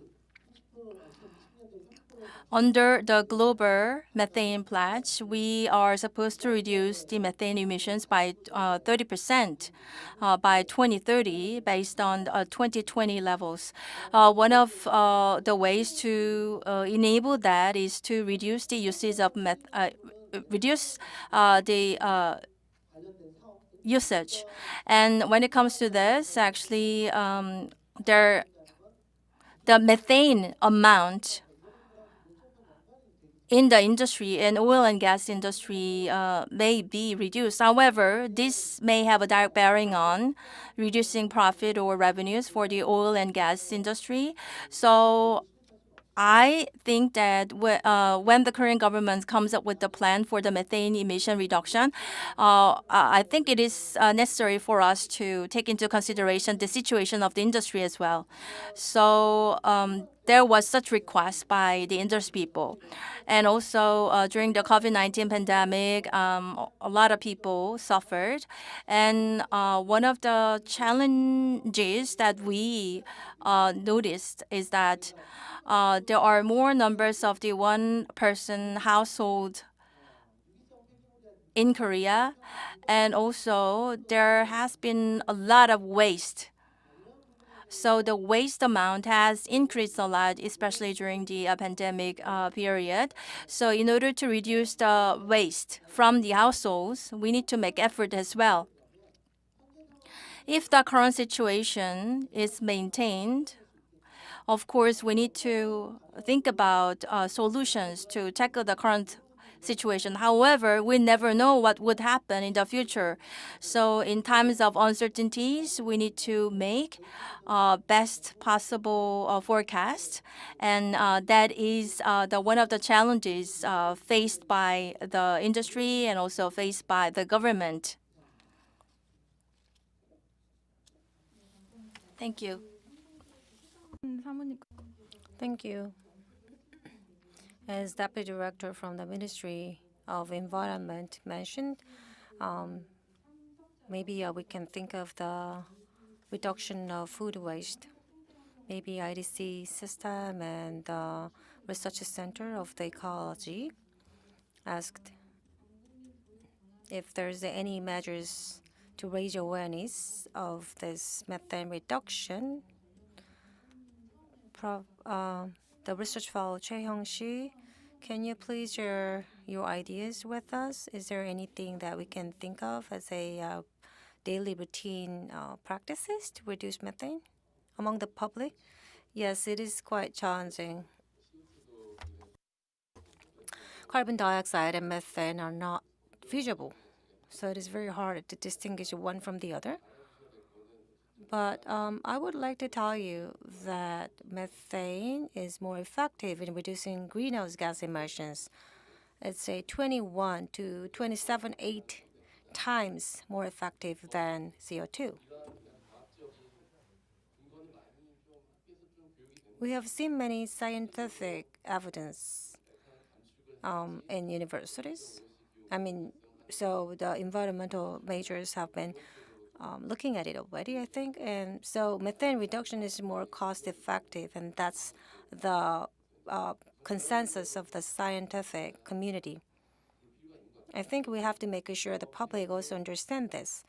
Under the global methane pledge, we are supposed to reduce the methane emissions by 30% by 2030 based on 2020 levels. One of the ways to enable that is to reduce the usage of usage. And when it comes to this, actually, the methane amount in the industry and oil and gas industry may be reduced. However, this may have a direct bearing on reducing profit or revenues for the oil and gas industry. So I think that when the Korean government comes up with the plan for the methane emission reduction, I think it is necessary for us to take into consideration the situation of the industry as well. So there was such request by the industry people. And also during the COVID-19 pandemic, a lot of people suffered. And one of the challenges that we noticed is that there are more numbers of the one-person household in Korea, and also there has been a lot of waste. So the waste amount has increased a lot, especially during the pandemic period. So in order to reduce the waste from the households, we need to make effort as well. If the current situation is maintained, of course, we need to think about solutions to tackle the current situation. However, we never know what would happen in the future. So in times of uncertainties, we need to make best possible forecast. And that is one of the challenges faced by the industry and also faced by the government. Thank you. 사모님 Thank you. As Deputy Director from the Ministry of Environment mentioned, maybe we can think of the reduction of food waste. Maybe IDC system and the Research Center of the Ecology asked if there's any measures to raise awareness of this methane reduction. The research fellow Jeong, can you please share your ideas with us? Is there anything that we can think of as a daily routine practices to reduce methane among the public? Yes, it is quite challenging. Carbon dioxide and methane are not visible, so it is very hard to distinguish one from the other. But I would like to tell you that methane is more effective in reducing greenhouse gas emissions. It's a 21 to 27.8 times more effective than CO2. We have seen many scientific evidence in universities. So the environmental majors have been looking at it already, I think. And so methane reduction is more cost-effective, and that's the consensus of the scientific community. I think we have to make sure the public also understand this.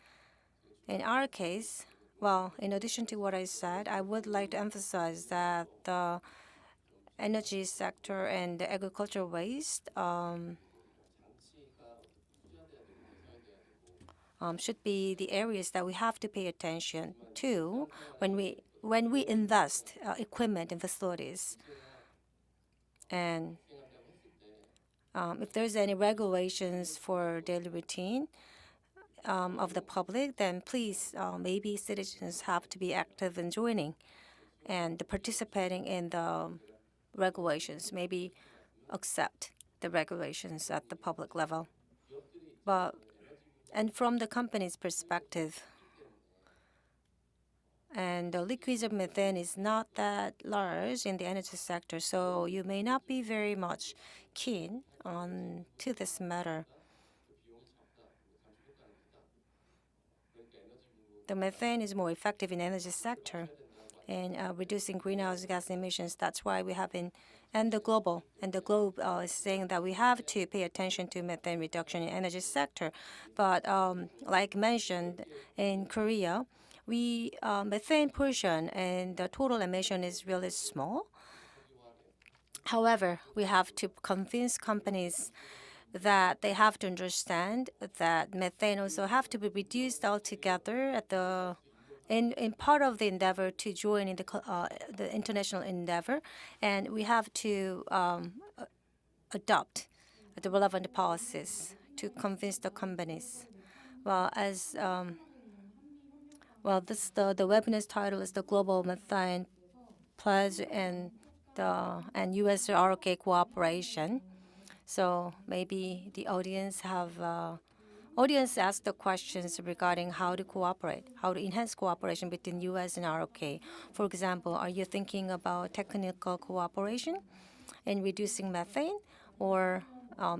In our case, well, in addition to what I said, I would like to emphasize that the energy sector and the agricultural waste should be the areas that we have to pay attention to when we invest equipment in facilities. And if there's any regulations for daily routine of the public, then please, maybe citizens have to be active in joining and participating in the regulations, maybe accept the regulations at the public level. And from the company's perspective, and the leakage of methane is not that large in the energy sector, so you may not be very much keen on to this matter. The methane is more effective in the energy sector in reducing greenhouse gas emissions. That's why we have been, and the globe is saying that we have to pay attention to methane reduction in energy sector. But like mentioned in Korea, methane portion and the total emission is really small. However, we have to convince companies that they have to understand that methane also have to be reduced altogether at in part of the endeavor to join in the international endeavor, and we have to adopt the relevant policies to convince the companies. Well, as the webinar's title is the Global Methane Pledge and U.S. ROK cooperation. So maybe the audience asked the questions regarding how to cooperate, how to enhance cooperation between U.S. and ROK. For example, are you thinking about technical cooperation in reducing methane, or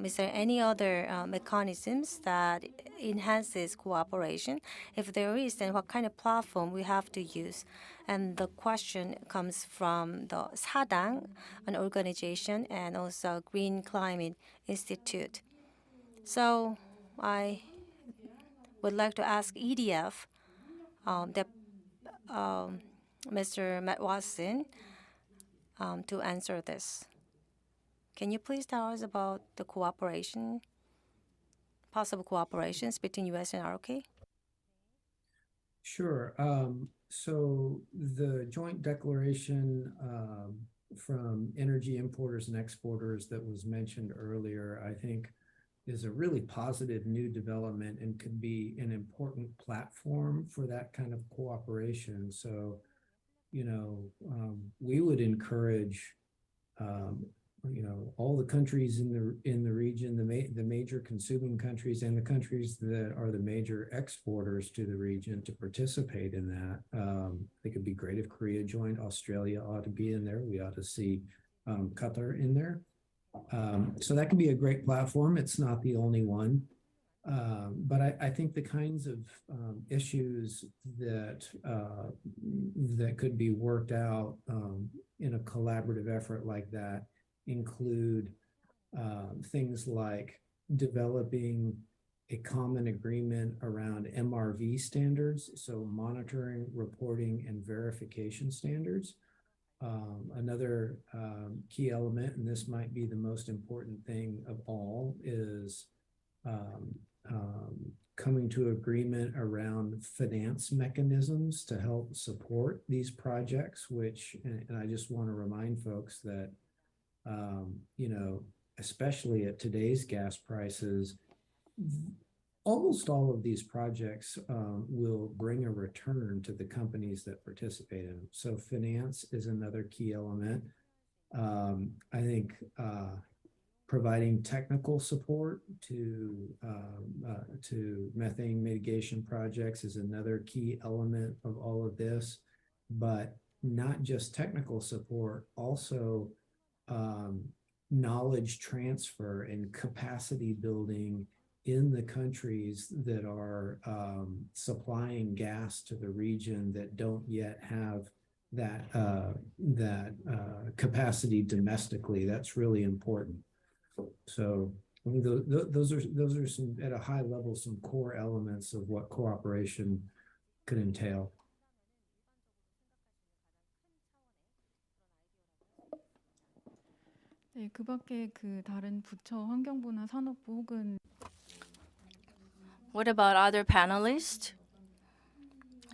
is there any other mechanisms that enhances cooperation? If there is, then what kind of platform we have to use? And the question comes from the Sadang, an organization, and also Green Climate Institute. So I would like to ask EDF, Mr. Matt Watson, to answer this. Can you please tell us about the possible cooperations between U.S. and ROK? Sure. So the joint declaration from energy importers and exporters that was mentioned earlier, I think, is a really positive new development and could be an important platform for that kind of cooperation. So, we would encourage all the countries in the region, the major consuming countries and the countries that are the major exporters to the region to participate in that. I think it'd be great if Korea joined. Australia ought to be in there. We ought to see Qatar in there. So that can be a great platform. It's not the only one. But I think the kinds of issues that could be worked out in a collaborative effort like that include things like developing a common agreement around MRV standards, so monitoring, reporting, and verification standards. Another key element, and this might be the most important thing of all, is coming to agreement around finance mechanisms to help support these projects, which, and I just want to remind folks that, especially at today's gas prices, almost all of these projects will bring a return to the companies that participate in them. So finance is another key element. I think providing technical support to methane mitigation projects is another key element of all of this, but not just technical support, also knowledge transfer and capacity building in the countries that are supplying gas to the region that don't yet have that capacity domestically. That's really important. So I think those are some, at a high level, some core elements of what cooperation could entail. 네, 그 밖에 그 다른 부처 환경부나 산업부 혹은 What about other panelists,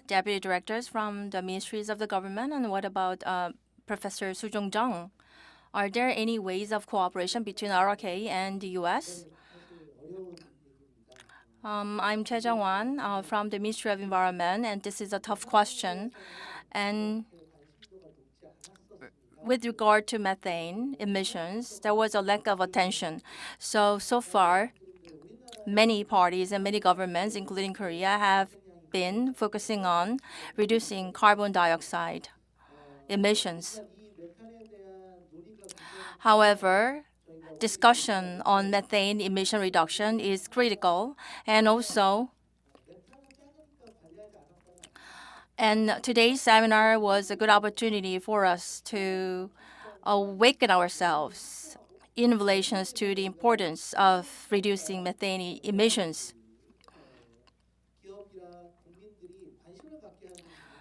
deputy directors from the ministries of the government, and what about Professor Sujong? Are there any ways of cooperation between ROK and the U.S.? I'm Jeong from the Ministry of Environment, and this is a tough question. And with regard to methane emissions, there was a lack of attention. So far, many parties and many governments, including Korea, have been focusing on reducing carbon dioxide emissions. However, discussion on methane emission reduction is critical, and today's seminar was a good opportunity for us to awaken ourselves in relation to the importance of reducing methane emissions.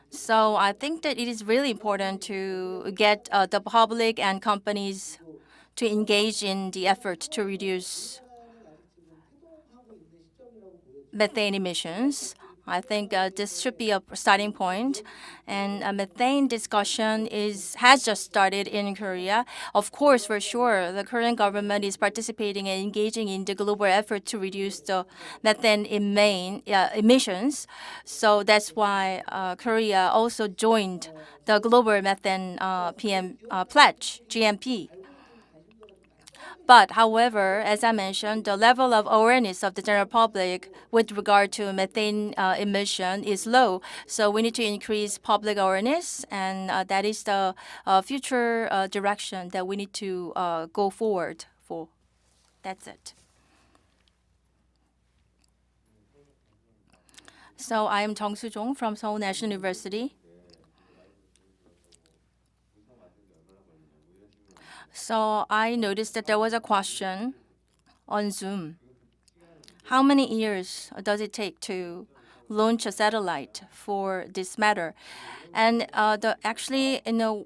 So I think that it is really important to get the public and companies to engage in the effort to reduce methane emissions. I think this should be a starting point. And a methane discussion has just started in Korea. Of course, for sure, the Korean government is participating and engaging in the global effort to reduce the methane emissions. So that's why Korea also joined the Global Methane PM Pledge, GMP. But however, as I mentioned, the level of awareness of the general public with regard to methane emission is low. So we need to increase public awareness, and that is the future direction that we need to go forward for. That's it. So I am Sujong from Seoul National University. So I noticed that there was a question on Zoom. How many years does it take to launch a satellite for this matter? And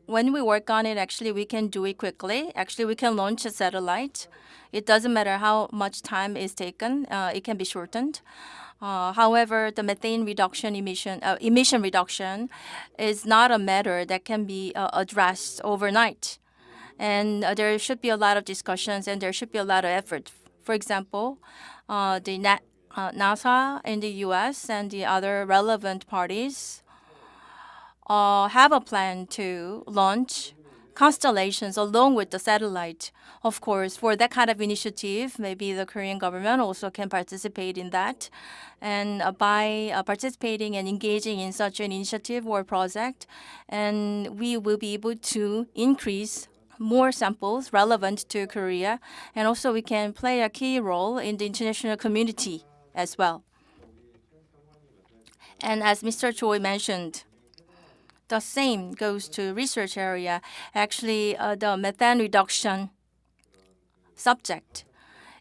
when we work on it, actually, we can do it quickly. Actually, we can launch a satellite. It doesn't matter how much time is taken. It can be shortened. However, the methane emission reduction is not a matter that can be addressed overnight. And there should be a lot of discussions, and there should be a lot of effort. For example, the NASA in the U.S. and the other relevant parties have a plan to launch constellations along with the satellite. Of course, for that kind of initiative, maybe the Korean government also can participate in that. And by participating and engaging in such an initiative or project, and we will be able to increase more samples relevant to Korea, and also we can play a key role in the international community as well. And as Mr. Choi mentioned, the same goes to research area. Actually, the methane reduction subject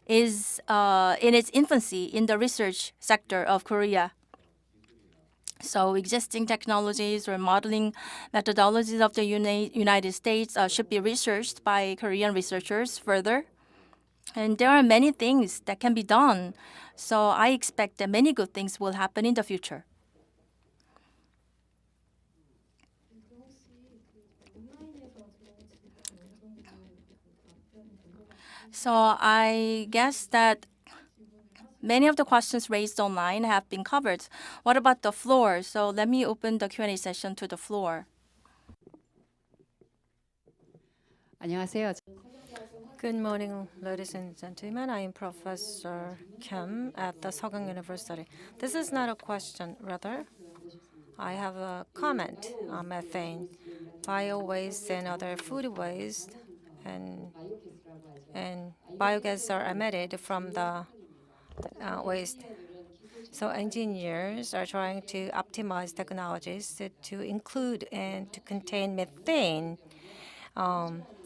is in its infancy in the research sector of Korea. So existing technologies or modeling methodologies of the United States should be researched by Korean researchers further. And there are many things that can be done. So I expect that many good things will happen in the future. So I guess that many of the questions raised online have been covered. What about the floor? So let me open the Q&A session to the floor. 안녕하세요. Good morning, ladies and gentlemen. I am Professor Kim at the Sejong University. This is not a question, rather, I have a comment on methane. Bio-waste and other food waste and biogas are emitted from the waste. So engineers are trying to optimize technologies to include and to contain methane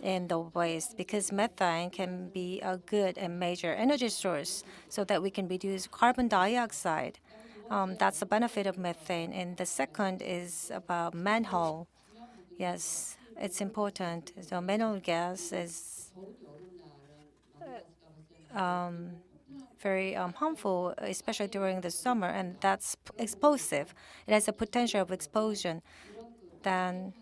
in the waste, because methane can be a good and major energy source so that we can reduce carbon dioxide. That's the benefit of methane. And the second is about manhole. Yes, it's important. So manhole gas is very harmful, especially during the summer, and that's explosive. It has a potential of explosion. Then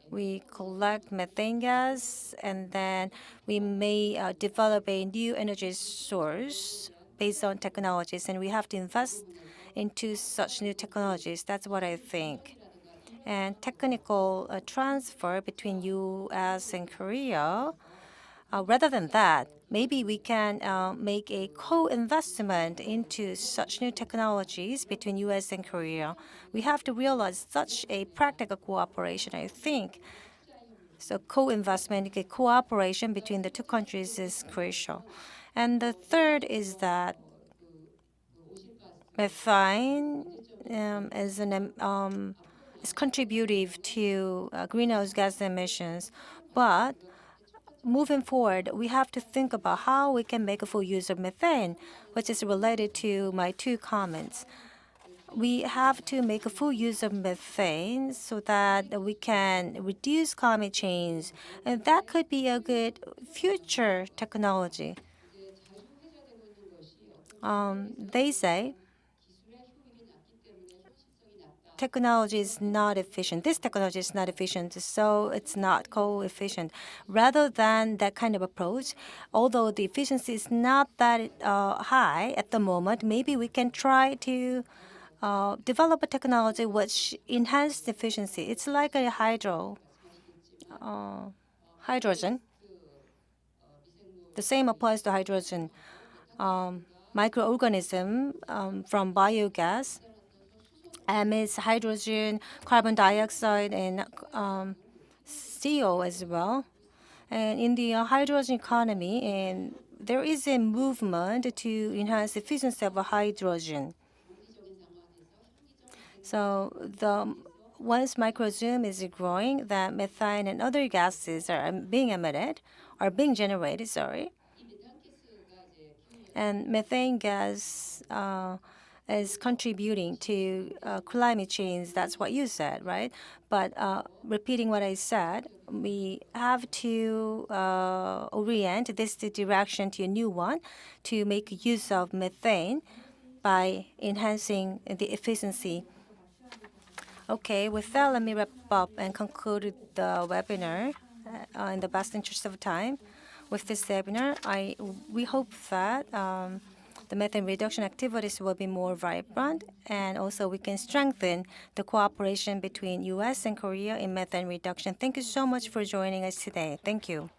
we collect methane gas, and then we may develop a new energy source based on technologies, and we have to invest into such new technologies. That's what I think. And technical transfer between U.S. and Korea. Rather than that, maybe we can make a co-investment into such new technologies between U.S. and Korea. We have to realize such a practical cooperation, I think. So co-investment, cooperation between the two countries is crucial. And the third is that methane is contributive to greenhouse gas emissions, but moving forward, we have to think about how we can make a full use of methane, which is related to my two comments. We have to make a full use of methane so that we can reduce climate change, and that could be a good future technology. They say technology is not efficient. This technology is not efficient, so it's not co-efficient. Rather than that kind of approach, although the efficiency is not that high at the moment, maybe we can try to develop a technology which enhances efficiency. It's like a hydrogen. The same applies to hydrogen. Microorganism from biogas emits hydrogen, carbon dioxide, and CO as well. And in the hydrogen economy, and there is a movement to enhance efficiency of hydrogen. So once microzoom is growing, that methane and other gases are being generated. And methane gas is contributing to climate change. That's what you said, right? But repeating what I said, we have to orient this direction to a new one to make use of methane by enhancing the efficiency. Okay, with that, let me wrap up and conclude the webinar in the best interest of time. With this webinar, we hope that the methane reduction activities will be more vibrant, and also we can strengthen the cooperation between U.S. and Korea in methane reduction. Thank you so much for joining us today. Thank you.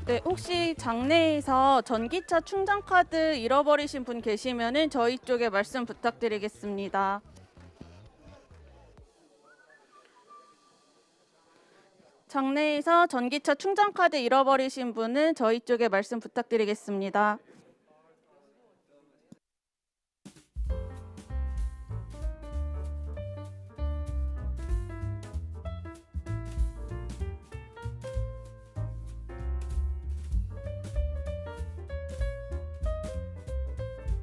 네, 혹시 장내에서 전기차 충전 카드 잃어버리신 분 계시면은 저희 쪽에 말씀 부탁드리겠습니다. 장내에서 전기차 충전 카드 잃어버리신 분은 저희 쪽에 말씀 부탁드리겠습니다.